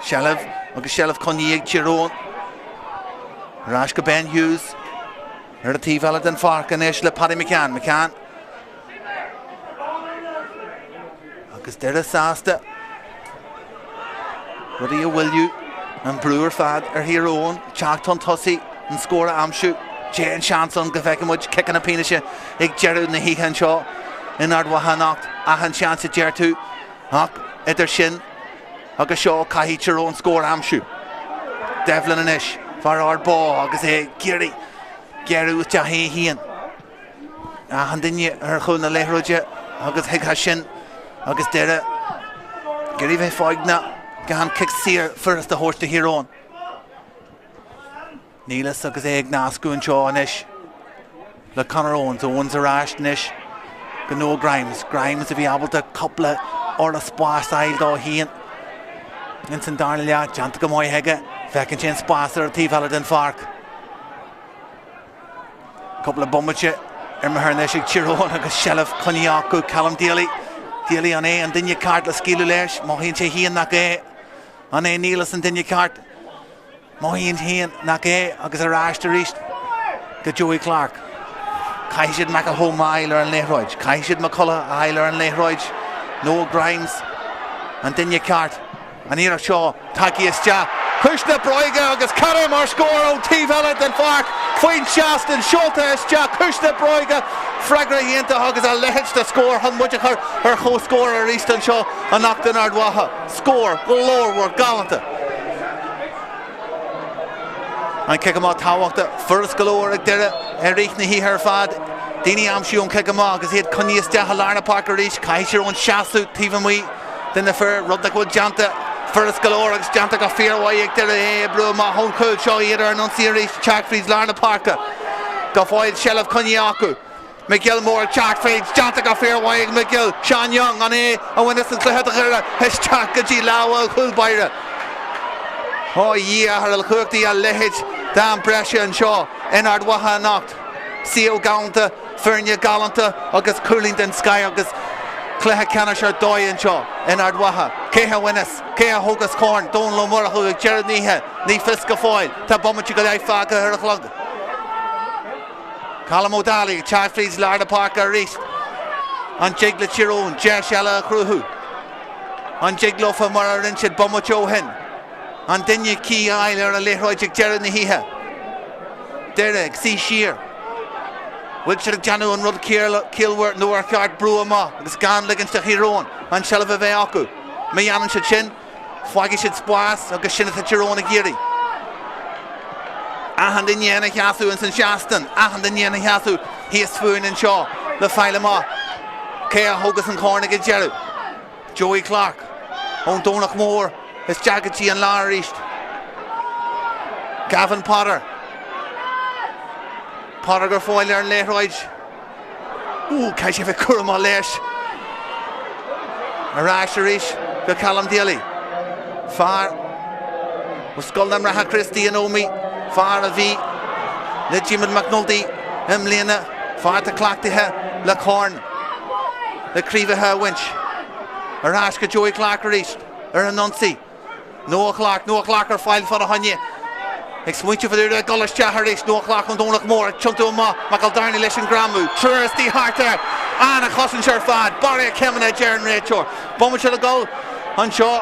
sealamh agus sealamh chuní ag Tyrone Rás go Ben Hughes ar a tíbhheile den Páirc inis le Paddy McCann agus deir a sásta rudí a bhfuilú an brúar fad ar Tyrone teacht tosaí an scóra amsú Jane Shanson go bheicimid kickan a píneise ag dearú na híchan seo in ardmhacha ahan seansa deartú ach idir sin agus seo caithí Tyrone scór amsú Devlin inis far ardbá agus é géirí gearú te hían ahan duine ar chun na léthróide agus heagtha sin agus deire gurí bheith fáigna gan kick sír first a horsta Tyrone Nílas agus é ag nascún seo inis le Conor Owens a ráist inis go Noah Grimes a bhí abalta coppla or a spás ail dá hían in san darna leat deanta go mbeidh heige fecinn sin spás ar a tíbhheile den Páirc coppla bommate ar mar inis ag Tyrone agus sealamh chuní acu Callum Daly an é an duine cart le scíú leis má híonn sé hían nach é an é Nílas an duine cart má híonn hían nach é agus a ráist a ríist go Joey Clark caiisiid McElhone ail ar an léithróid caiisiid McCullough ail ar an léithróid Noah Grimes an duine cart an íarach seo taí istea Cuisna Broige agus Carr mar scór ó tíbhheile den Páirc faoin seastan seolta istea Cuisna Broige freagra dhéanta agus a lehéid de scór chun muide ar chó scór a rístan seo an nachta an ardmhacha scór go leor galanta an ciceamá táhachta first galore ag deire ar ríithna híthe ar fad daoine amsúún ciceamá agus iad coníos deach a Lárna Páirc a ríis caiisiir ón seaú tíbhamí den na fir rudna go deanta first galore agus deanta go fíorhhaid ag deire é brú má honcuil seo iad ar an ansíéis teachfríd Lárna Páirc go fáil sealamh coní acu McGill mór teachfríd deanta go fíorhhaid ag McGill Sean Young an é a bhain is an cluiche chuire heis teach go dtí láhfuil chuilbaire ar a chuachtaí a lehéid dá breise an seo in ardmhacha nacht Sio gánta fearne galanta agus cúlín den Sky agus cluiche ceanna ar dóid an seo in ardmhacha céthe winnas céthe thugas córn dón lo mór a chu ag dearad níthe ní fis go fáil tá bommate go leith fága ar a chlog Callum O'Daly teachfríd Lárna Páirc a ríist an jig le Tyrone deir seala a chrúthú an jig lofa mar a rinsead bommate ó hin an duine cí ail ar a léithróid ag dearad na híthe deire ag sí siar bhfuil siad ag deanú an rud cíalhhar nuair ceart brú amach agus gan ligann de Tyrone an sealamh a bheith acu mé dhéanann siad sin fáigigh siad spás agus sinna a Tyrone a géirí ahan duine ana cheasú in san seastan ahan duine ana cheasú híos fuin an seo le feile má Céa Hogus and Cornig and Jerry. Joey Clark. On Donach Moore. It's Jaggedy and Lara East. Gavin Potter. Potter gur foil there in late ride. Ooh, Cash of a Kurma Lesh. Arash Arish. The Callum Daly. Far. Muskuldam Raha Christie and Omi. Far a V. Le Jimmy McNulty. Emlena. Far to Clachtaire. Le Corn. Le Craobh Winch. Arashka Joey Clark Arish. Nuncy. Noah Clark are file for a honey. Exmuch for the Gullish Chaharish, Noah Clark on Donach Moore, Chunto Ma, Macaldarni Lish and Gramu, Trusty Harter, Anna Cossenshire Fad, Barry Kemina, Jern Rachor, Bombachel a goal, on Shaw,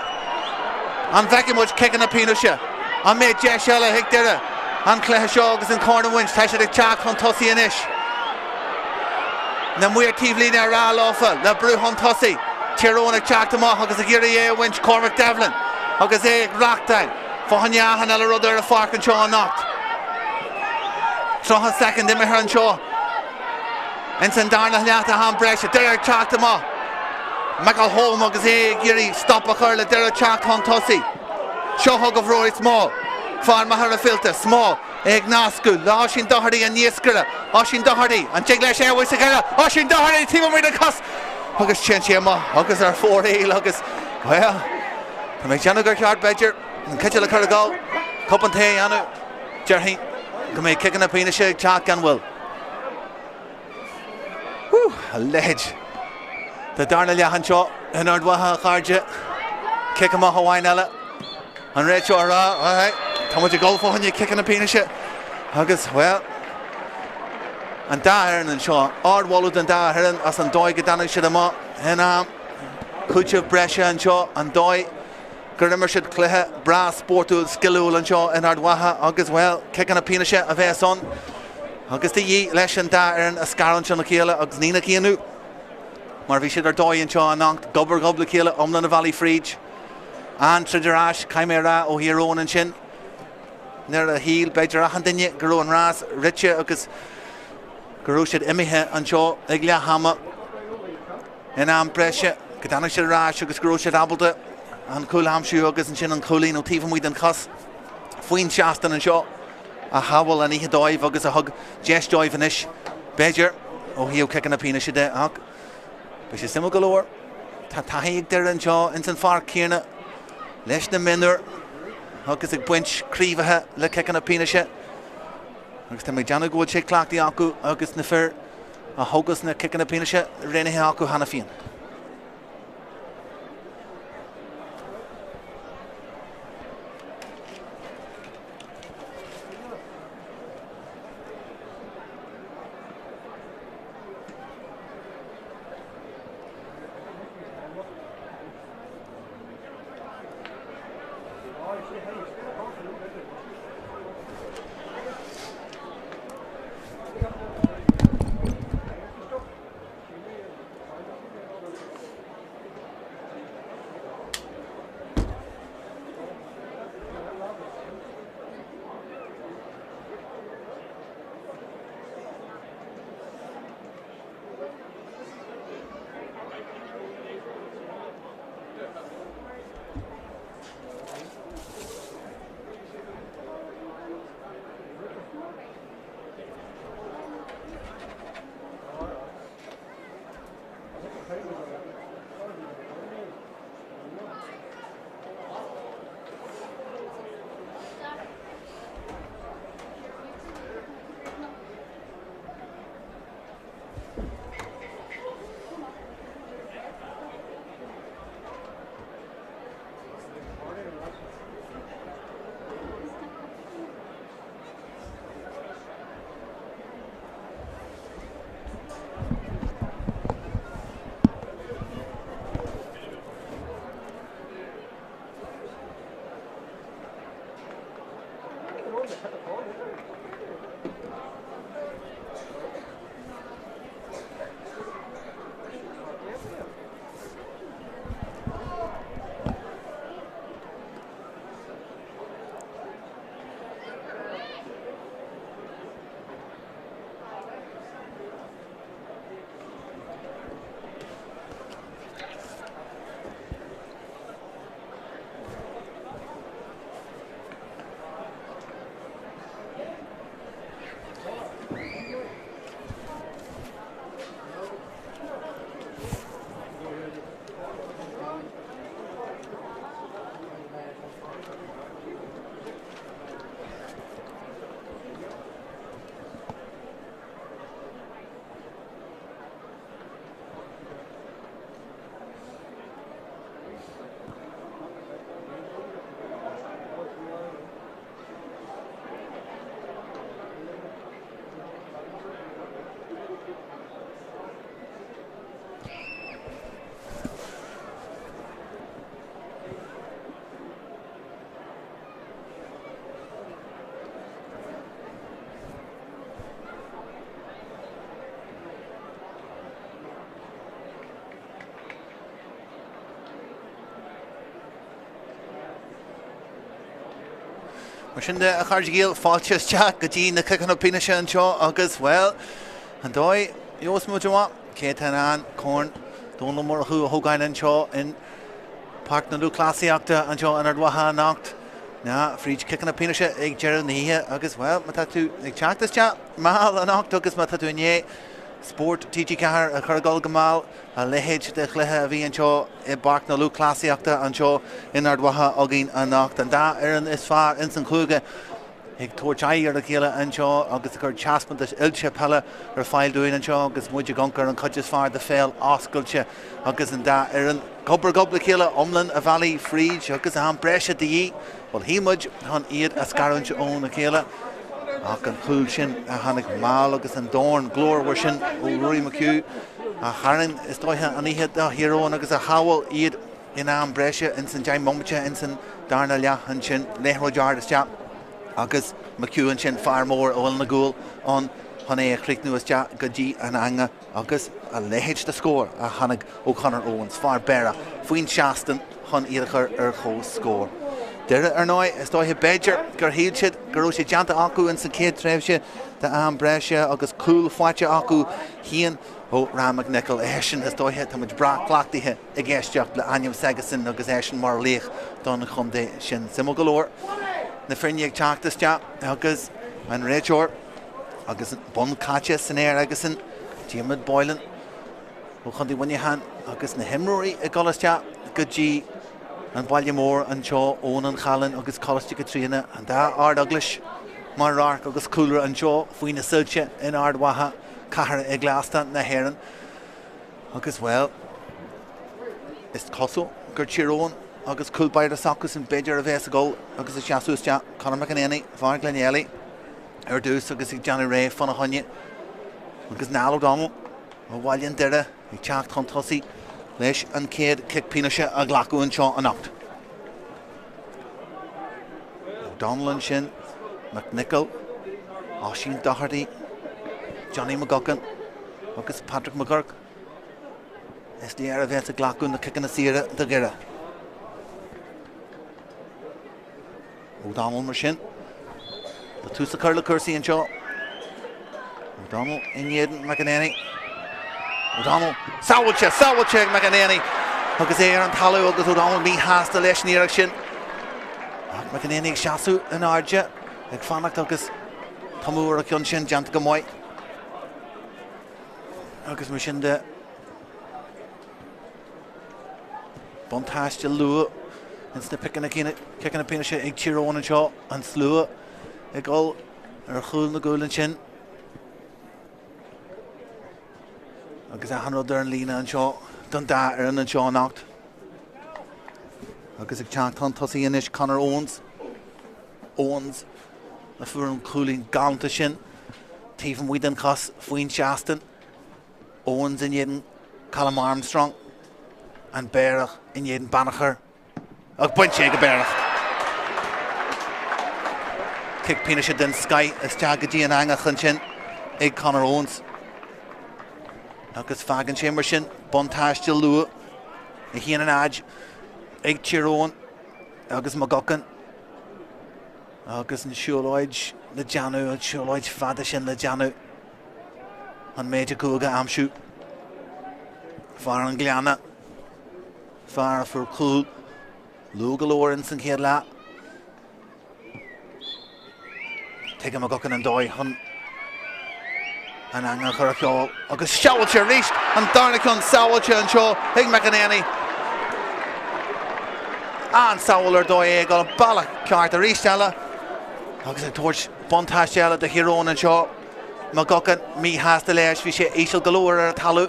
and Vekimuch kicking a Pinusha, and made Jeshella Hicdera, and Clehashogs and Corner Winch, Tasha the Chak on Tussie and Ish. Then we're Tivlin Ralofa, the Brew on Tussie, Tirona Chak to Mach, because the Giri Winch, Cormac Devlin. Agus Rockdown. Fahanya and Ella Rudder, Fark and Shaw knocked. Troha second in Meher and Shaw. Ensign Darna Hanyata Ham Brescia. Derek Chalk to Ma. Michael Holm, Agus Giri, stop a curl, Derek Chalk on Tussie. Shaw Hug of Rory Small. Farm Mahara Filter, Small. Ignascu, Oshin Doherty and Yiskara. Oshin Doherty and Jiglash Airways together. Oshin Doherty, team with the cuss. Agus Chenchema, Agus are 4-8, Agus. Well. Make Janagar Card Badger and catch a goal. Cup and Tay Anu Jerry can make kicking a penis shake Chalk and Will. Whew, a ledge. The Darnell Yahanshaw and Ardwaha Kharja kick him off Hawaiian Ella and Rachel alright. How much a goal for when you're kicking a penis shake? Huggins, well. And Doire and Shaw, Ardwallud and Doire as and Doire get down and shit him up. And Cluiche, Brescia and Shaw and Doire. Grimmershid Cluiche, Brass, Spórt, Skillul and Shaw and Ardwaha, August well, kicking a Pinashe of Eson. August the Ye, Lesh and Darren, Ascaron Chanakila, August Nina Kianu. Marvishid or Doy and Shaw, Nonk, Gubber Gublakila, Umlan Valley Freege, and Triderash, Chimera, O'Hero and Shin. Near the heel, Bedra Handinye, Guru and Ras, Richa, August Garushid Emihe and Shaw, Iglia Hammer, and Brescia, Katanashid Rash, August Garushid Abelda. And Coolham Shugas and Shin and Coolino, Tivan Weed and Cuss, Fuin Shaston and Shaw, a Howell and Iha Dive, August a Hug, Jess Dive and Ish, Badger, O'Heo kicking a penis, Shide, Hug, Bishop Simul Galore, Tatahig there and Shaw, Ensign Fark Kierna, Lesh the Minor, August a Bunch, Craobh, Le kicking a penis, August a Majana go check Clark the Aku, August Nefer, a Hogus and a kicking a penis, Rene Aku Hanafian. Marsinda a Chargil Falchus Jack, Gadina Kickan Penisha and Shaw, August, well, and Doy, Yos Mujama, Céadaoin, Corn, don't know more who Eoghain and Shaw in Páirc na Lúthchleasa and Shaw and Ardwaha knocked. Now, for each kicking a Penisha, Egg Gerald Nia, August, well, Matatu, Egg Chactus Chat, Mahal and Knocked, August Matatu Nye, Spórt TG Cahar, a Cargol Gamal, a Lehage, the Cleha V and Shaw, a Páirc na Lúthchleasa and Shaw in Ardwaha, Eoghain and Knocked, and that Aaron is far in St. Cluiche. Ig torch eye the Kila and Shaw, August the Chaspin, the Ilche Pella, or file doing and Shaw, August Mudja Gunker and Cudges far the fail, Osculche, August and that Aaron, Copper Gobble Kila, Umlin, a Valley, Freed, August and Bresh at the Ye, well he mudge, Han Eid, a Scarunch own a Kila, August Cluiche, a Hanik Mal, August and Dorn, Glor Wishin, Rory McHugh, a Haran is Doiha, and he hit the hero, and August a Howell, Eid, in Brescia, in St. James Momacha, in St. Darnalia, and Chin, Lehro Jardis Chap. Agus McHugh and Chin far more Oil na Ghoul on Honey Creek News Jack Gaji and Anga Agus a Lehage the score a Hanig O'Connor Owens far Bera Fuin Shaston Hun Ircher Host score. Dere Ernoi is Doy Badger Gerhilchid Garoshi Janta Aku and St. Kate Trevshe the Brescia Agus Cool Fwacha Aku Hien O Ram McNichol Eshin is Doy hit much bra clock the hit against Jack the Anya Sagasin Agus Eshin Mar Lake Don Khumde Shin Simogolor. Na Frinnig Chactus Jap, August, and Rachor, August, Bon Catches and Air Augustin, Jimid Boylan, O'Cundy Winyahan, August, Nehemrory, a Gullis Jap, Good G, and Ballyamore, and Shaw, Owen and Callan, August College Katrina, and Ard Douglas, Marark, August Cooler and Shaw, Fuina Silcha, in Ardwaha, Cahar Eglasta, Naheran, August, well, it's Cosso, Gerchiron. August Cool by the Sockus and Badger of Esagol, August the Shasus Jack, Conor McAnany, Var Glenelly, Erdus, August Johnny Ray, Funahunya, August Nal O'Donnell, O'Wallian Dere, Chacht Huntossi, Lesh and Cade, Kick Pinasha, Aglaco and Shaw and Knocked. O'Donnell and Shin, McNichol, Oshin Doherty, Johnny McGuckin, August Patrick McGurk, SDR of Esaglaco and the Kick in the Sierra, the Gira. O'Donnell Machine, the two Curl Kersey and Shaw. O'Donnell in Yedin McAnany. O'Donnell, Sawalche McAnany. Huggas Air and Tallow, Huggas O'Donnell, me has the Lesh near action. McAnany, Shasu and Arja, Ekfanak Huggas, Tamura Kunshin, Jantagamoi. Huggas Machine the Bontash to Lua. Instead picking a Penisha, Egg Chiro and Shaw, and Slua, a goal, or Hul the Goul and Chin. Because a hundred there and Lena and Shaw, Dundar and Shaw knocked. Because a chant on Tussie and Ish Connor Owens, the Furin cooling Gaunt to Shin, Tiefin Whedon Cuss, Fuin Shaston, Owens in Yedin, Callum Armstrong, and Páirc in Yedin Bannacher. Ag Bunche Gaberach. Kick Penisha den Sky, as Jagaji and Anga Hunchin, Egg Connor Owens. Agus Fagan Chambershin, Bontash Jill Lua, a Hien and Adge, Egg Chiron, Agus McGuckin, Agus and Shuloid, the Janu, and Shuloid Fadish and the Janu, and Major Kuga Amshu, Far and Gliana, Far for Cool. Lugalore in St. Kidla. Take him a Guckin and Doy Hun. And Angle Curricle. August Shawalcher reached and Darnicon Sawalcher and Shaw. Hig McAnany. And Sawaler Doy got a balla Carter reached Ella. August torch Bontash Ella the hero and Shaw. McGuckin me has the lash Visha Ishal Galore at Talu.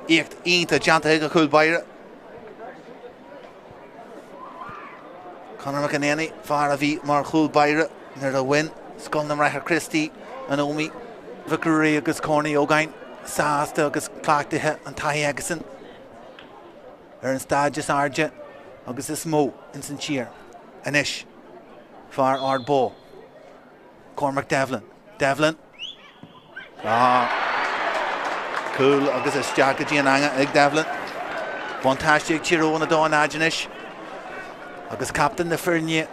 Echt Eat a Janta Hig a cool buyer. Conor McAnany, Far Avi, Marchul Byra, near the win, Scullnam Racher Christie, and Omi, Vickery, Agus Corny, Eoghain, Saas, Agus Clárthach, and Tai Eggison. Ernst Dodges Arja, Agus Smo, in St. Cheer, Anish, Far Ardbo, Cormac Devlin, cool, Agus is Jagaji and Anga, Egg Devlin, Bontash, Chiro, and a Dawn Ajanish. Agus Captain the Fernie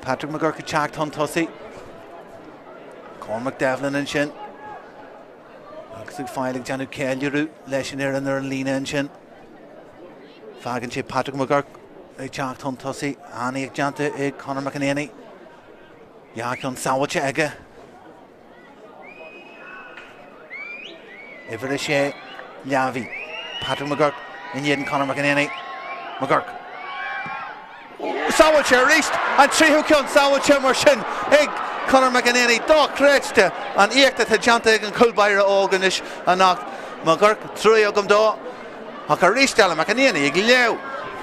Patrick McGurk checked on Tussie. Cormac Devlin and Shin. Agus fáilig Janu Céadaoin leis an éan ar an lína an sin. Fagan sé Patrick McGurk ag teacht an Tussie. Annie ag Janta ag Conor McAnany. Jaach an Sábhailte aige. Iver is sé Leavi. Patrick McGurk in Jeden Conor McAnany. McGurk. Sábhailte reached and tríú ceann Sábhailte mar sin ag Conor McAnany dá Craobh an íochta tá Janta ag an Culbaire óganis a nacht. McGurk trúí agam dó. Ach a rístal McAnany ag leo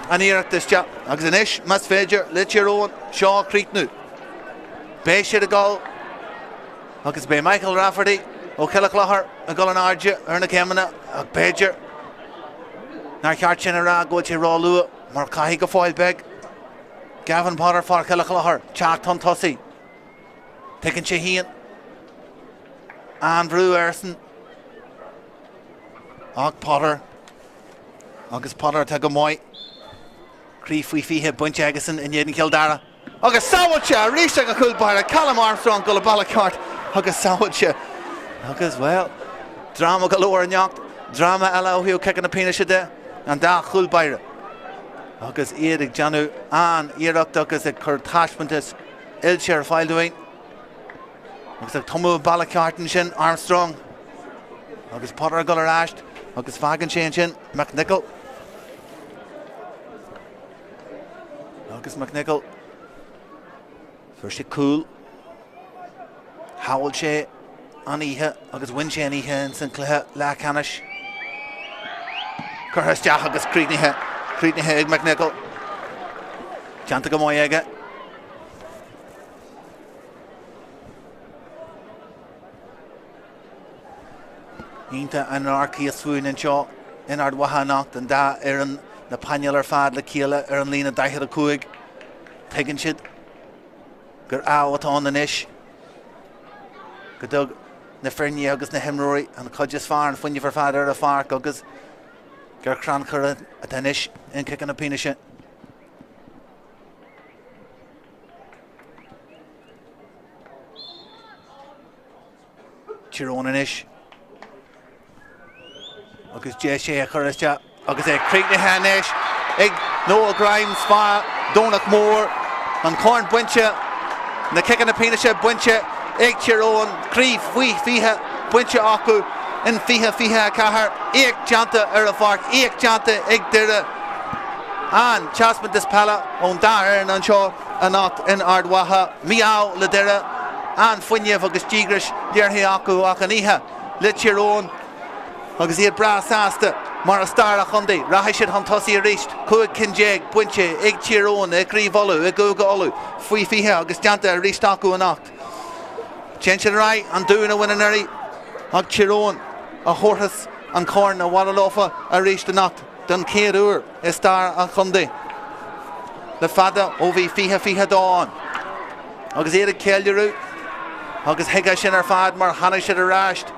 an íochtas te agus an isis mas féidir lit ar ón seo críicnú. Bé siad a gáil agus bé Michael Rafferty ó Cillaclachar a gáil an airde ar na céimena ag Béidir. Nar cheart sin a rá go tí rá lua mar caithí go fáil beg. Gavin Potter far Cillaclachar teacht an Tussie. Taking sé hían. Andrew Erson. Ag Potter. Agus Potter te go mói. Crí faoi fihe buinte agasan in Jeden Kildara. Agus Sábhailte rís ag a Culbaire. Callum Armstrong go le ballacart. Agus Sábhailte. Agus, well, drama galore an yacht. Drama eile ó hiú kicking na penis de. An da Culbaire. Agus iad ag Janu an iirecht agus ag chur tashmantas ilse ar fáilúin. Agus ag tomú ballacart sin Armstrong. Agus Potter go ar aist. Agus fagan sé sin McNichol. Agus McNichol. First sé cool. Howell sé an ihe agus win sé an ihe in San Cluiche le Ceannais. Curthas deach agus críicnithe ag McNichol. Janta go mói aige. Ínta an arcí a swún an seo in ard wahannacht an da ar an na panel ar fad le cíale ar an lína 15. Tegann siad gur áhatá an isis. Go dug na Fernie agus na Himróí an codjas far an funne for fad ar a Páirc agus gur cran chur a den isis in kicking na penishe. Tyrone an isis. Agus Jay sé a chuiriste agus é críicnithe an isis ag Noel Grimes fá Donach Mór an corn buinte na kicking na penishe buinte ag Tyrone crí faoi fihe buinte acu in fihe a cahar ag Janta ar a Páirc ag Janta ag Doire an chasman dispala ón da ar an seo a nacht in ardwaha miau le Doire an funne agus tigris dearthaí acu ach an ihe le Tyrone agus iad bras ásta mar a star a chundé raithisiid an Tussie a ríist chuig cinéag buinte ag Tyrone ag críomholu ag Uladh faoi fihe agus Janta a ríist acu a nacht. Change rai an dúna winnarí ag Tyrone a chórthas an corn a Wallalofa a ríist a nacht don céadúr is star a chundé. Le fada ó bhí fihe dáin. Agus iad a Céadaoin agus heige sin ar fad mar hanna siad a ráist.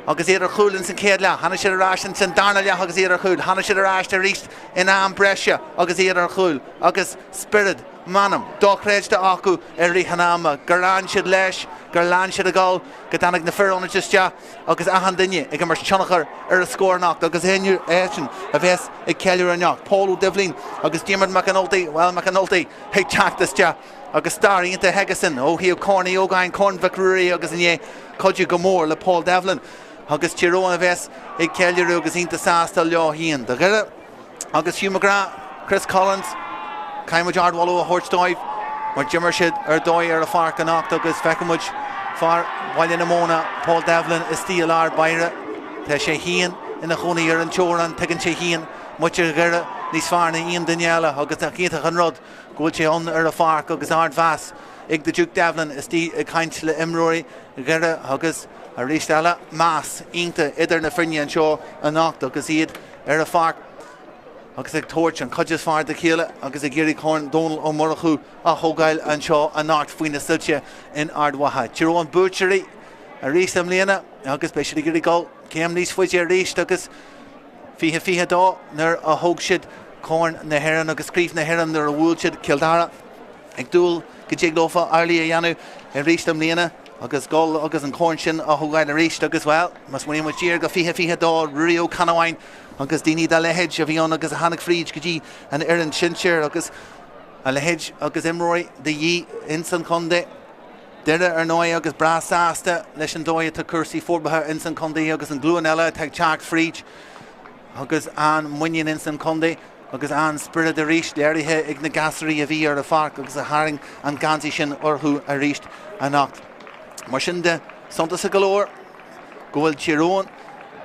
Agus iad ar chúil in san céad le, hanna siad a ráist in san darna le agus iad ar chúil, hanna siad a ráist a ríist in am breise agus iad ar chúil, agus spirit manam, dá Craobh de acu ar ríhanama, gur lán siad leis, gur lán siad a gáil, go danach na fearóna juste, agus ahan duine ag mar tionachar ar a scórnacht, agus héinú éisin a bheits ag Ceadaoin an nacht, Paulú Devlin, agus Diarmaid McAnulty, well McAnulty, ag teachtas te, agus star ínta Hegason, ó hiú corna Eoghain, corn Vicruí, agus in codú go mór le Paul Devlin, agus Tyrone a bheits ag Ceadaoin agus ínta sásta leo híon. De gire, agus Hugh McGrath, Chris Collins, Caimid Ardwalú a Hortsdóibh, mar Jimmer siad ar Doire ar a Páirc an nacht agus fecamid far bhaile na móna Paul Devlin is stíal ar Baire. Tá sé híon ina chonaí ar an teoran, tegann sé híon muite gire níos fearr na Ian Daniela agus a chéadach an rud gúil sé an ar a Páirc agus ard bheas ag de Duke Devlin is tí a caint le imróí gire agus a ríist eile más ínta idir na Frinne an seo an nacht agus iad ar a Páirc. Agus ag toirt an codjas far de chéile agus ag géirí corn Donal ó Murachú a thógáil an seo a nacht faoin na suilte in ardwatha. Tyrone bútearí a ríist am léana agus be siad géirí gáil céim níos fuide a ríist agus fihe dá nar a thóg siad corn na heran agus scríomh na heran nar a bhúil siad Kildara ag dúil Gijiglofa Arlia Yanu in Reachtam Lena agus Gol agus an corn sin a thugáil a réist agus well mas muí mu dír go fihe dá Rio Céadaoin agus daoine de lehéid a bhíon agus a Hanach Fríd go dtí an Iran Sinseir agus a lehéid agus imrói de dhí insan Condé Deire ar nói agus brasáasta leis an dóid tá cursaí forbathe insan Condé agus an glúan eile teag teach Fríd agus an muinnean insan Condé agus an spirit a ríist léirithe ag na gasarí a bhí ar a Páirc agus a haring an gansaí sin orthú a ríist a nacht. Mar sin de Santas a galóir go bhfuil tíróin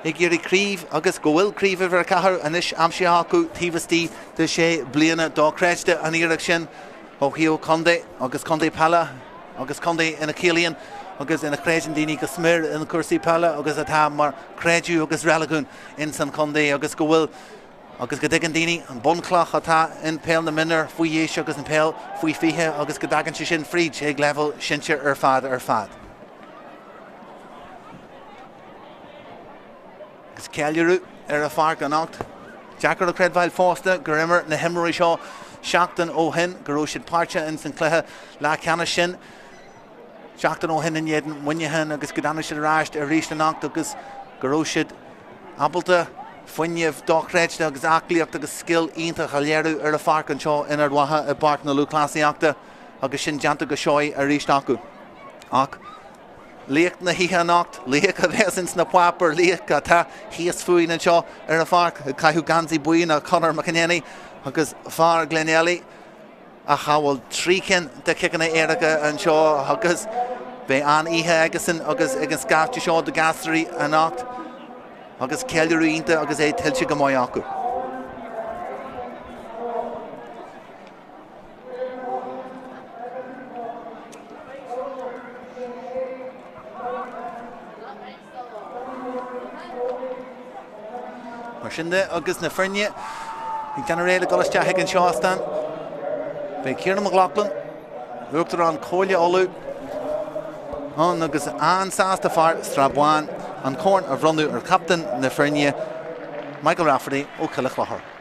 ag iarraí críomh agus go bhfuil críomh ar a chathair anis amsí acu tíomhtí de sé bliana dá creiste an iarraach sin ó Hío Condé agus Craobh Peile agus Condé ina Céadaoin agus ina chréidean daoine go smir ina cursaí Peile agus atá mar créidú agus relagún in san Condé agus go bhfuil agus go dtí an daoine an bunclach atá in péal na minar faoi dhéis agus an péal faoi fiche agus go dagann sé sin Fríd ag leibhil sinseir ar fad ar fad. Agus ceallarú ar a Páirc an nacht. Jackar a credbhail fásta gur imar na himraí seo seachtain Eoghain gur raibh siad páirte in san cluiche le ceanna sin. Seachtain Eoghain in dhéan muinnehan agus go dana siad ráist ar ríist an nacht agus gur raibh siad abalta fuinneamh dochréiste agus aclaíocht agus skill ionintach a léirú ar a Páirc an seo inar watha i Páirc na Lúthchleasaíachta agus sin deanta go seoidh a ríist acu. Ach Leach na hithe nacht, leach a bheitsins na pápar, leach a tá híos fuoin an seo ar a Páirc, caiithú gansaí buin a Conor McInerney agus Far Glenelly a chahfuil trícin de cicanna éireacha an seo agus be an ihe agasan agus ag an scafte seo de gasarí a nacht agus ceallarú ionta agus é tiltte go mbeidh acu. Sinnde agus na Frinne ag gan réile goiste ag an seoástan. Bé Ciarán McLaughlin ruachtar an cóile olú an agus an sásta far Strabháin an corn a bhronnú ar captain na Frinne Michael Rafferty ó Cluiche.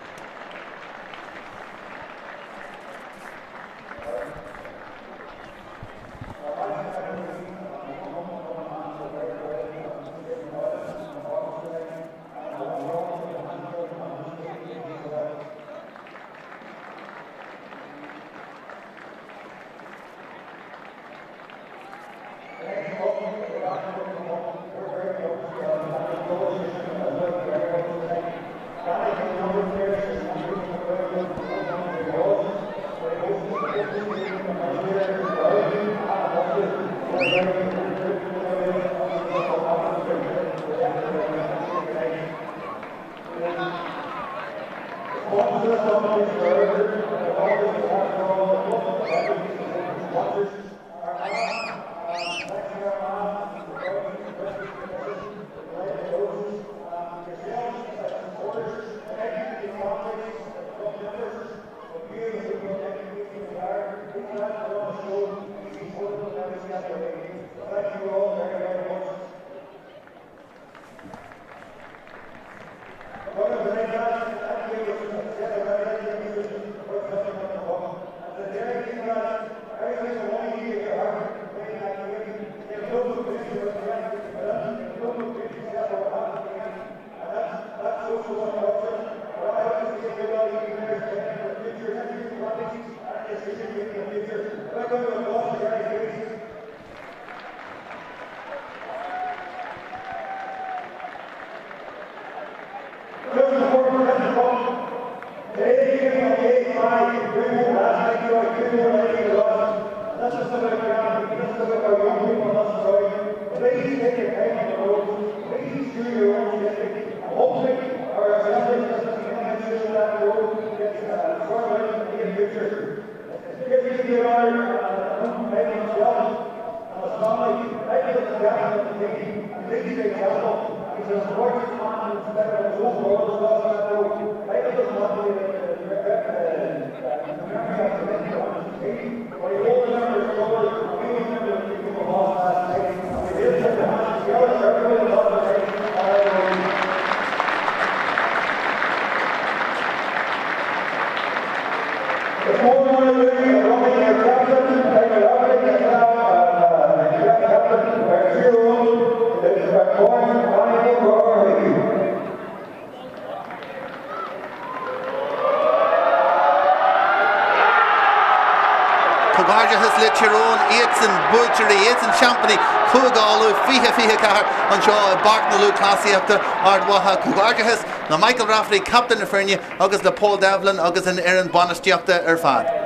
Cogarja has lit your own, Aids and Butchery, Aids and Champany, Cúigáú, Fihe Cahar, and Shaw, Páirc na Lúthchleasa after Ardwaha. Cogarja has, na Michael Rafferty, Captain of Fernia, August the Paul Devlin, August and Aaron Bonastiachta Erfad.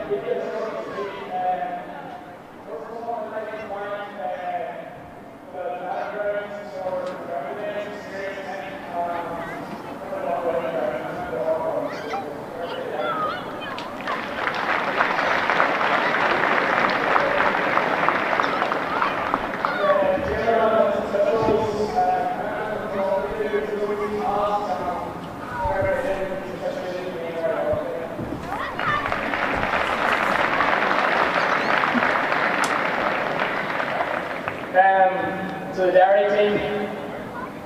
To the dairy team,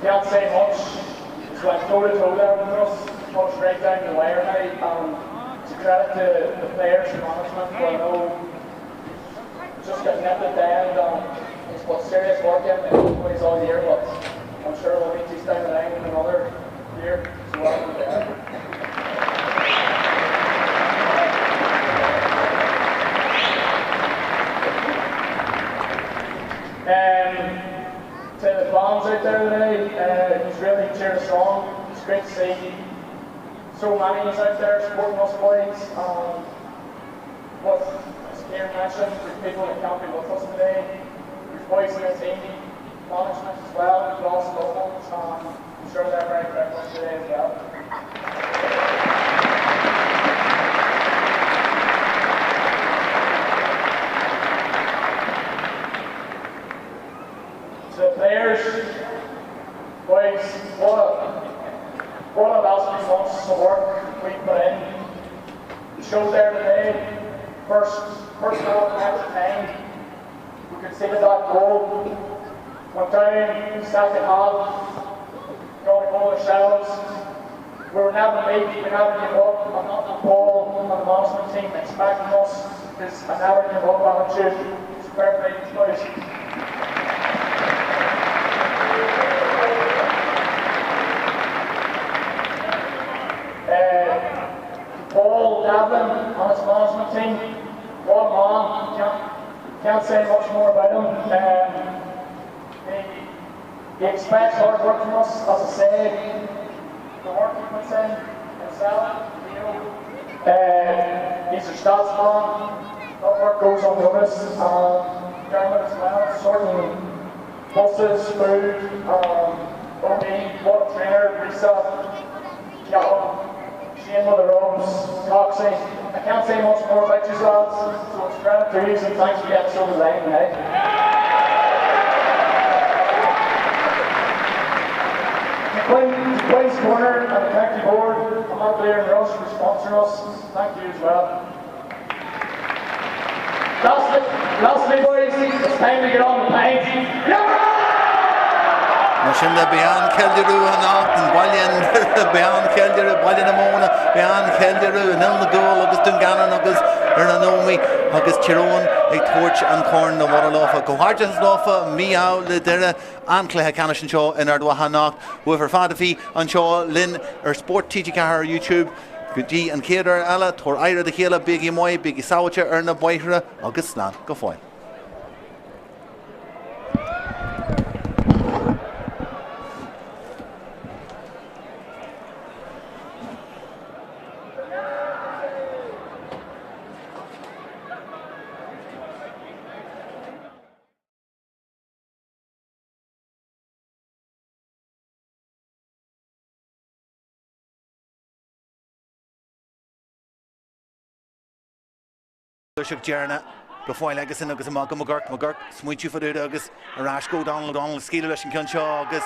can't say much. It's went toe to toe there with us, much right down the wire now. It's a credit to the players and management, but I know just got nipped down. He's put serious work in always all year, but I'm sure we'll meet these down the line in another year. So welcome there. To the fans out there today, he's really cheered us on. It's great to see so many out there supporting us boys. But as Kieran mentioned, there's people that can't be with us today. There's boys in the team, management as well, and lost loved ones. I'm sure they're very grateful today as well. The players, boys, what a last few months of work we put in. The show there today, first goal in extra time, we conceded that goal, went down in the second half, got a goal ourselves. We were never beat, we never give up. I'm not the ball on the management team expecting us, because I never give up attitude. It's a fair play to boys. Paul Devlin on his management team, one man, can't say much more about him. He expects hard work from us, as I say, the work he puts in himself, BEO. He's a stats man, that work goes unnoticed. Dermot as well, sorting buses, food, O'Neill, what a trainer, Risa, Shane with the ropes, Coxie. I can't say much more about you lads, so it's credit to you and thanks for getting us over the line tonight. Queen's Corner and the County Board, Armagh Blair and Rush for sponsoring us. Thank you as well. Lastly boys, it's time to get on the pint. Mashinda Bean Keldiru and Ogden, Wallian Bean Keldiru, Wallian Amona, Bean Keldiru, Nil the goal, August Dungannon, August Ernanomi, August Chiron, a torch and corn, the Waterlofa, Coharjas Lofa, Meow, Lidera, and Cleha Canish and Shaw in Ardwaha Knock, with her Fadafi and Shaw, Lynn, or Spórt TG Cahar YouTube. G and Céadaoin Ella, Tor Ira the Kela, Biggie Moy, Biggie Sawacha, Erna Boyhra, August Slan, go for it. Jerna, go fáil agus in agus a McGurk, smuitiú faú agus a Rashco Donald scíile sin Ceannais agus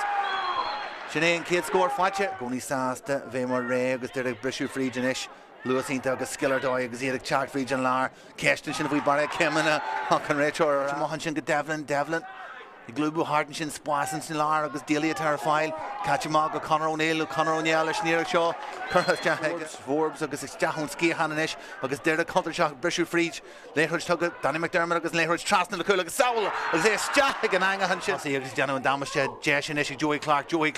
Ceannais and Kate score fáte, gcónaí sásta, bhé mar ré agus deir ag brisú frídin ish, Luasínta agus skillar dói agus iad ag teag frídin lár, ceistin sin a bhí bara cemana, hachan réiteoir, mohan sin go Devlin, I glúbú hartan sin spásan sin lár agus dília tar fáil, catcha go Conor O'Neill leis níor seo, churas agus Forbes agus isteachún scíhan ish, agus deir a contra brisú fríd, léithruid tugad Danny McDermott agus léithruid trasna le cúil agus saoil agus isteach an angahan sin. Sí agus deanú an damaiste Jason ish Joey Clark, I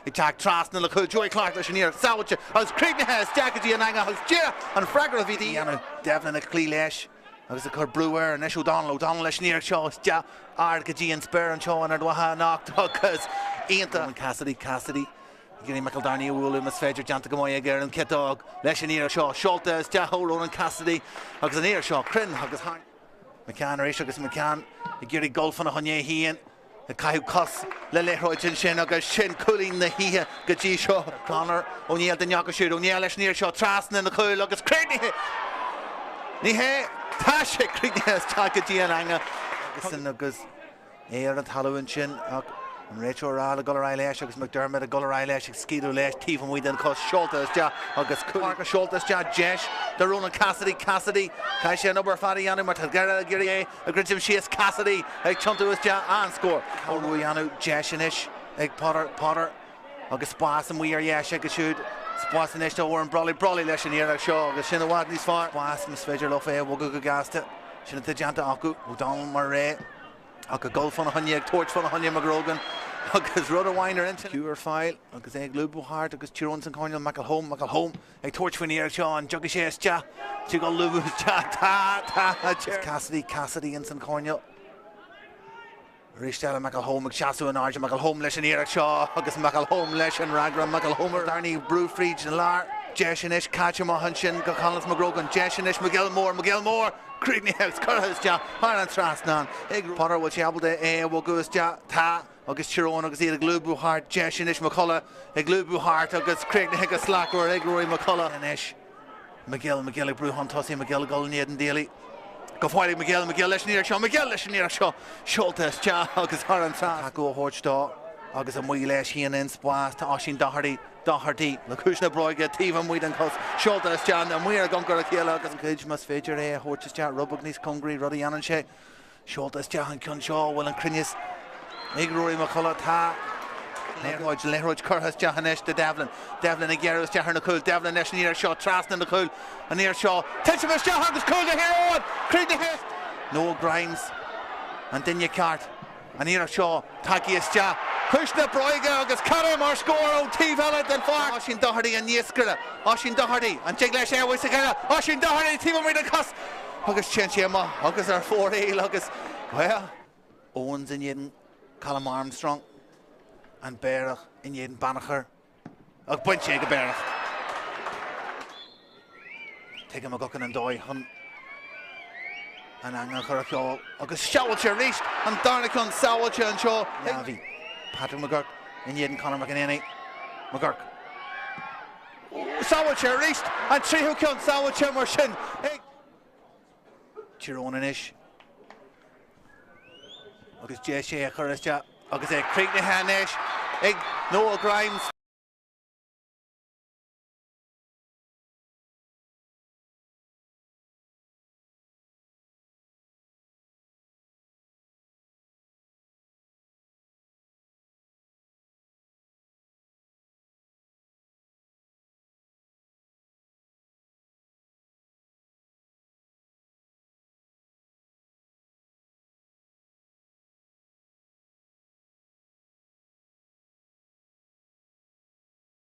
teag trasna le cúil Joey Clark leis níor saoilte agus Creagnaithe isteach an angahan gira an fragar a bhí Devlin a clí leis. agus a chur breúir an O'Donnell leis níor seo ja ard go dtí an spur an seo an ardhatha nacht agus Ianta Cassidy Gini McEldarney Woolum mas féidir Janta Gamoya gur an Kedog leis an níor seo Sholta is ja hólón an Cassidy agus an níor seo Crin agus Hain McCann éis agus McCann I ggurí golfan a honné hían a caiú cos le leithróid sin agus sin culín na híthe go dtí seo Conor O'Neill den neaga siúd O'Neill leis níor seo trasna na chuil agus Craithnithe ní hé tá sé Craithnithe is tá go dtí an anga agus éar an talúin sin ach an réiteo rá a golar leis agus McDermott a golar leis ag scíadú leis tíh an muid an cos Sholta is ja agus Páirc a Sholta is ja Jesh the Ronan Cassidy cai sé an obair fada anú mar gara gurí é a grintim sias Cassidy ag chontú is ja an scór ó ruí anú Jesh inis ag Potter agus spás an muir yes ag siúd spás inis ó an brolly leis an íar seo agus sin bhhad níos far spás mas féidir lo fé bhg go gasta sin a Janta acu O'Donnell mar ré ag a golf fan a honne ag torch fan a honne McGrogan agus rud a bhainir into Cúr fáil agus ag Lúthchleasa hart agus Tyrone san Cornell McElhome ag torch fan íar seo an jugga sé ja tí go Lúthchleasa tá Cassidy in san Cornell Ristell McElhome ag seaú an áir McElhome leis an íar seo agus McElhome leis an ragra McElhomer Darní Brúfríd an lár Jeshanis catch má han sin go Conleth McGrogan Jeshanis McGillmore Craithnithe Curthas ja har an trasnan ag Potter will chabelde wogus ja tá agus Tyrone agus iad Glúthchleasa hart Jeshanis McCullough ag Glúthchleasa hart agus Craithnithe go slackúir ag Rory McCullough inis McGill ag brúhan tosaí McGill go níad an déalaí go fáilig McGill leis níor seo Sholta is ja agus har an tras go hórtá agus a muí leis hían in spás tá sin Doherty le cúisna broige tíh an muid an cos Sholta is ja a muir a gongur a chéile agus an cuid mas féidir é hórtas ja rubag níos congrí rudí anan sé Sholta is ja an cun seo bhfuil an crinneas ag Rory McCullough tá Leithróid Curthas ja hanis de Devlin ag Gerus ja na cúil Devlin leis níor seo trasna na cúil an níor seo Tensimus ja agus cúil de hir Craithnithe no Grimes an Dinne Cart an níor seo taí is ja Cuisna broige agus cara mar scór ó tíhheile den far sin Doherty an níoscrile sin Doherty an teag leis éhhaid a gheile sin Doherty tíh muid an cos agus sin siama agus ar 4 agus well Owens in jeden Callum Armstrong an Páirc in jeden Banachar ag buint sé go Páirc teag am a gocan an Doire an angan chur a cheol agus seáilte ríist an darnachan sáilte an seo Navi Patrick McGurk in jeden Conor McEnany McGurk sáilte ríist an tríthúceán sáilte mar sin ag Tyrone inis agus sé chuiriste agus ag Craithnithe inis ag Noel Grimes